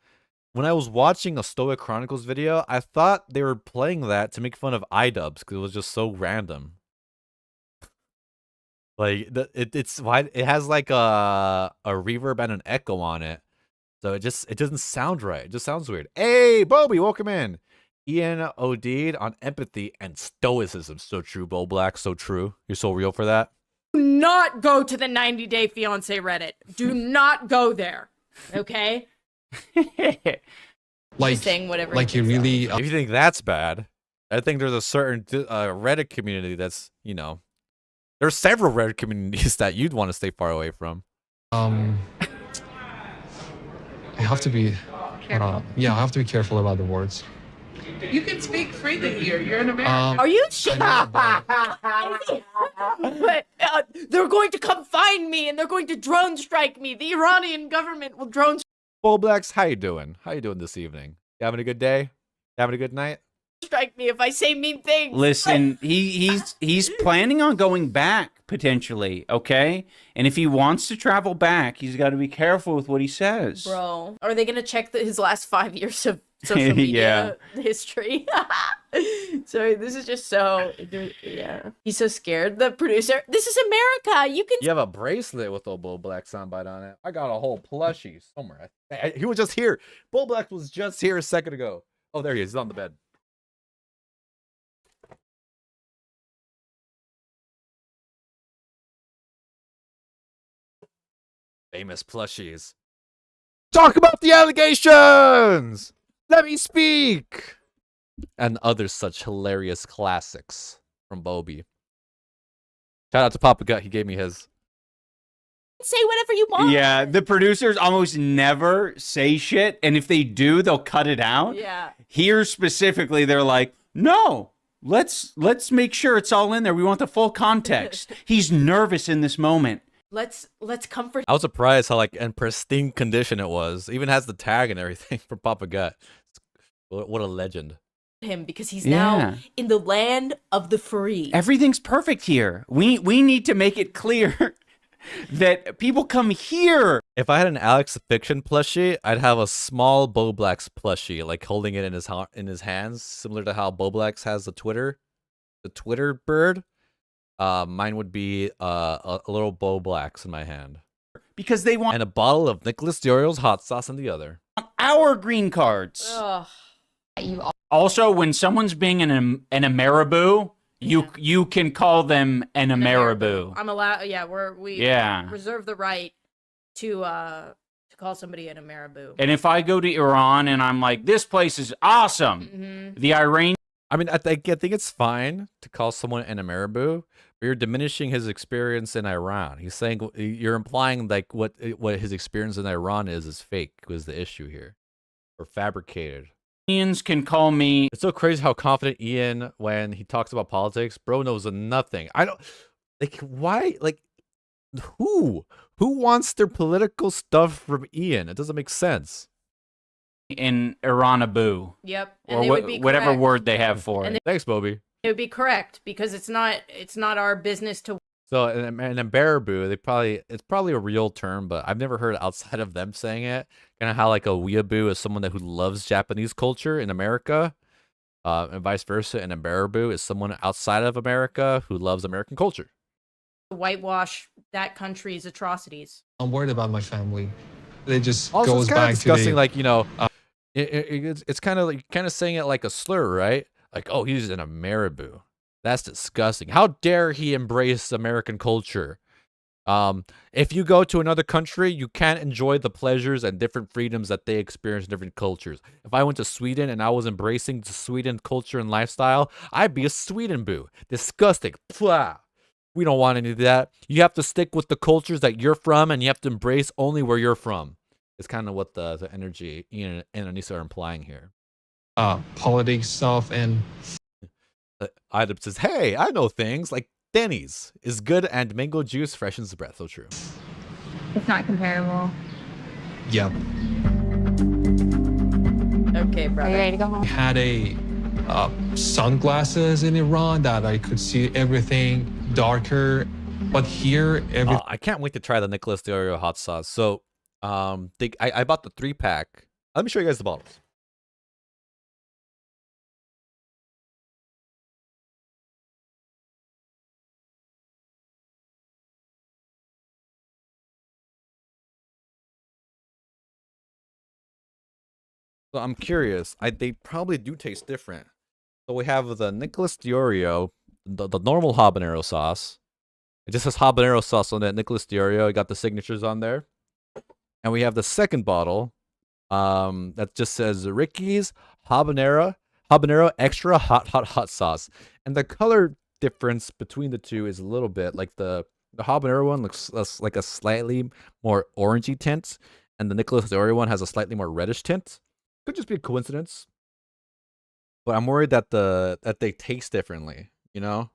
When I was watching a Stoic Chronicles video, I thought they were playing that to make fun of Idubbbz because it was just so random. Like, it has like a reverb and an echo on it. So it doesn't sound right. It just sounds weird. Hey, Bobby, welcome in. Ian OD'd on empathy and stoicism. So true, Bo Black. So true. You're so real for that. do not go to the 90 Day Fiance Reddit. Do not go there. Okay? Like, saying whatever like he you thinks really. If you think that's bad, I think there's a certain Reddit community that's, you know, there's several Reddit communities that you'd want to stay far away from. I have to be, yeah, I have to be careful about the words. You can speak freely here. You're in America. Are you shit? They're going to come find me and they're going to drone strike me. The Iranian government will drone Bull Blacks, how you doing? How you doing this evening? You having a good day? Having a good night? strike me if I say mean things. Listen, he's planning on going back potentially, okay? And if he wants to travel back, he's got to be careful with what he says. Bro, are they gonna check his last 5 years of social media history? Sorry, this is just so, yeah. He's so scared. The producer, this is America. You can. You have a bracelet with a Bull Black soundbite on it. I got a whole plushie somewhere. He was just here. Bull Black was just here a second ago. Oh, there he is. He's on the bed. Famous plushies. Talk about the allegations! Let me speak! And other such hilarious classics from Bobby. Shout out to Papa Gut, he gave me his. Say whatever you want. Yeah, the producers almost never say shit, and if they do, they'll cut it out. Yeah. Here specifically, they're like, no, let's make sure it's all in there. We want the full context. He's nervous in this moment. Let's comfort. I was surprised how like in pristine condition it was. It even has the tag and everything for Papa Gut. What a legend. Him because he's now in the land of the free. Everything's perfect here. We need to make it clear that people come here. If I had an Alex the Fiction plushie, I'd have a small Boblax plushie, like holding it in his hands, similar to how Boblax has the Twitter bird. Mine would be a little Boblax in my hand, because they want, and a bottle of Nicholas Diorio's hot sauce in the other. Our green cards. Ugh. Also, when someone's being an Ameriboo, you can call them an Ameriboo. I'm allowed. Yeah, we reserve the right to call somebody an Ameriboo. And if I go to Iran and I'm like, this place is awesome, the Iranian. I mean, I think it's fine to call someone an Ameriboo, but you're diminishing his experience in Iran. He's saying you're implying like what his experience in Iran is fake. Was the issue here, or fabricated? Ians can call me. It's so crazy how confident Ian, when he talks about politics, bro knows nothing. I don't like why like who wants their political stuff from Ian? It doesn't make sense. In Iranaboo. Yep. And or whatever word they have for it. Thanks, Bobby. It would be correct because it's not our business to. So an Emberboo, it's probably a real term, but I've never heard it outside of them saying it. Kind of how like a weeaboo is someone who loves Japanese culture in America, and vice versa. An Emberboo is someone outside of America who loves American culture. Whitewash that country's atrocities. I'm worried about my family. They just also, goes it's kind back of discussing to the, like, you know, it's kind of like saying it like a slur, right? Like, oh, he's an Ameriboo. That's disgusting. How dare he embrace American culture? If you go to another country, you can't enjoy the pleasures and different freedoms that they experience in different cultures. If I went to Sweden and I was embracing the Sweden culture and lifestyle, I'd be a Swedenboo. Disgusting. Plah. We don't want any of that. You have to stick with the cultures that you're from, and you have to embrace only where you're from. It's kind of what the energy Ian and Anissa are implying here. Politics stuff and. Idubbbz says, hey, I know things like Denny's is good and mango juice freshens the breath. So true. It's not comparable. Yep. Okay, brother. Are you ready to go home? I had a sunglasses in Iran that I could see everything darker, but here I can't wait to try the Nicholas Diorio hot sauce. So I bought the 3-pack. Let me show you guys the bottles. So I'm curious. They probably do taste different. So we have the Nicholas Diorio, the normal habanero sauce. It just says habanero sauce on that Nicholas Diorio. I got the signatures on there. And we have the second bottle that just says Ricky's habanero extra hot sauce. And the color difference between the two is a little bit like the habanero one looks like a slightly more orangey tint, and the Nicholas Diorio one has a slightly more reddish tint. Could just be a coincidence, but I'm worried that they taste differently. You know.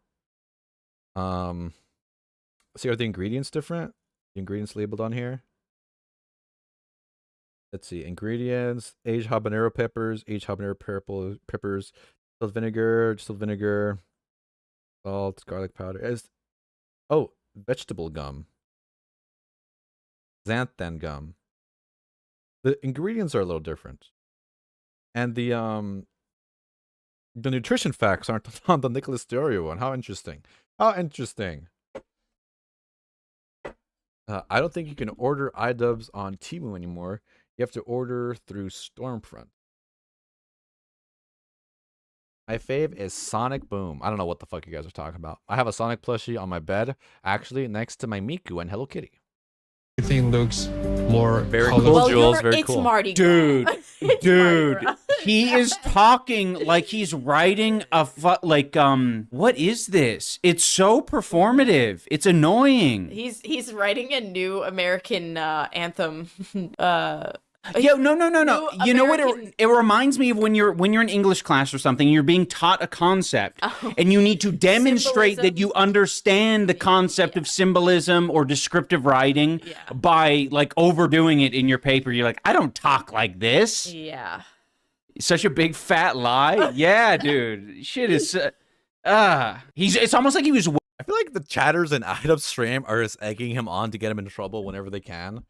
See, are the ingredients different? The ingredients labeled on here. Let's see. Ingredients: aged habanero peppers, peppers, distilled vinegar, salt, garlic powder. Vegetable gum, xanthan gum. The ingredients are a little different. And the nutrition facts aren't on the Nicholas Diorio one. How interesting. How interesting. I don't think you can order Idubbbz on Temu anymore. You have to order through Stormfront. My fave is Sonic Boom. I don't know what the fuck you guys are talking about. I have a Sonic plushie on my bed, actually, next to my Miku and Hello Kitty. everything looks more Very colorful. cool, Well, Jules. you're- Very it's cool. Mardi Gras. Dude, It's dude, Mardi Gras. he is talking like he's writing a what is this? It's so performative. It's annoying. He's writing a new American anthem. Yeah, no. New You know what? American- It reminds me of when you're in English class or something. You're being taught a concept, and you need to demonstrate that you understand the concept of symbolism or descriptive writing by like overdoing it in your paper. You're like, I don't talk like this. Yeah. Such a big fat lie. Yeah, dude. Shit is. It's almost like he was. I feel like the chatters in Idubbbz stream are just egging him on to get him in trouble whenever they can.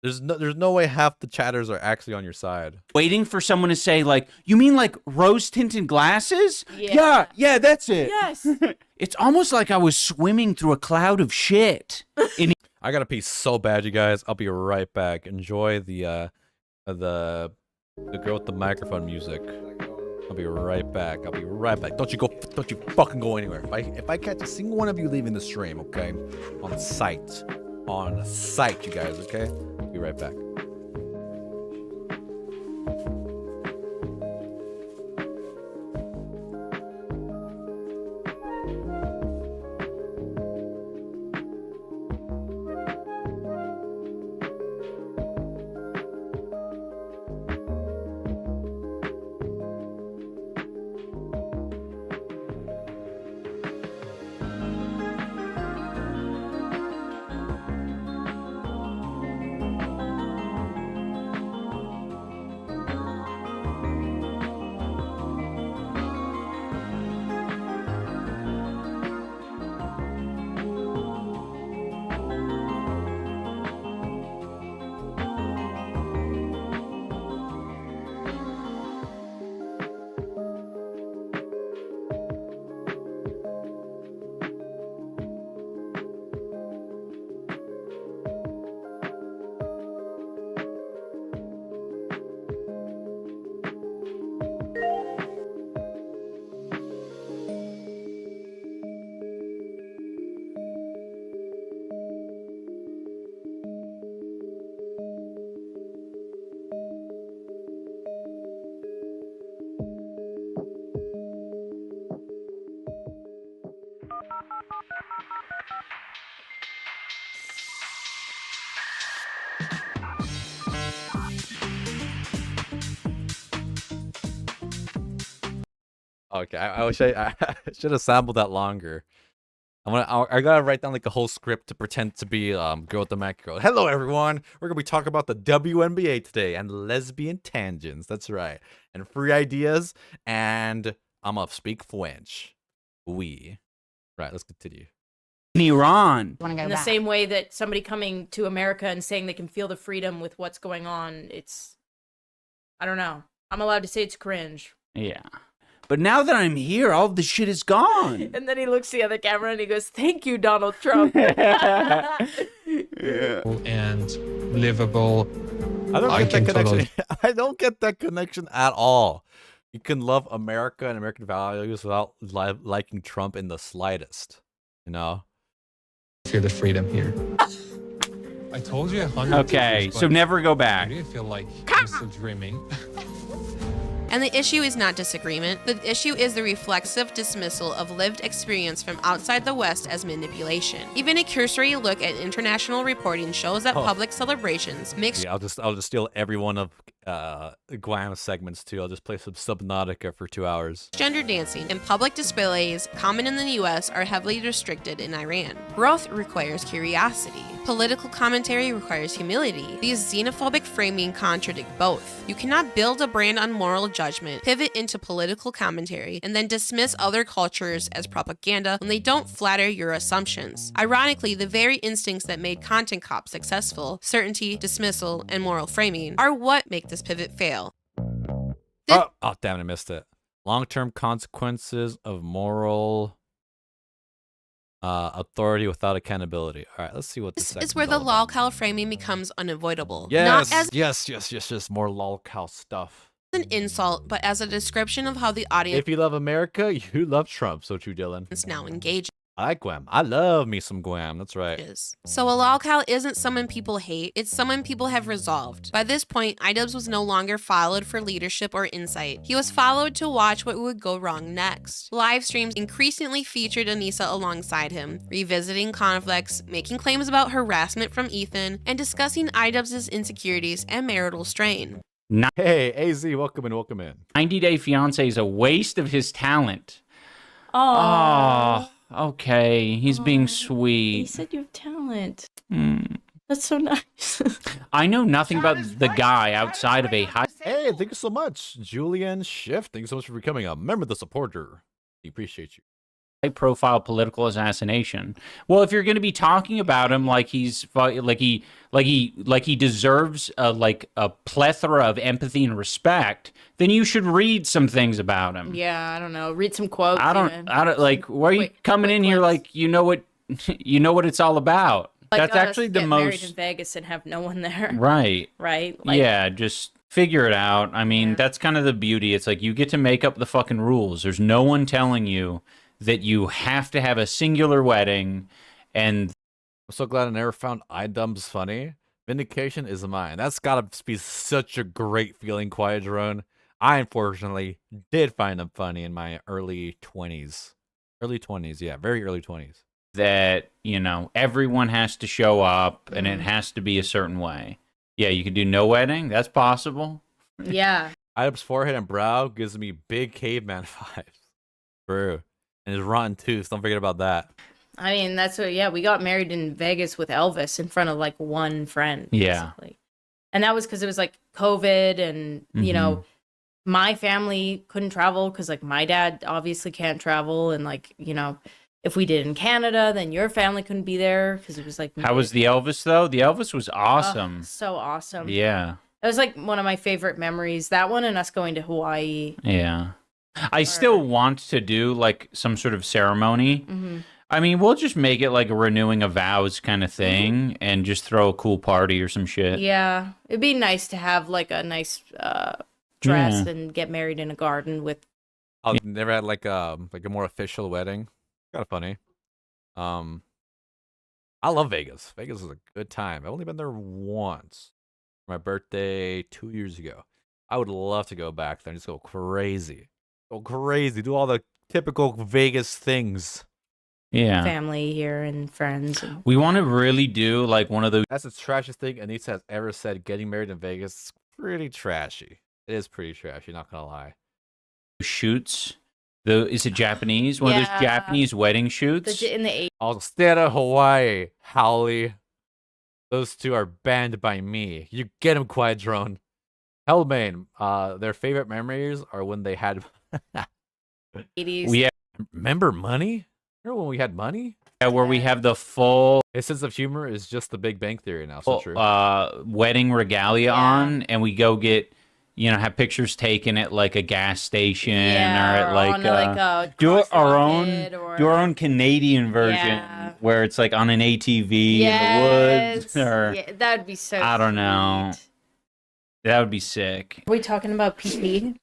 There's no way half the chatters are actually on your side. Waiting for someone to say, like, you mean like rose-tinted glasses? Yeah. Yeah, that's it. Yes. It's almost like I was swimming through a cloud of shit. I gotta pee so bad, you guys. I'll be right back. Enjoy the girl with the microphone music. I'll be right back. I'll be right back. Don't you fucking go anywhere. If I catch a single one of you leaving the stream, okay? On sight, you guys, okay? Be right back. Okay, I wish I should have sampled that longer. I gotta write down like a whole script to pretend to be girl with the macro. Hello everyone, we're gonna be talking about the WNBA today and lesbian tangents. That's right, and free ideas, and I'm gonna speak French. Right, let's continue. In Iran. In the same way that somebody coming to America and saying they can feel the freedom with what's going on, I don't know. I'm allowed to say it's cringe. Yeah. But now that I'm here, all of the shit is gone. And then he looks to the other camera and he goes, "Thank you, Donald Trump." And livable. I don't get that connection. I don't get that connection at all. You can love America and American values without liking Trump in the slightest. You know? Feel the freedom here. I told you 100 Okay, times, so but never go back. I do feel like I'm still dreaming. And the issue is not disagreement. The issue is the reflexive dismissal of lived experience from outside the West as manipulation. Even a cursory look at international reporting shows that public celebrations mix. Yeah, I'll just steal every one of Guam's segments too. I'll just play some Subnautica for 2 hours. Gender dancing and public displays, common in the US, are heavily restricted in Iran. Growth requires curiosity. Political commentary requires humility. These xenophobic framing contradict both. You cannot build a brand on moral judgment, pivot into political commentary, and then dismiss other cultures as propaganda when they don't flatter your assumptions. Ironically, the very instincts that made Content Cop successful, certainty, dismissal, and moral framing, are what make this pivot fail. Oh, damn it, I missed it. Long-term consequences of moral authority without accountability. All right, let's see what this is where the lolcow framing becomes unavoidable. Yes, Not as yes, more lolcow stuff. an insult, but as a description of how the audience If you love America, you love Trump. So true, Dylan. is now engaging. I like Gwam. I love me some Gwam. That's right. So a lolcow isn't someone people hate, it's someone people have resolved. By this point, Idubbbz was no longer followed for leadership or insight. He was followed to watch what would go wrong next. Live streams increasingly featured Anissa alongside him, revisiting conflicts, making claims about harassment from Ethan, and discussing Idubbbz's insecurities and marital strain. Hey, AZ, welcome in, welcome in. 90 Day Fiancé is a waste of his talent. Oh. Okay, he's being He sweet. said you have talent. Mm. That's so nice. I know nothing about the guy outside of a high. Hey, thank you so much, Julian Shift. Thank you so much for becoming a member of the supporter. We appreciate you. High-profile political assassination. Well, if you're going to be talking about him like he's like he deserves a plethora of empathy and respect, then you should read some things about him. Yeah, I don't know. Read some quotes. I don't like. Why are you coming in here like you know what it's all about? Like That's us actually the get married in most Vegas and have no one there. right. Right. Yeah, just figure it out. I mean, that's kind of the beauty. It's like you get to make up the fucking rules. There's no one telling you that you have to have a singular wedding, and I'm so glad I never found Idubbbz funny. Vindication is mine. That's gotta be such a great feeling, Quiet Drone. I unfortunately did find them funny in my early 20s. Early 20s, yeah, very early 20s. that, you know, everyone has to show up and it has to be a certain way. Yeah, you could do no wedding. That's possible. Yeah. Idubbbz' forehead and brow gives me big caveman vibes. True. And his rotten tooth. Don't forget about that. I mean, that's what, yeah, we got married in Vegas with Elvis in front of like one friend. Yeah. Basically. And that was because it was like COVID and, you know, my family couldn't travel because like my dad obviously can't travel. And like, you know, if we did in Canada, then your family couldn't be there because it was like. How was the Elvis though? The Elvis was awesome. So awesome. Yeah. It was like one of my favorite memories. That one and us going to Hawaii. Yeah. I still want to do like some sort of ceremony. I mean, we'll just make it like a renewing of vows kind of thing and just throw a cool party or some shit. Yeah. It'd be nice to have like a nice dress Yeah. and get married in a garden with. I've never had like a more official wedding. Kind of funny. I love Vegas. Vegas is a good time. I've only been there once. For my birthday 2 years ago. I would love to go back there and just go crazy. Go crazy. Do all the typical Vegas things. Yeah. Family here and friends. And... We want to really do like one of those. That's the trashiest thing Anissa has ever said. Getting married in Vegas is pretty trashy. It is pretty trashy, not gonna lie. Shoots. Is it Japanese? One of those Japanese wedding shoots? In the 80s. I'll stay out of Hawaii, Howley. Those two are banned by me. You get him, Quiet Drone. Hellbane, their favorite memories are when they had 80s. Yeah. Remember money? Remember when we had money? Yeah, where we have the full His sense of humor is just the Big Bang Theory now. So true. wedding regalia on, and we go get, you know, have pictures taken at like a gas station or at like, do our own Canadian version where it's like on an ATV in the woods. Or, yeah, that would be so. I don't know. That would be sick. Are we talking about PT?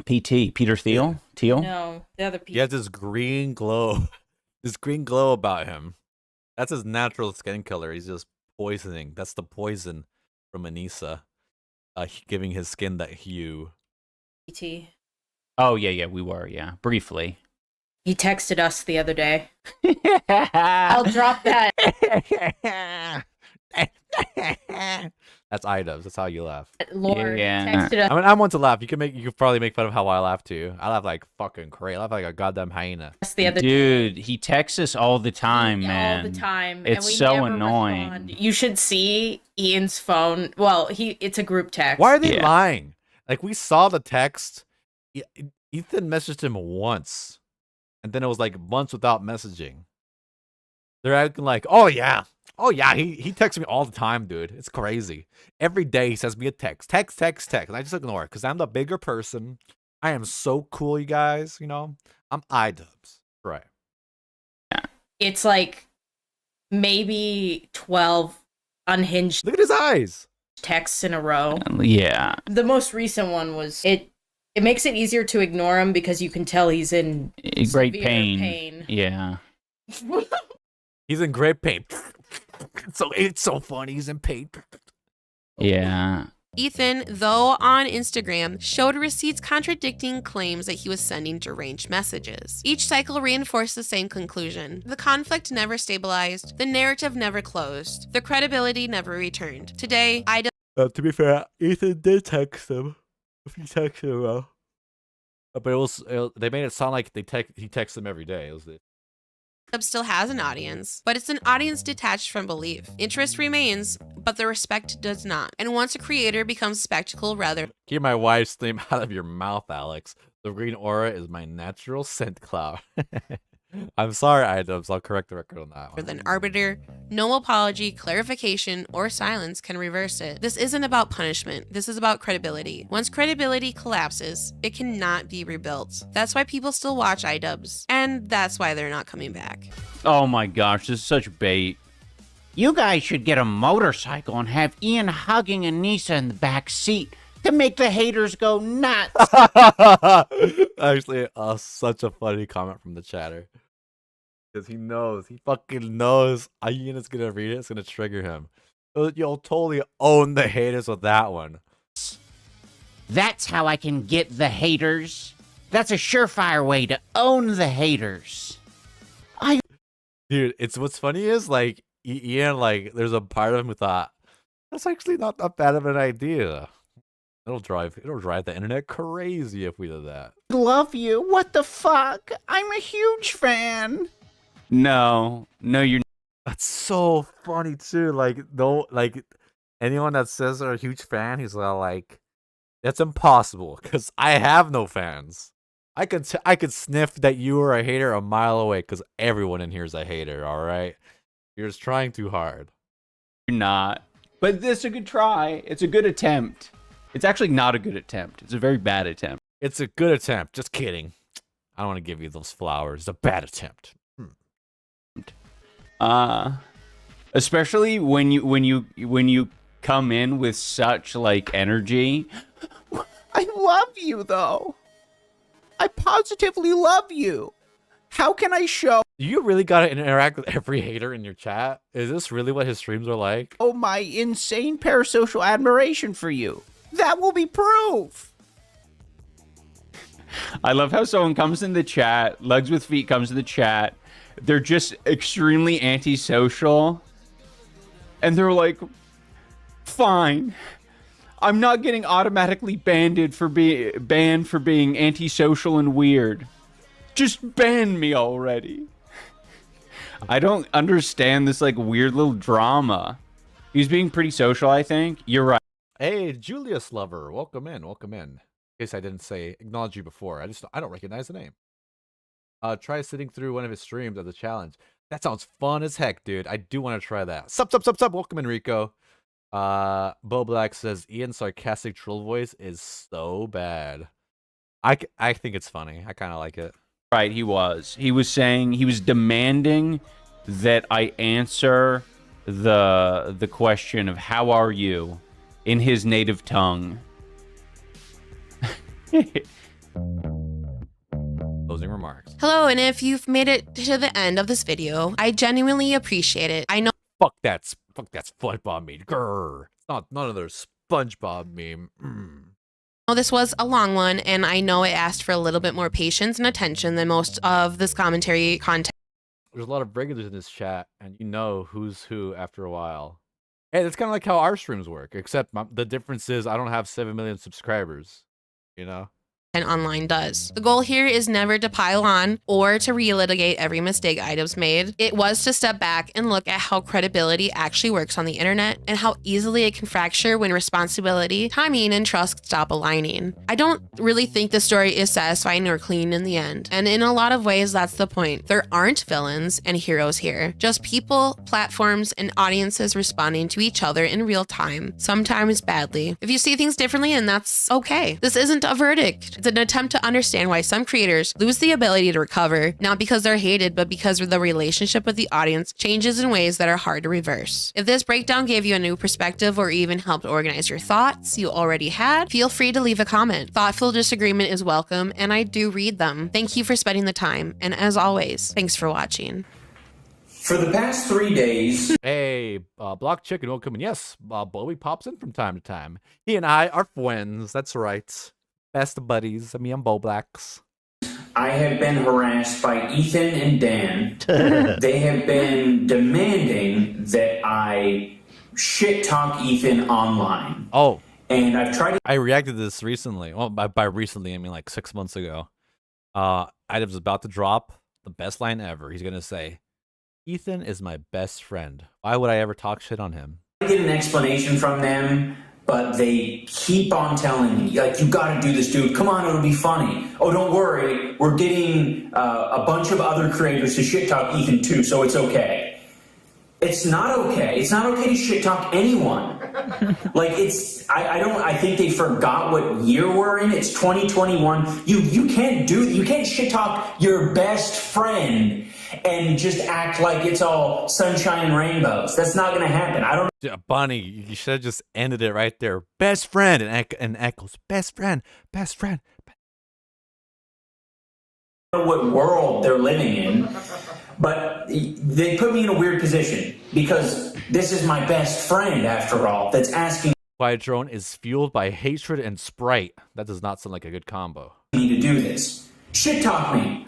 PT, Peter Thiel? Teal? No, the other PT. He has this green glow. This green glow about him. That's his natural skin color. He's just poisoning. That's the poison from Anissa. Giving his skin that hue. PT. Oh, yeah, we were, briefly. He texted us the other day. I'll drop that. That's Idubbbz. That's how you laugh. Lord texted us. I mean, I'm one to laugh. You could probably make fun of how I laugh too. I laugh like fucking crazy. I laugh like a goddamn hyena. Dude, he texts us all the time, man. All the time. It's and we so never annoying. respond. You should see Ian's phone. Well, it's a group text. Why are they lying? Like, we saw the text. Ethan messaged him once, and then it was like months without messaging. They're acting like, oh yeah, he texts me all the time, dude. It's crazy. Every day he sends me a text. And I just ignore it because I'm the bigger person. I am so cool, you guys. You know, I'm Idubbbz. Right. It's like maybe 12 unhinged. Look at his eyes. Texts in a row. Yeah. The most recent one was it makes it easier to ignore him because you can tell he's in Great severe pain. Yeah. He's in great pain. So it's so funny. He's in pain. Yeah. Ethan, though on Instagram, showed receipts contradicting claims that he was sending deranged messages. Each cycle reinforced the same conclusion. The conflict never stabilized, the narrative never closed, the credibility never returned. Today, to be fair, Ethan did text him. He texted him, but they made it sound like he texts them every day. Idubbbz still has an audience, but it's an audience detached from belief. Interest remains, but the respect does not. And once a creator becomes spectacle rather Keep my wife's name out of your mouth, Alex. The green aura is my natural scent cloud. I'm sorry, Idubbbz. I'll correct the record on that one. than arbiter, no apology, clarification, or silence can reverse it. This isn't about punishment. This is about credibility. Once credibility collapses, it cannot be rebuilt. That's why people still watch Idubbbz, and that's why they're not coming back. Oh my gosh, this is such bait. You guys should get a motorcycle and have Ian hugging Anissa in the back seat to make the haters go nuts. Actually, such a funny comment from the chatter. Because he fucking knows Ian is gonna read it, it's gonna trigger him. You'll totally own the haters with that one. That's how I can get the haters. That's a surefire way to own the haters. Dude, what's funny is like Ian, like there's a part of him who thought that's actually not that bad of an idea. It'll drive the internet crazy if we did that. Love you. What the fuck? I'm a huge fan. No, you're. That's so funny too. Like anyone that says they're a huge fan, he's like, that's impossible because I have no fans. I could sniff that you are a hater a mile away because everyone in here is a hater. All right, you're just trying too hard. You're not. But this is a good try. It's a good attempt. It's actually not a good attempt. It's a very bad attempt. It's a good attempt. Just kidding. I don't want to give you those flowers. It's a bad attempt. Especially when you come in with such like energy. I love you though. I positively love you. How can I show You really gotta interact with every hater in your chat? Is this really what his streams are like? my insane parasocial admiration for you? That will be proof. I love how someone comes in the chat, Legs with Feet comes in the chat. They're just extremely antisocial. And they're like, fine. I'm not getting automatically banned for being antisocial and weird. Just ban me already. I don't understand this like weird little drama. He's being pretty social, I think. You're right. Hey, Julius Lover, welcome in. In case I didn't acknowledge you before. I don't recognize the name. Try sitting through one of his streams as a challenge. That sounds fun as heck, dude. I do want to try that. Sup. Welcome in, Rico. Bo Black says Ian's sarcastic troll voice is so bad. I think it's funny. I kind of like it. Right, he was saying, he was demanding that I answer the question of how are you in his native tongue. Closing remarks. Hello, and if you've made it to the end of this video, I genuinely appreciate it. I know Fuck that SpongeBob meme. Grrr. It's not another SpongeBob meme. this was a long one, and I know it asked for a little bit more patience and attention than most of this commentary content. There's a lot of regulars in this chat, and you know who's who after a while. Hey, that's kind of like how our streams work, except the difference is I don't have 7 million subscribers, you know? Online does. The goal here is never to pile on or to relitigate every mistake Idubbbz made. It was to step back and look at how credibility actually works on the internet and how easily it can fracture when responsibility, timing, and trust stop aligning. I don't really think the story is satisfying or clean in the end, and in a lot of ways that's the point. There aren't villains and heroes here, just people, platforms, and audiences responding to each other in real time, sometimes badly. If you see things differently, and that's okay. This isn't a verdict. It's an attempt to understand why some creators lose the ability to recover, not because they're hated, but because the relationship with the audience changes in ways that are hard to reverse. If this breakdown gave you a new perspective or even helped organize your thoughts you already had, feel free to leave a comment. Thoughtful disagreement is welcome, and I do read them. Thank you for spending the time, and as always, thanks for watching. For the past 3 days. Hey, Block Chicken, welcome in. Yes, Bowie pops in from time to time. He and I are friends. That's right. Best buddies. Me and Bo Blacks. I have been harassed by Ethan and Dan. They have been demanding that I shit talk Ethan online. Oh. And I've tried to... I reacted to this recently. Well, by recently, I mean like 6 months ago. Idubbbz is about to drop the best line ever. He's going to say, Ethan is my best friend. Why would I ever talk shit on him? I get an explanation from them, but they keep on telling me, like, you gotta do this, dude. Come on, it'll be funny. Oh, don't worry. We're getting a bunch of other creators to shit talk Ethan too, so it's okay. It's not okay. It's not okay to shit talk anyone. Like, I think they forgot what year we're in. It's 2021. You can't shit talk your best friend and just act like it's all sunshine and rainbows. That's not gonna happen. I don't. Yeah, Bunny, you should have just ended it right there. Best friend, and echoes. Best friend, best friend. I don't know what world they're living in, but they put me in a weird position because this is my best friend, after all, that's asking. Quiet Drone is fueled by hatred and Sprite. That does not sound like a good combo. Me to do this. Shit talk me.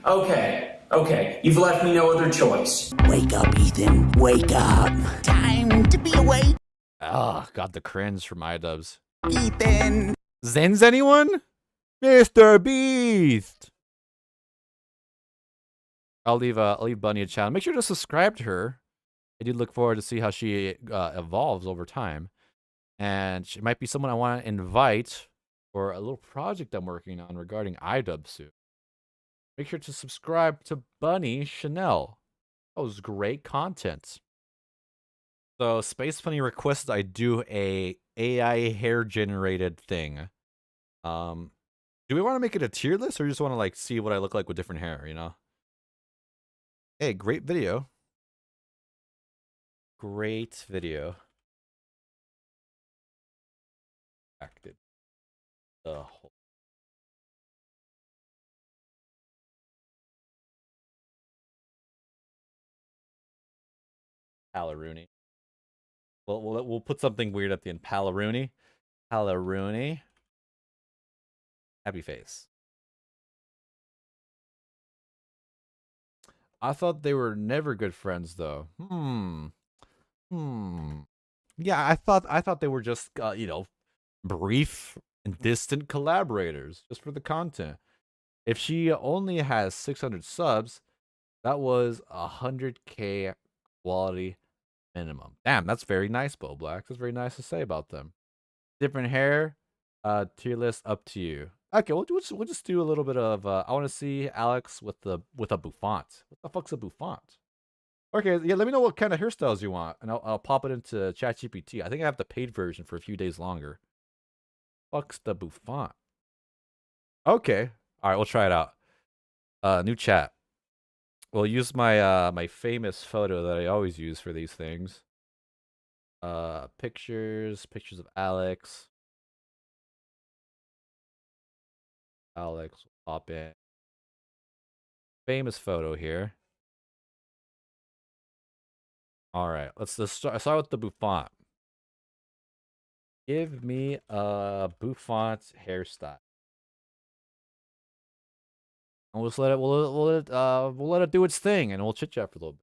Okay, you've left me no other choice. Wake up, Ethan. Wake up. Time to be awake. Oh, God, the cringe from Idubbbz. Ethan. Zens anyone? Mr. Beast. I'll leave Bunny a channel. Make sure to subscribe to her. I do look forward to see how she evolves over time. And she might be someone I want to invite for a little project I'm working on regarding Idubbbz soon. Make sure to subscribe to Bunny Chanel. That was great content. So Space Bunny requested I do a AI hair generated thing. Do we want to make it a tier list, or just want to like see what I look like with different hair, you know? Hey, great video. Great video. Acted the whole. Palarooney. We'll put something weird at the end. Palarooney. Palarooney. Happy face. I thought they were never good friends though. Yeah, I thought they were just you know, brief and distant collaborators just for the content. If she only has 600 subs, that was 100K quality minimum. Damn, that's very nice, Bo Blacks. That's very nice to say about them. Different hair, tier list up to you. Okay, we'll just do a little bit of. I want to see Alex with a bouffant. What the fuck's a bouffant? Okay, yeah. Let me know what kind of hairstyles you want, and I'll pop it into ChatGPT. I think I have the paid version for a few days longer. Fuck's the bouffant? Okay, all right, we'll try it out. New chat. We'll use my my famous photo that I always use for these things. Pictures of Alex. Alex will pop in. Famous photo here. All right, let's start with the bouffant. Give me a bouffant hairstyle. And we'll just let it do its thing, and we'll chit chat for a little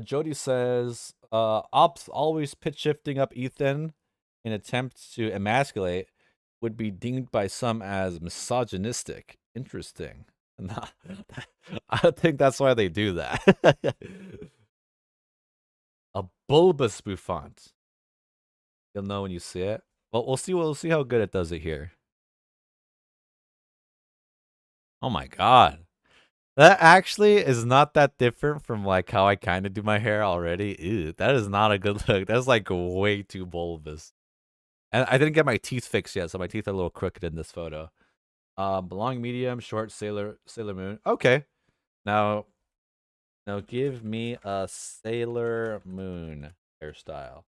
bit. Jody says, ops always pitch shifting up Ethan in attempt to emasculate would be deemed by some as misogynistic. Interesting. Nah, I don't think that's why they do that. A bulbous bouffant. You'll know when you see it. Well, we'll see how good it does it here. Oh my god. That actually is not that different from like how I kind of do my hair already. Ew, that is not a good look. That's like way too bulbous. And I didn't get my teeth fixed yet, so my teeth are a little crooked in this photo. Long, medium, short, Sailor Moon. Okay. Now give me a Sailor Moon hairstyle.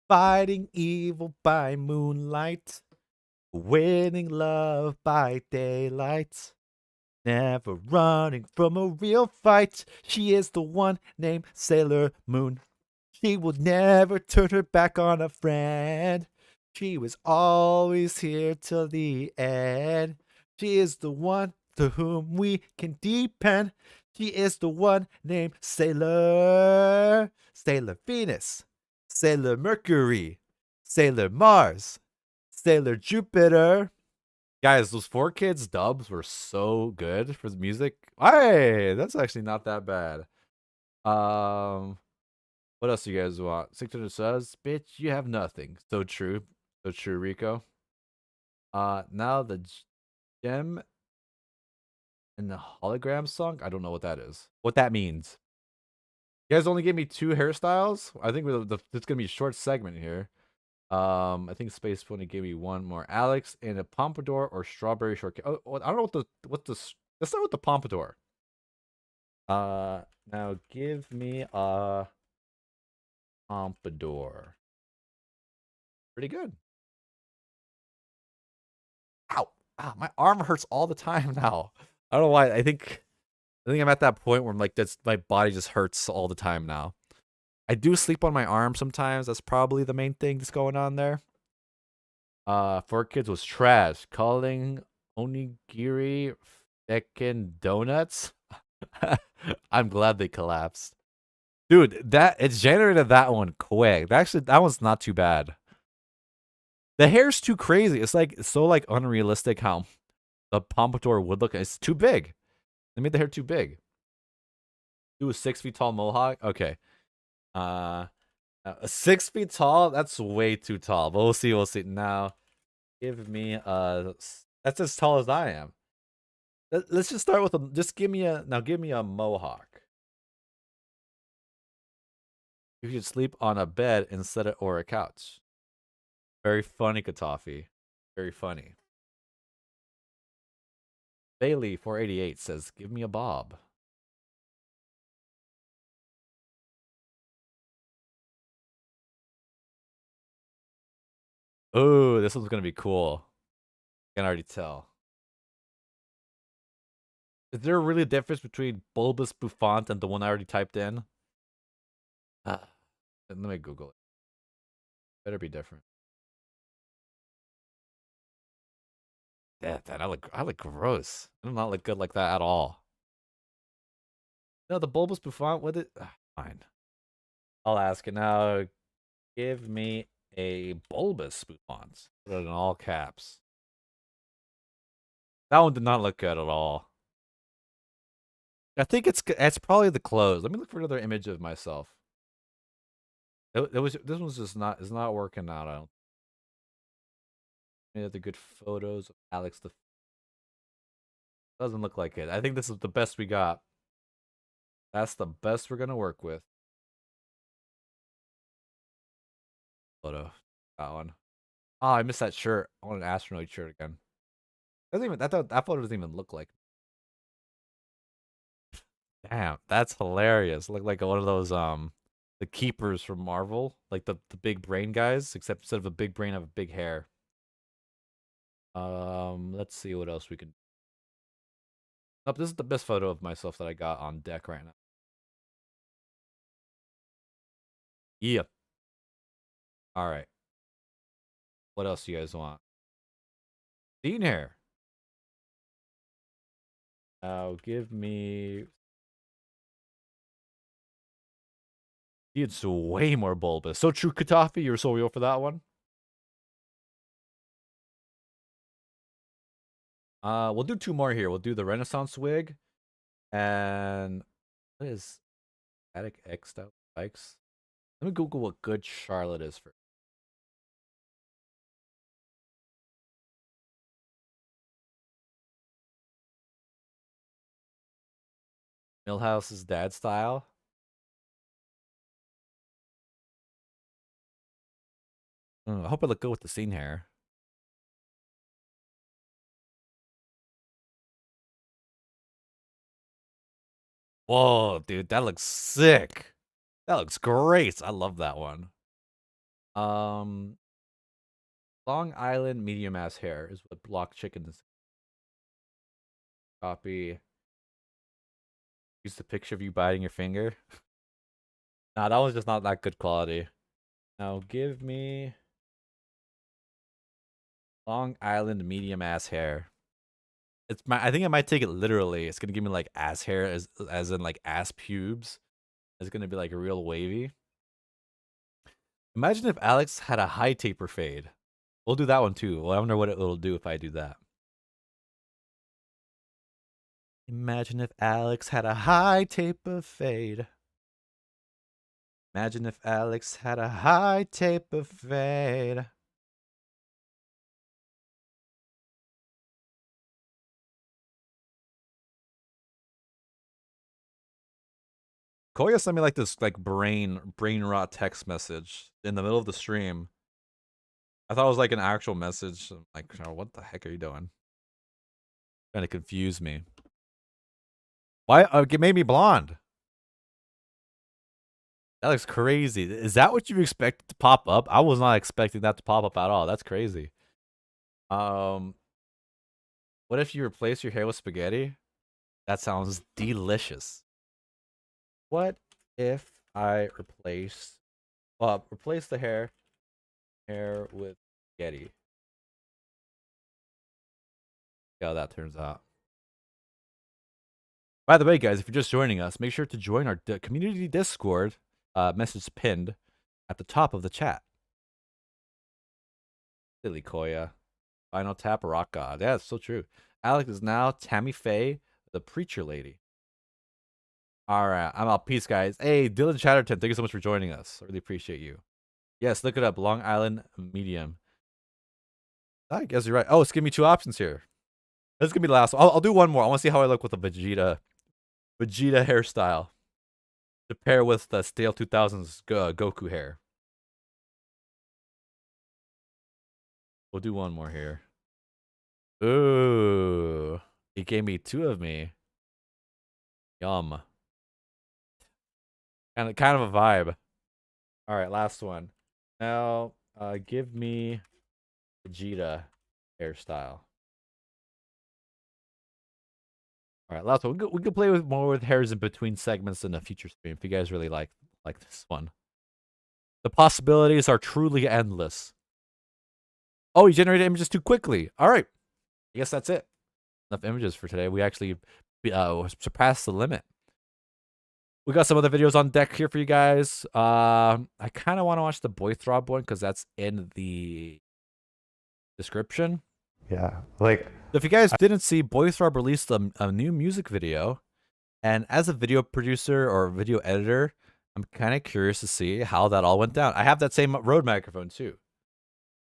Fighting evil by moonlight. Winning love by daylight. Never running from a real fight. She is the one named Sailor Moon. She will never turn her back on a friend. She was always here till the end. She is the one to whom we can depend. She is the one named Sailor Venus, Sailor Mercury, Sailor Mars, Sailor Jupiter. Guys, those 4Kids dubs were so good for the music. Hey, that's actually not that bad. What else do you guys want? 600 subs? Bitch, you have nothing. So true. So true, Rico. Now the gem and the hologram song? I don't know what that is. What that means. You guys only gave me 2 hairstyles? I think it's gonna be a short segment here. I think Space Pony gave me 1 more. Alex and a pompadour or strawberry shortcake. Oh, I don't know what the let's start with the pompadour. Now give me a pompadour. Pretty good. Ow! Ah, my arm hurts all the time now. I don't know why. I think I'm at that point where I'm like, my body just hurts all the time now. I do sleep on my arm sometimes. That's probably the main thing that's going on there. 4Kids was trash. Calling onigiri feckin' donuts. I'm glad they collapsed. Dude, it's generated that one quick. Actually, that one's not too bad. The hair's too crazy. It's so unrealistic how the pompadour would look. It's too big. They made the hair too big. Do a 6 feet tall mohawk. Okay. 6 feet tall. That's way too tall. But we'll see. We'll see. Now, give me that's as tall as I am. Let's just start with give me a mohawk. You should sleep on a bed instead of or a couch. Very funny, Katafi. Very funny. Bailey 488 says, "Give me a bob." Oh, this one's gonna be cool. I can already tell. Is there really a difference between bulbous bouffant and the one I already typed in? Let me Google it. Better be different. Yeah, I look gross. I do not look good like that at all. No, the bulbous bouffant with it. Fine. I'll ask it now. Give me a bulbous bouffant. Put it in all caps. That one did not look good at all. I think it's probably the clothes. Let me look for another image of myself. This one's just not working out. I don't. Any other good photos of Alex the doesn't look like it. I think this is the best we got. That's the best we're gonna work with. Photo. That one. Oh, I missed that shirt. I want an astronaut shirt again. That photo doesn't even look like. Damn, that's hilarious. Look like one of those the keepers from Marvel, like the big brain guys, except instead of a big brain, have a big hair. Let's see what else we can. Nope, this is the best photo of myself that I got on deck right now. Yep. All right. What else do you guys want? Scene hair. Now give me. It's way more bulbous. So true, Katafi. You're so real for that one. We'll do 2 more here. We'll do the Renaissance wig, and what is Attic X style bikes? Let me Google what good Charlotte is for. Millhouse's dad style. I hope I look good with the scene hair. Whoa, dude, that looks sick. That looks great. I love that one. Long Island medium ass hair is what block chicken is. Copy. Use the picture of you biting your finger. Nah, that one's just not that good quality. Now give me Long Island medium ass hair. I think I might take it literally. It's gonna give me like ass hair as in like ass pubes. It's gonna be like real wavy. Imagine if Alex had a high taper fade. We'll do that one too. Well, I wonder what it'll do if I do that. Imagine if Alex had a high taper fade. Imagine if Alex had a high taper fade. Koya sent me like this brain rot text message in the middle of the stream. I thought it was like an actual message. I'm like, oh, what the heck are you doing? Trying to confuse me. Why? It made me blonde. That looks crazy. Is that what you expected to pop up? I was not expecting that to pop up at all. That's crazy. What if you replace your hair with spaghetti? That sounds delicious. What if I replace the hair with spaghetti? See how that turns out. By the way, guys, if you're just joining us, make sure to join our community Discord. Message pinned at the top of the chat. Silly Koya. Final tap, rock god. Yeah, it's so true. Alex is now Tammy Faye, the preacher lady. All right, I'm out. Peace, guys. Hey, Dylan Chatterton, thank you so much for joining us. I really appreciate you. Yes, look it up. Long Island medium. I guess you're right. Oh, it's giving me two options here. This is gonna be the last one. I'll do one more. I want to see how I look with a Vegeta hairstyle to pair with the stale 2000s Goku hair. We'll do one more here. Ooh, he gave me two of me. Yum. Kind of a vibe. All right, last one. Now, give me Vegeta hairstyle. All right, last one. We could play with more with hairs in between segments in a future stream if you guys really like this one. The possibilities are truly endless. Oh, you generated images too quickly. All right, I guess that's it. Enough images for today. We actually surpassed the limit. We got some other videos on deck here for you guys. I kind of want to watch the boythrob one because that's in the description. Yeah, like if you guys didn't see, boythrob released a new music video, and as a video producer or video editor, I'm kind of curious to see how that all went down. I have that same Rode microphone too.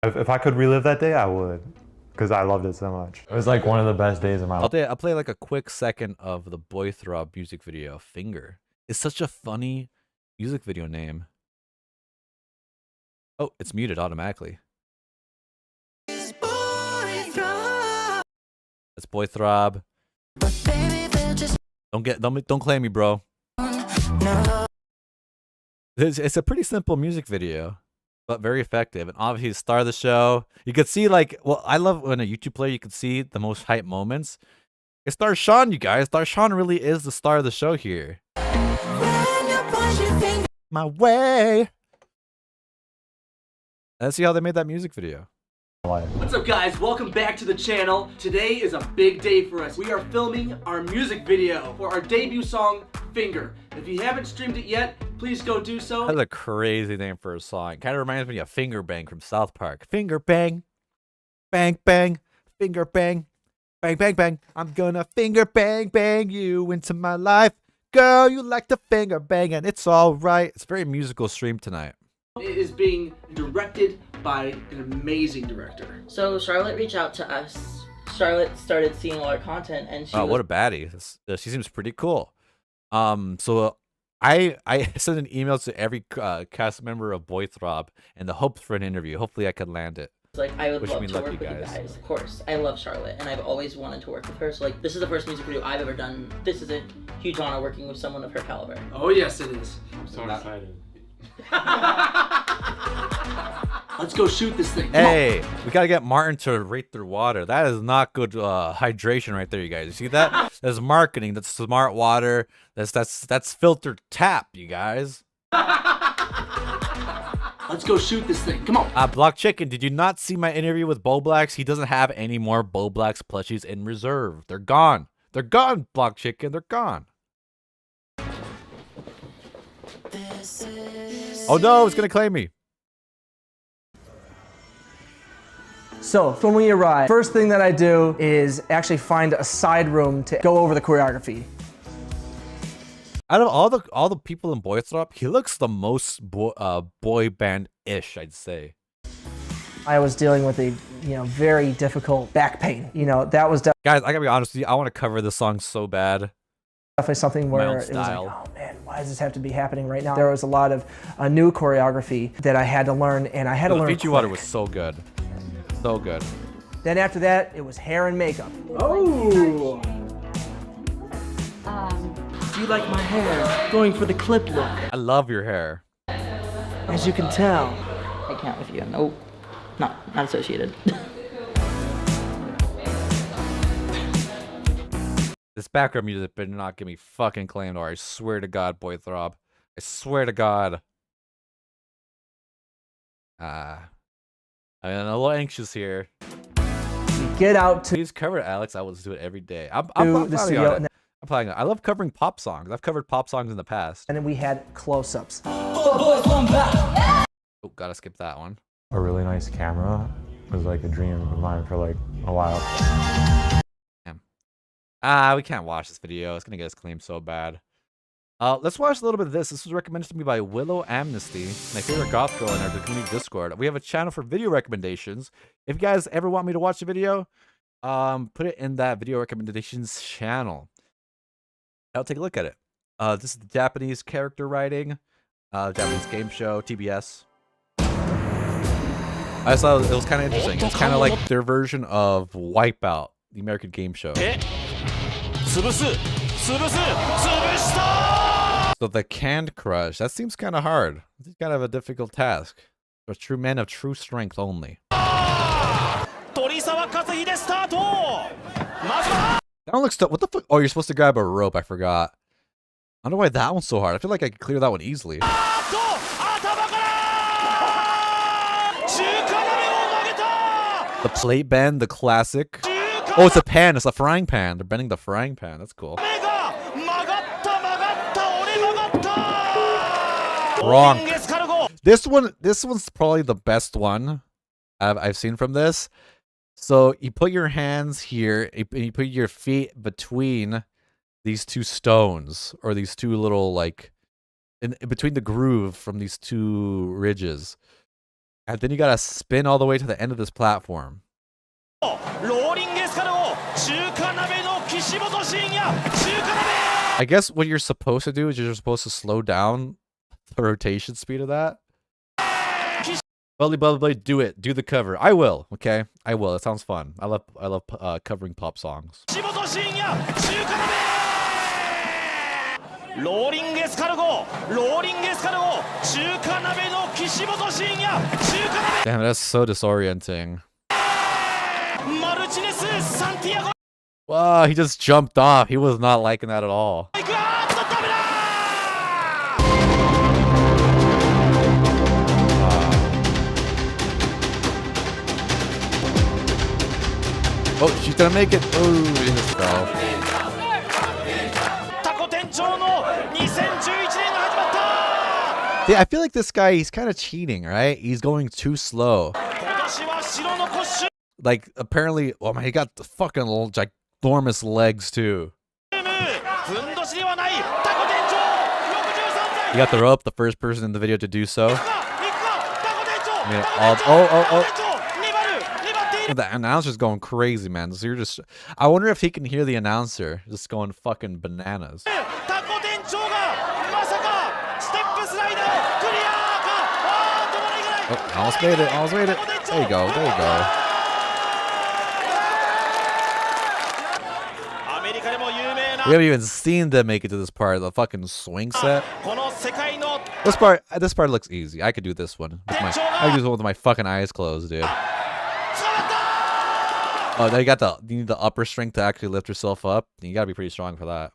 If I could relive that day, I would, because I loved it so much. It was like one of the best days of my life. I'll play like a quick second of the boythrob music video. Finger. It's such a funny music video name. Oh, it's muted automatically. It's boythrob. Don't claim me, bro. It's a pretty simple music video, but very effective. And obviously, the star of the show. You could see I love when a YouTube player you could see the most hype moments. It stars Sean, you guys. Sean really is the star of the show here. My way. Let's see how they made that music video. What's up, guys? Welcome back to the channel. Today is a big day for us. We are filming our music video for our debut song, Finger. If you haven't streamed it yet, please go do so. That's a crazy name for a song. Kind of reminds me of Finger Bang from South Park. Finger bang, bang, bang, finger bang, bang, bang, bang. I'm gonna finger bang, bang you into my life. Girl, you like to finger bang, and it's all right. It's a very musical stream tonight. It is being directed by an amazing director. So Charlotte reached out to us. Charlotte started seeing all our content, and she what a baddie. She seems pretty cool. So I sent an email to every cast member of Boythrob in the hopes for an interview. Hopefully I could land it. Like, I would love to work with you guys, of course. I love Charlotte, and I've always wanted to work with her. So, like, this is the first music video I've ever done. This is a huge honor working with someone of her caliber. Oh, yes, it is. I'm so excited. Let's go shoot this thing. Hey, we gotta get Martin to rate through water. That is not good hydration right there, you guys. You see that? That's marketing. That's smart water. That's filtered tap, you guys. Let's go shoot this thing. Come on. Block Chicken, did you not see my interview with Bo Blacks? He doesn't have any more Bo Blacks plushies in reserve. They're gone. They're gone, Block Chicken. They're gone. Oh no, it's gonna claim me. So, when we arrive, first thing that I do is actually find a side room to go over the choreography. Out of all the people in boythrob, he looks the most boy band-ish, I'd say. I was dealing with a, very difficult back pain. That was Guys, I gotta be honest with you, I want to cover this song so bad. definitely something where it was like, oh man, why does this have to be happening right now? There was a lot of new choreography that I had to learn, and I had to learn Fiji Water was so good. So good. Then after that, it was hair and makeup. Oh! Do you like my hair? Going for the clip look. I love your hair. As you can tell. I can't with you. Nope. Not associated. This background music better not get me fucking claimed, or I swear to God, boythrob. I swear to God. I'm a little anxious here. Get out to. Please cover it, Alex. I will do it every day. I'm the studio. I'm planning on it. I love covering pop songs. I've covered pop songs in the past. And then we had close-ups. Oh, gotta skip that one. A really nice camera was like a dream of mine for like a while. Damn. We can't watch this video. It's gonna get us claimed so bad. Let's watch a little bit of this. This was recommended to me by Willow Amnesty, my favorite goth girl in our community Discord. We have a channel for video recommendations. If you guys ever want me to watch a video, put it in that video recommendations channel. I'll take a look at it. This is the Japanese character writing, Japanese game show, TBS. I just thought it was kind of interesting. It's kind of like their version of Wipeout, the American game show. So the canned crush, that seems kind of hard. It's kind of a difficult task. For true men of true strength only. That one looks tough. What the fuck? Oh, you're supposed to grab a rope. I forgot. I don't know why that one's so hard. I feel like I could clear that one easily. The plate bend, the classic. Oh, it's a pan. It's a frying pan. They're bending the frying pan. That's cool. Wrong. This one's probably the best one I've seen from this. So you put your hands here, and you put your feet between these two stones, or these two little, like, in between the groove from these two ridges. And then you gotta spin all the way to the end of this platform. I guess what you're supposed to do is you're supposed to slow down the rotation speed of that. Bubbly, do it. Do the cover. I will. Okay, I will. It sounds fun. I love covering pop songs. Damn, that's so disorienting. Wow, he just jumped off. He was not liking that at all. Oh, she's gonna make it. Oh, he just fell. Yeah, I feel like this guy, he's kind of cheating, right? He's going too slow. Like, apparently, oh man, he got the fucking ginormous legs too. You got the rope, the first person in the video to do so. The announcer's going crazy, man. So you're just, I wonder if he can hear the announcer just going fucking bananas. Oh, almost made it. Almost made it. There you go. There you go. We haven't even seen them make it to this part of the fucking swing set. This part looks easy. I could do this one. I could do this one with my fucking eyes closed, dude. Oh, now you need the upper strength to actually lift yourself up. You gotta be pretty strong for that.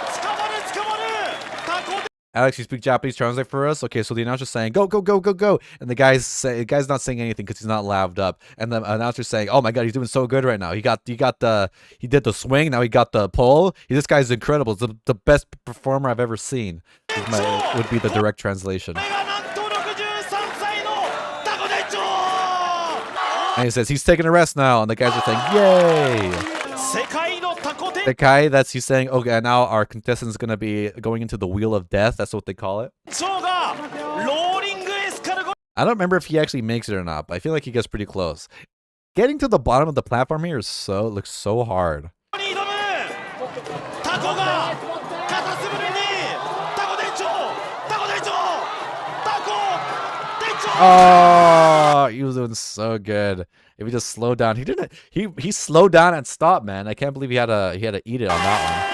Alex, you speak Japanese, translate for us? Okay, so the announcer's saying, go, go, go, go, go. And the guy's not saying anything because he's not laved up. And the announcer's saying, oh my god, he's doing so good right now. He did the swing, now he got the pole. This guy's incredible. It's the best performer I've ever seen. Would be the direct translation. And he says, he's taking a rest now. And the guys are saying, yay. Sekai, he's saying, okay, now our contestant is going to be going into the Wheel of Death. That's what they call it. I don't remember if he actually makes it or not, but I feel like he gets pretty close. Getting to the bottom of the platform here looks so hard. Oh, he was doing so good. If he just slowed down, he slowed down and stopped, man. I can't believe he had to eat it on that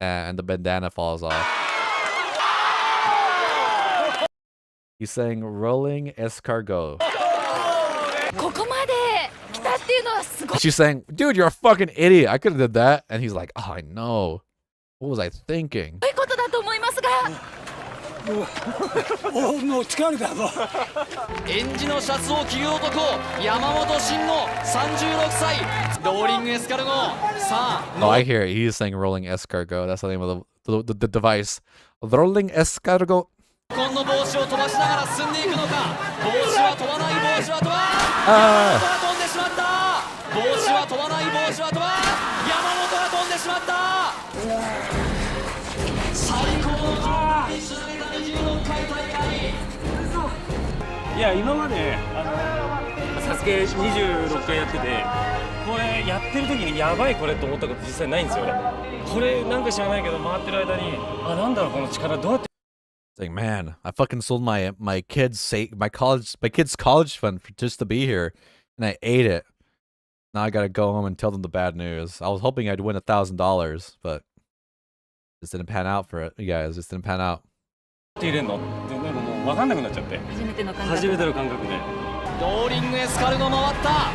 one. And the bandana falls off. He's saying rolling escargot. She's saying, dude, you're a fucking idiot. I could have did that. And he's like, oh, I know. What was I thinking? Oh, I hear it. He's saying rolling escargot. That's the name of the device. Rolling escargot. Yeah, 今までサスケ26回やってて、これやってる時にやばいこれと思ったこと実際ないんですよ俺。これなんか知らないけど回ってる間に、あ、なんだろうこの力どうやって。Like, man, I fucking sold my kid's college fund just to be here, and I ate it. Now I gotta go home and tell them the bad news. I was hoping I'd win $1,000, but this didn't pan out for it, you guys. This didn't pan out. 入れんの？でなんかもう分かんなくなっちゃって。初めての感覚で。ローリングエスカルゴ回った。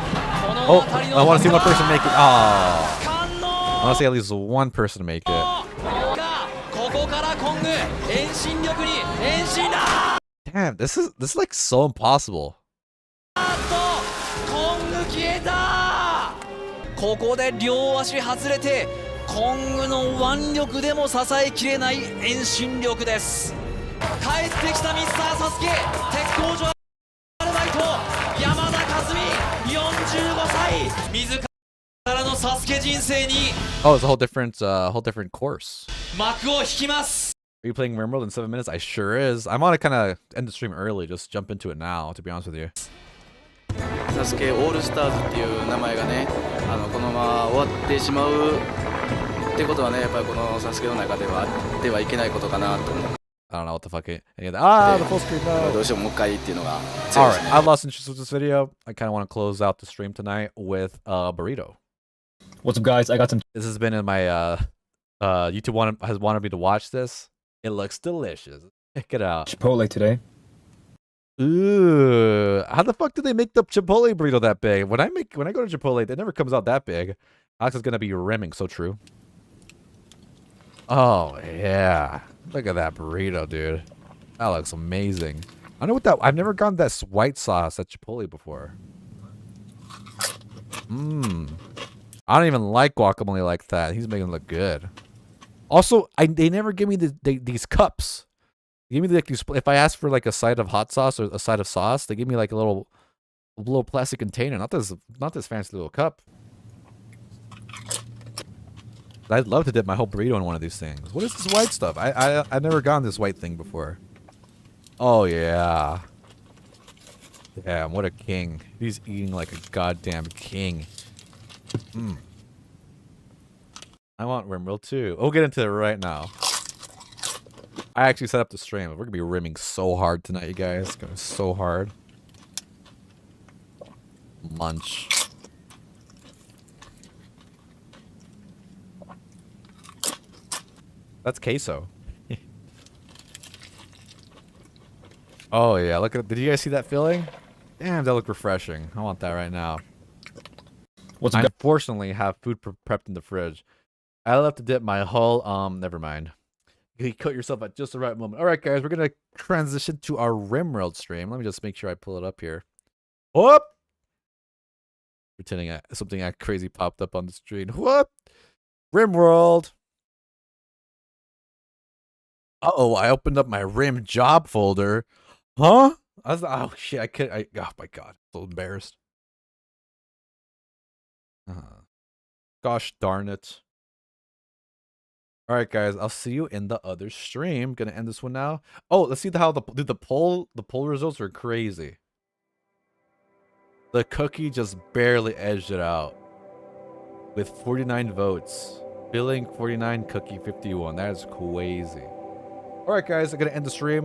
Oh, I want to see one person make it. Oh, I want to see at least one person make it. Damn, this is like so impossible. ここで両足外れてコングの腕力でも支えきれない遠心力です。帰ってきたミスターサスケ、鉄工所アルバイト山田和美45歳、自らのサスケ人生に Oh, it's a whole different course. 幕を引きます。Are you playing Rimworld in 7 minutes? I sure is. I want to kind of end the stream early, just jump into it now, to be honest with you. サスケオールスターズっていう名前がね、このまま終わってしまうってことはね、やっぱりこのサスケの中ではあってはいけないことかなと思う。I don't know what the fuck it. The full screen. No. どうしてももう一回っていうのが。All right, I've lost interest with this video. I kind of want to close out the stream tonight with a burrito. What's up, guys? I got some. This has been in my YouTube has wanted me to watch this. It looks delicious. Check it out. Chipotle today. Ooh, how the fuck did they make the Chipotle burrito that big? When I go to Chipotle, it never comes out that big. Alex is gonna be rimming. So true. Oh yeah, look at that burrito, dude. That looks amazing. I know what that. I've never gotten that white sauce at Chipotle before. I don't even like guacamole like that. He's making it look good. Also, they never give me these cups. They give me like these. If I ask for like a side of hot sauce or a side of sauce, they give me like a little plastic container. Not this fancy little cup. I'd love to dip my whole burrito in one of these things. What is this white stuff? I've never gotten this white thing before. Oh yeah. Damn, what a king. He's eating like a goddamn king. I want Rimworld too. We'll get into it right now. I actually set up the stream. We're gonna be rimming so hard tonight, you guys. Going so hard. Munch. That's queso. Oh yeah, look at. Did you guys see that filling? Damn, that looked refreshing. I want that right now. What's I up? unfortunately have food prepped in the fridge. I'll have to dip my whole. Never mind. You cut yourself at just the right moment. All right, guys, we're gonna transition to our Rimworld stream. Let me just make sure I pull it up here. Whoop! Pretending something crazy popped up on the screen. Whoop! Rimworld. Uh-oh, I opened up my Rim job folder. Huh? Oh shit! Oh my god! I'm so embarrassed. Gosh darn it! All right, guys. I'll see you in the other stream. Gonna end this one now. Oh, let's see how the poll results are crazy. The cookie just barely edged it out with 49 votes. Billing 49, cookie 51. That is crazy. All right, guys. I'm gonna end the stream.